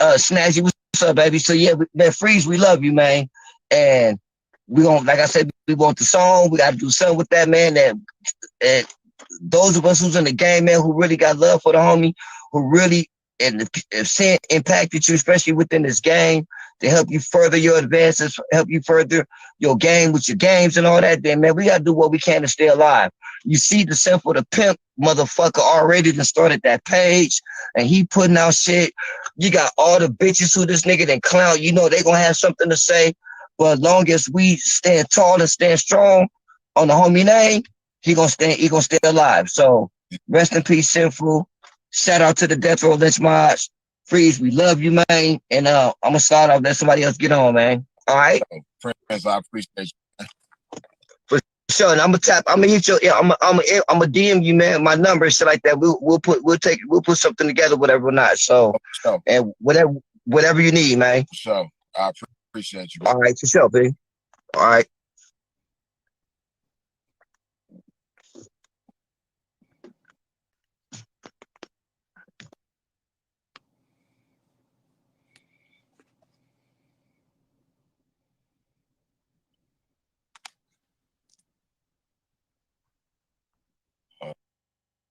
Snazzy, what's up, baby? So yeah, man, Freeze, we love you, man. And we gonna, like I said, we want the song. We gotta do something with that, man. And those of us who's in the game, man, who really got love for the homie, who really and have seen impacted you, especially within this game, to help you further your advances, help you further your game with your games and all that. Then, man, we gotta do what we can to stay alive. You see the Simple the Pimp motherfucker already done started that page, and he putting out shit. You got all the bitches who this nigga then clown. You know they gonna have something to say. But as long as we stand tall and stand strong on the homie name, he gonna stay alive. So rest in peace, Sinful. Shout out to the Death Row Lynch Mods. Freeze, we love you, man. And I'm gonna start off, let somebody else get on, man. All right. Friends, I appreciate you. For sure. And I'm gonna hit your, yeah, I'm gonna DM you, man. My number and shit like that. We'll put something together, whatever or not. So and whatever you need, man. For sure. I appreciate you. All right, for sure, baby. All right.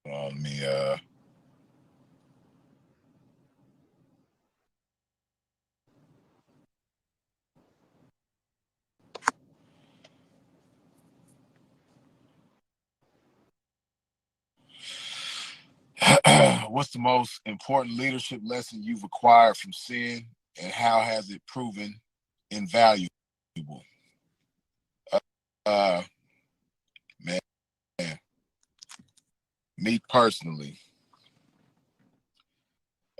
Let me what's the most important leadership lesson you've acquired from sin, and how has it proven invaluable? Man, me personally,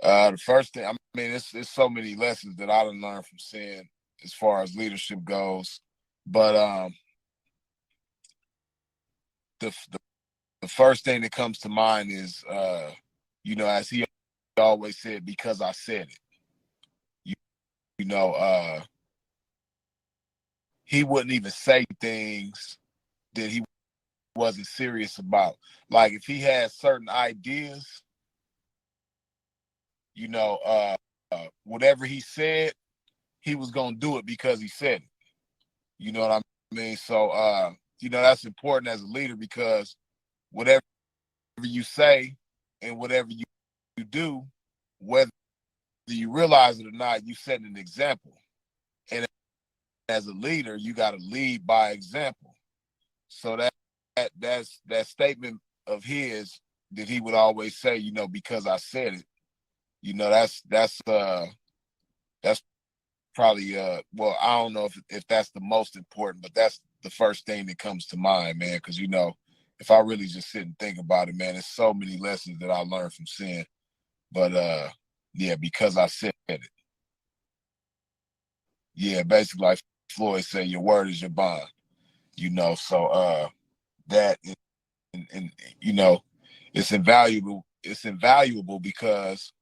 the first thing, I mean, it's so many lessons that I done learned from sin as far as leadership goes, but the first thing that comes to mind is, you know, as he always said, because I said it. You know, he wouldn't even say things that he wasn't serious about. Like if he had certain ideas, you know, whatever he said, he was gonna do it because he said it. You know what I mean? So, you know, that's important as a leader, because whatever you say and whatever you do, whether you realize it or not, you set an example. And as a leader, you got to lead by example. So that statement of his that he would always say, you know, because I said it, You know, that's probably well, I don't know if that's the most important, but that's the first thing that comes to mind, man. Because you know, if I really just sit and think about it, man, there's so many lessons that I learned from sin. But yeah, because I said it. Yeah, basically like Floyd said, your word is your bond. You know, so that and you know, it's invaluable. It's invaluable because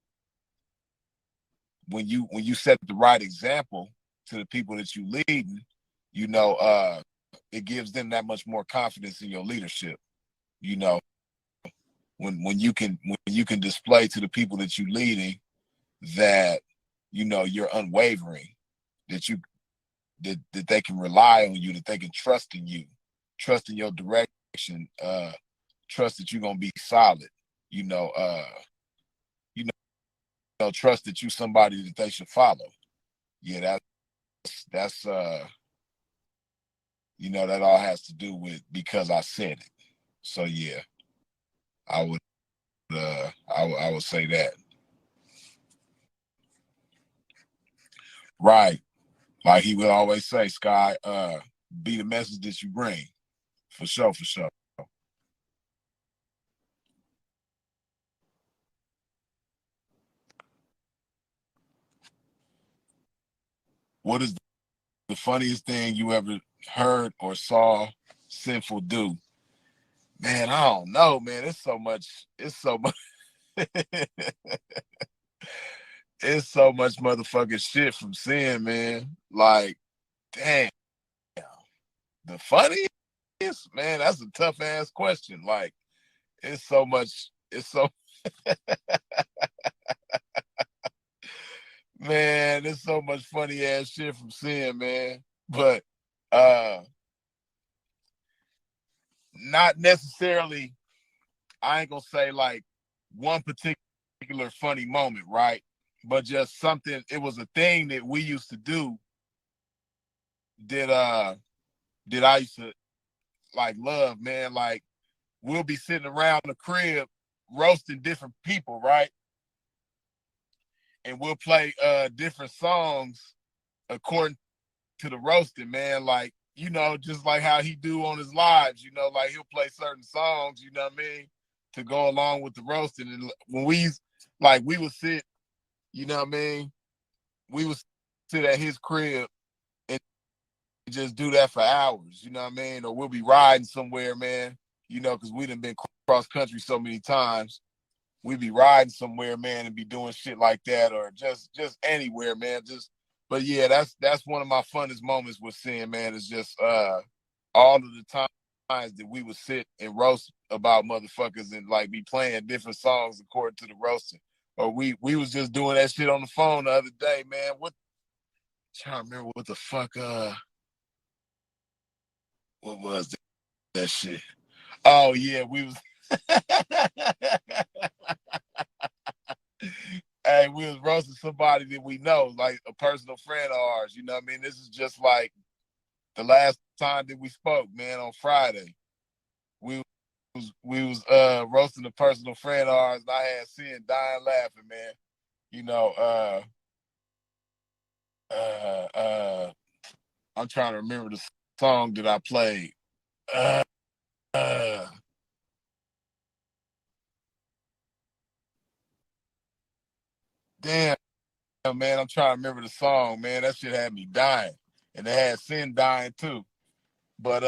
when you set the right example to the people that you leading, you know, it gives them that much more confidence in your leadership. You know, when you can display to the people that you leading that you know you're unwavering, that you that they can rely on you, that they can trust in you, trust in your direction, trust that you're gonna be solid, you know, you know, trust that you somebody that they should follow. Yeah, that's you know, that all has to do with because I said it. So yeah, I would I would say that. Right. Like he would always say, Sky, be the message that you bring. For sure, for sure. What is the funniest thing you ever heard or saw Sinful do? Man, I don't know, man. It's so much, it's so much motherfucking shit from Sin, man. Like, damn. The funniest, man, that's a tough ass question. Like, it's so much, it's so man, there's so much funny ass shit from Sin, man. But not necessarily, I ain't gonna say like one particular funny moment, right? But just something, it was a thing that we used to do that I used to like love, man. Like we'll be sitting around the crib roasting different people, right? And we'll play different songs according to the roasting, man. Like, you know, just like how he do on his lives, you know, like he'll play certain songs, you know what I mean, to go along with the roasting. And when we would sit, you know what I mean, we would sit at his crib and just do that for hours, you know what I mean? Or we'll be riding somewhere, man, you know, because we done been cross country so many times. We'd be riding somewhere, man, and be doing shit like that, or just anywhere, man. But yeah, that's one of my funnest moments with Sin, man. Is just all of the times that we would sit and roast about motherfuckers and like be playing different songs according to the roasting. Or we was just doing that shit on the phone the other day, man. Trying to remember what the fuck what was that shit? Oh yeah, we was hey, we was roasting somebody that we know, like a personal friend of ours. You know what I mean? This is just like the last time that we spoke, man, on Friday. We was roasting a personal friend of ours, and I had Sin dying laughing, man. You know, I'm trying to remember the song that I played. Uh, uh, damn, man, I'm trying to remember the song, man. That shit had me dying, and it had Sin dying too. But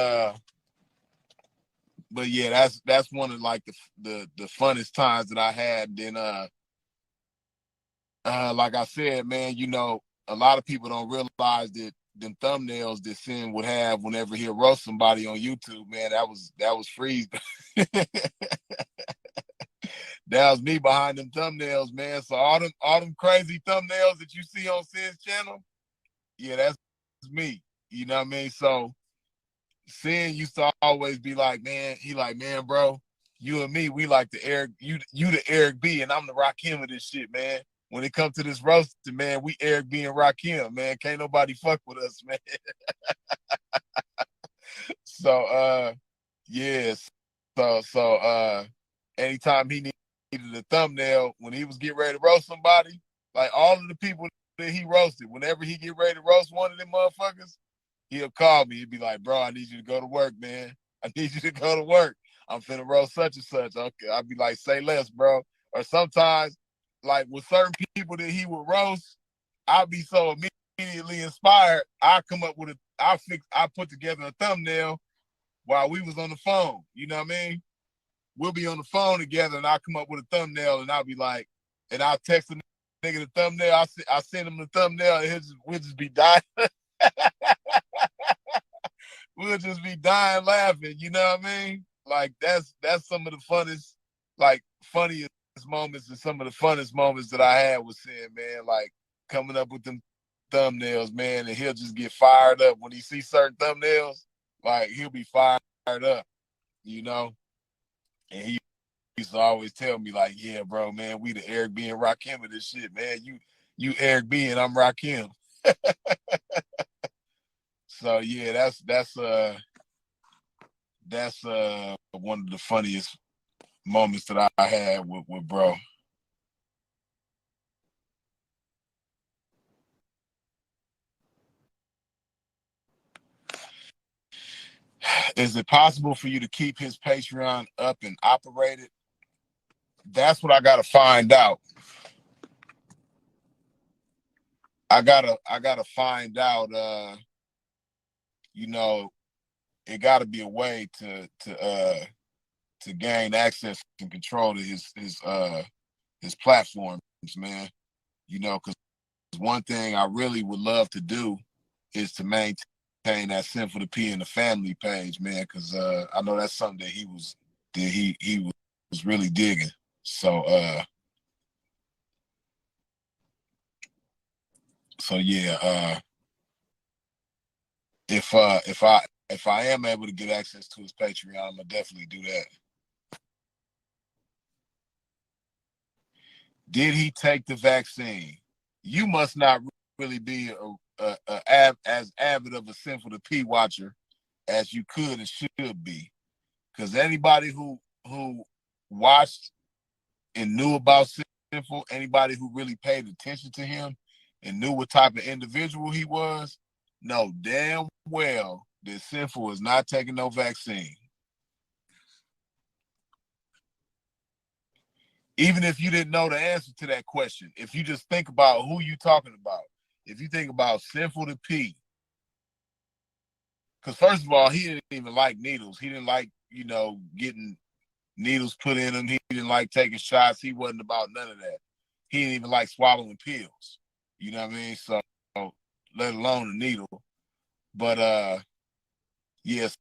yeah, that's one of like the funnest times that I had. Then like I said, man, you know, a lot of people don't realize that them thumbnails that Sin would have whenever he'll roast somebody on YouTube, man, that was free. That was me behind them thumbnails, man. So all them crazy thumbnails that you see on Sin's channel, yeah, that's me. You know what I mean? So Sin used to always be like, man, he like, man, bro, you and me, we like the Eric, you the Eric B, and I'm the Rakim of this shit, man. When it comes to this roasting, man, we Eric B and Rakim, man. Can't nobody fuck with us, man. So yes. So anytime he a thumbnail when he was getting ready to roast somebody. Like all of the people that he roasted, whenever he get ready to roast one of them motherfuckers, he'll call me. He'd be like, bro, I need you to go to work, man. I need you to go to work. I'm finna roast such and such. Okay. I'd be like, say less, bro. Or sometimes, like with certain people that he would roast, I'd be so immediately inspired. I put together a thumbnail while we was on the phone. You know what I mean? We'll be on the phone together and I'll come up with a thumbnail and I'll be like, and I'll text the nigga the thumbnail. I send him the thumbnail and we'll just be dying. We'll just be dying laughing. You know what I mean? Like that's some of the funniest moments and some of the funnest moments that I had with Sin, man. Like coming up with them thumbnails, man, and he'll just get fired up when he sees certain thumbnails. Like he'll be fired up, you know. And he used to always tell me, like, yeah, bro, man, we the Eric B and Rakim of this shit, man. You Eric B and I'm Rakim. So yeah, that's one of the funniest moments that I had with bro. Is it possible for you to keep his Patreon up and operated? That's what I gotta find out. I gotta find out. You know, it gotta be a way to gain access and control to his platforms, man. You know, because one thing I really would love to do is to maintain that Sinful to P in the family page, man, because I know that's something that he was really digging. So yeah, if I am able to get access to his Patreon, I'm gonna definitely do that. Did he take the vaccine? You must not really be as avid of a Sinful to P watcher as you could and should be, because anybody who watched and knew about Sinful, anybody who really paid attention to him and knew what type of individual he was, know damn well that Sinful is not taking no vaccine. Even if you didn't know the answer to that question, if you just think about who you talking about, if you think about Sinful to P, because first of all, he didn't even like needles. He didn't like, you know, getting needles put in him. He didn't like taking shots. He wasn't about none of that. He didn't even like swallowing pills. You know what I mean? So, let alone a needle. But yes.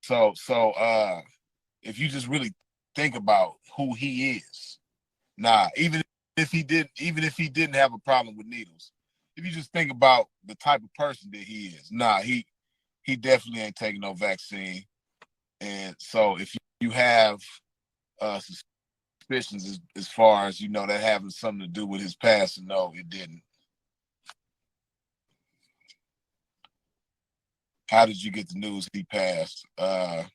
So if you just really think about who he is, even if he didn't have a problem with needles, if you just think about the type of person that he is, he definitely ain't taking no vaccine. And so if you have suspicions as far as, you know, that having something to do with his past, no, it didn't. How did you get the news he passed? I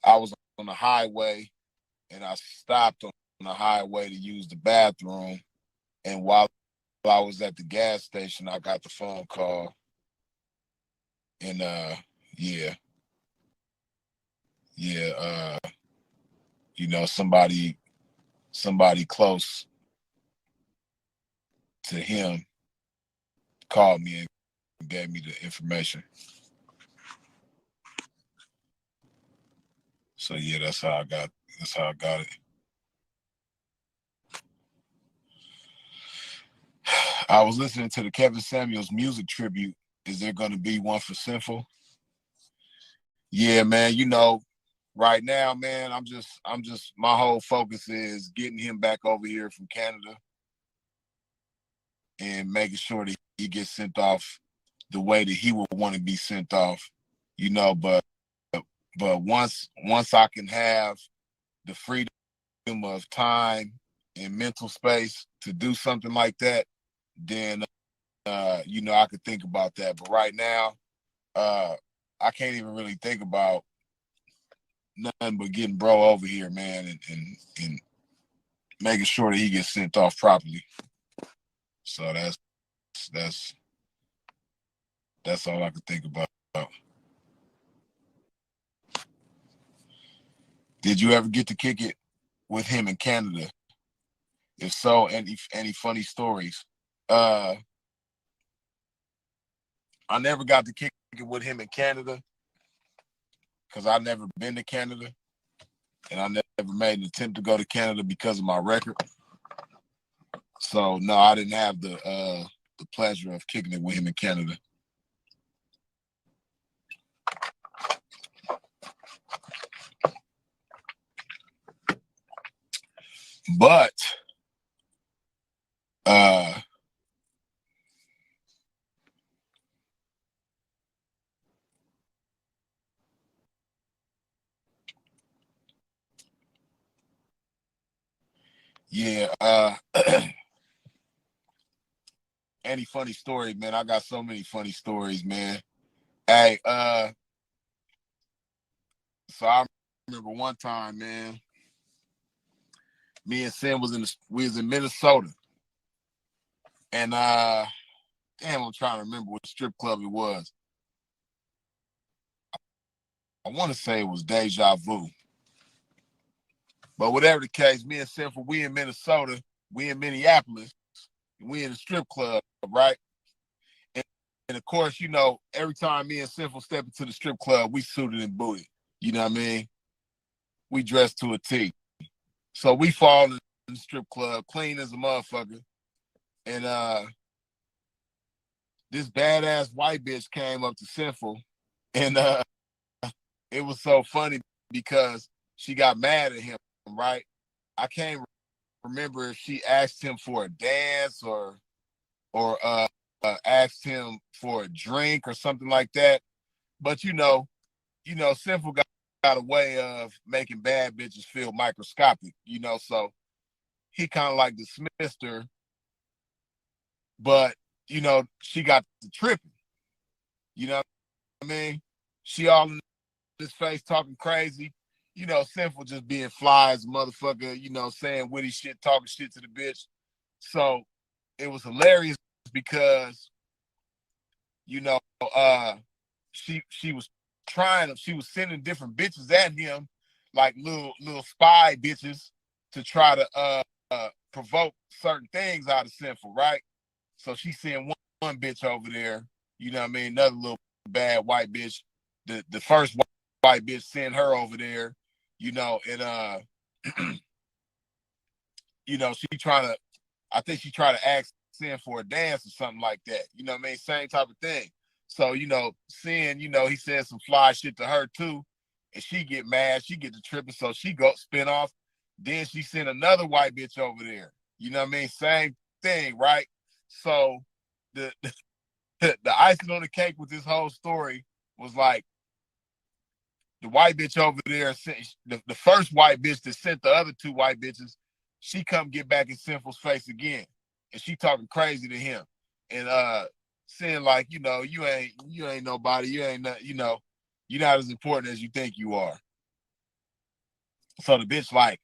was on the highway and I stopped on the highway to use the bathroom. And while I was at the gas station, I got the phone call. And you know, somebody close to him called me and gave me the information. So yeah, that's how I got it. I was listening to the Kevin Samuels music tribute. Is there going to be one for Sinful? Yeah, man. You know, right now, man, I'm just my whole focus is getting him back over here from Canada and making sure that he gets sent off the way that he would want to be sent off. You know, but once I can have the freedom of time and mental space to do something like that, then you know, I could think about that. But right now, I can't even really think about nothing but getting bro over here, man, and making sure that he gets sent off properly. So that's all I can think about. Did you ever get to kick it with him in Canada? If so, any funny stories? I never got to kick it with him in Canada because I've never been to Canada, and I never made an attempt to go to Canada because of my record. So no, I didn't have the pleasure of kicking it with him in Canada. But yeah, any funny story, man? I got so many funny stories, man. Hey, so I remember one time, man, me and Sam was in Minnesota. And damn, I'm trying to remember what strip club it was. I want to say it was Deja Vu. But whatever the case, me and Sinful, we in Minnesota, we in Minneapolis, we in the strip club, right? And of course, you know, every time me and Sinful step into the strip club, we suited and booted. You know what I mean? We dressed to a T. So we fall in the strip club, clean as a motherfucker. And this badass white bitch came up to Sinful, and it was so funny because she got mad at him, right? I can't remember if she asked him for a dance or asked him for a drink or something like that. But you know, Sinful got a way of making bad bitches feel microscopic, you know, so he kind of like dismissed her, but you know, she got to tripping. You know what I mean? She all in his face talking crazy. You know, Sinful just being fly as a motherfucker, you know, saying witty shit, talking shit to the bitch. So it was hilarious because, you know, she was sending different bitches at him, like little spy bitches to try to provoke certain things out of Sinful, right? So she sent one bitch over there, you know what I mean, another little bad white bitch. The first white bitch sent her over there, you know, and you know, I think she tried to ask Sin for a dance or something like that. You know what I mean? Same type of thing. So, you know, Sin, you know, he said some fly shit to her too, and she get mad, she get to tripping, so she go spin off. Then she sent another white bitch over there. You know what I mean? Same thing, right? So the the icing on the cake with this whole story was like the white bitch over there, the first white bitch that sent the other two white bitches, she come get back in Sinful's face again. And she talking crazy to him. And saying like, you know, you ain't nobody, you ain't not, you know, you're not as important as you think you are. So the bitch like,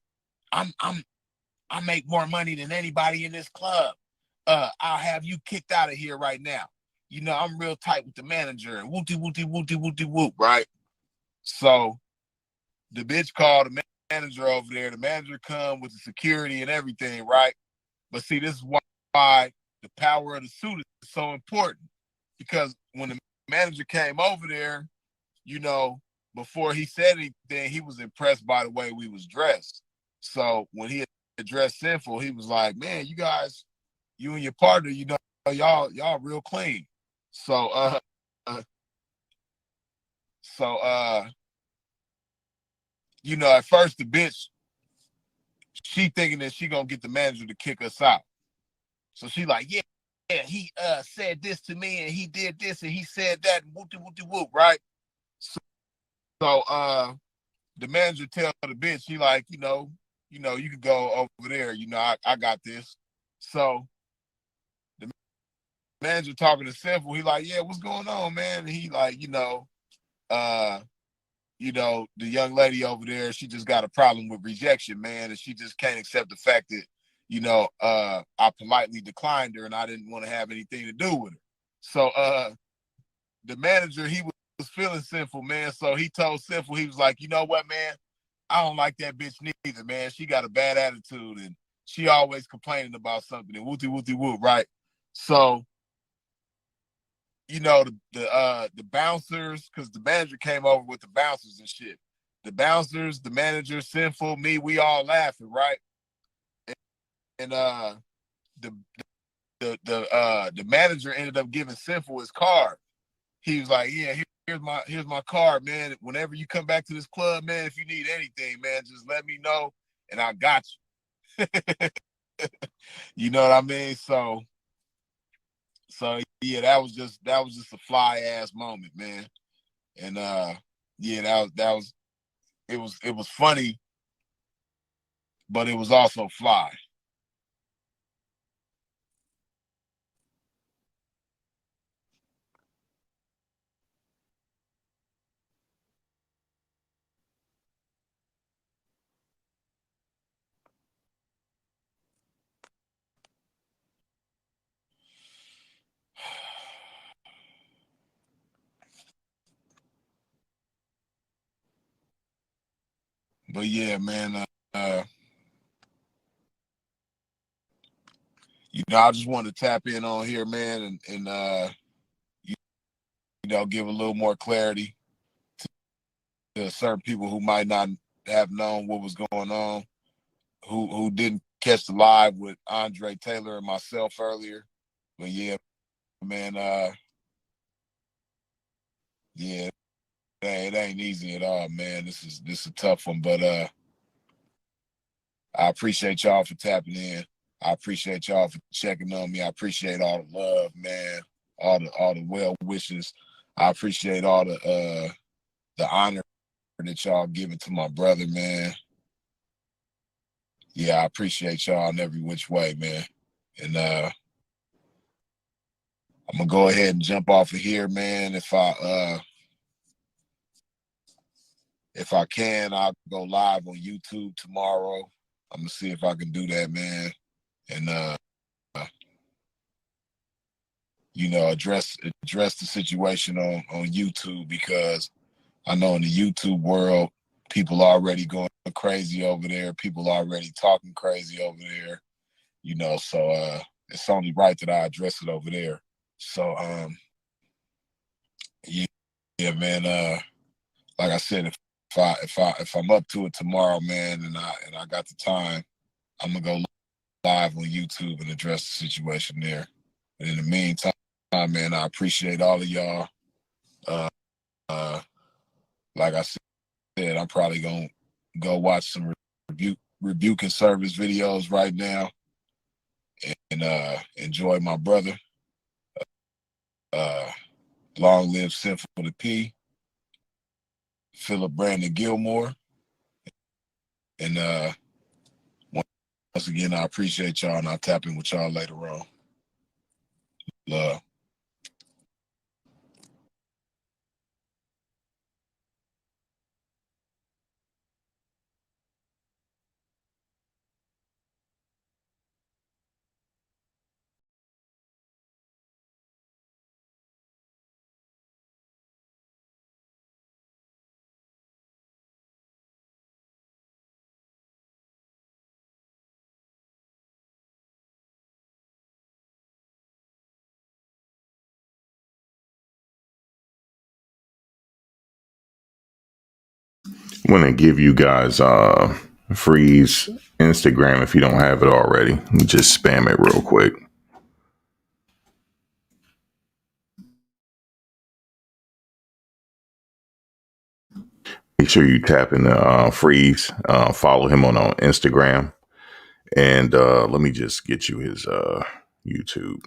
I make more money than anybody in this club. I'll have you kicked out of here right now. You know, I'm real tight with the manager and wooty wooty wooty wooty whoop, right? So the bitch called the manager over there. The manager come with the security and everything, right? But see, this is why the power of the suit is so important. Because when the manager came over there, you know, before he said anything, he was impressed by the way we was dressed. So when he addressed Sinful, he was like, man, you guys, you and your partner, you know, y'all real clean. So you know, at first the bitch, she thinking that she gonna get the manager to kick us out. So she like, yeah, he said this to me and he did this and he said that and whoop, right? So the manager tell the bitch, he like, you know, you could go over there, you know, I got this. So the manager talking to Sinful, he like, yeah, what's going on, man? And he like, the young lady over there, she just got a problem with rejection, man, and she just can't accept the fact that, I politely declined her and I didn't want to have anything to do with her. So the manager, he was feeling Sinful, man. So he told Sinful, he was like, you know what, man? I don't like that bitch neither, man. She got a bad attitude and she always complaining about something and wooty woo, right? So, the bouncers, because the manager came over with the bouncers and shit. The bouncers, the manager, Sinful, me, we all laughing, right? And the manager ended up giving Sinful his card. He was like, yeah, here's my card, man. Whenever you come back to this club, man, if you need anything, man, just let me know and I got you. You know what I mean? So yeah, that was just a fly ass moment, man. And yeah, it was funny, but it was also fly. But yeah, man, I just wanted to tap in on here, man, and give a little more clarity to certain people who might not have known what was going on, who didn't catch the live with Andre Taylor and myself earlier. But yeah, man, yeah, it ain't easy at all, man. This is a tough one, but I appreciate y'all for tapping in. I appreciate y'all for checking on me. I appreciate all the love, man. All the well wishes. I appreciate all the honor that y'all giving to my brother, man. Yeah, I appreciate y'all in every which way, man. And I'm gonna go ahead and jump off of here, man. If I can, I'll go live on YouTube tomorrow. I'm gonna see if I can do that, man. And address the situation on YouTube, because I know in the YouTube world, people already going crazy over there. People already talking crazy over there. So it's only right that I address it over there. So yeah, man. Like I said, if I'm up to it tomorrow, man, and I got the time, I'm gonna go live on YouTube and address the situation there. But in the meantime, man, I appreciate all of y'all. Like I said, I'm probably gonna go watch some rebuking service videos right now and enjoy my brother. Long live Sinful the P, Philip Brandon Gilmore. And once again, I appreciate y'all, and I'll tap in with y'all later on. Love. I want to give you guys Freeze Instagram if you don't have it already. Just spam it real quick. Make sure you tap into Freeze. Follow him on Instagram. And let me just get you his YouTube.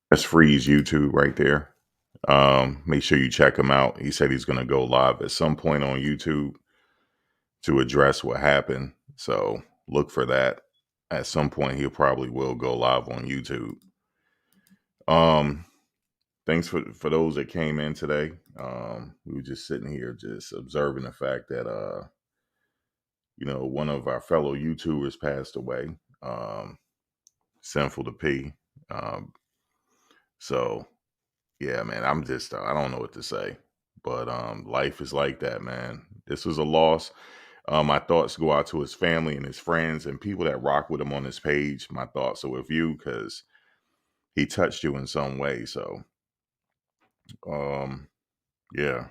That's Freeze YouTube right there. Make sure you check him out. He said he's going to go live at some point on YouTube to address what happened. So look for that. At some point, he'll probably will go live on YouTube. Thanks for those that came in today. We were just sitting here just observing the fact that one of our fellow YouTubers passed away. Sinful to P. So yeah, man, I'm just I don't know what to say. But life is like that, man. This was a loss. My thoughts go out to his family and his friends and people that rock with him on his page. My thoughts are with you because he touched you in some way. So, yeah.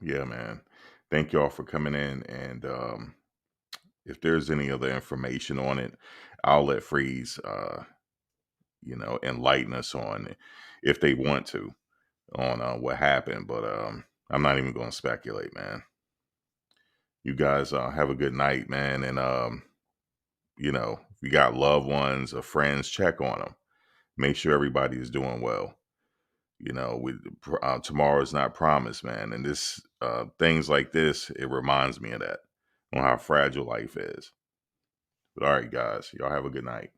Yeah, man. Thank y'all for coming in. And if there's any other information on it, I'll let Freeze, enlighten us on it if they want to on what happened. But I'm not even going to speculate, man. You guys have a good night, man. And, if you got loved ones or friends, check on them. Make sure everybody is doing well. Tomorrow is not promised, man. And this things like this, it reminds me of that, on how fragile life is. But all right, guys, y'all have a good night.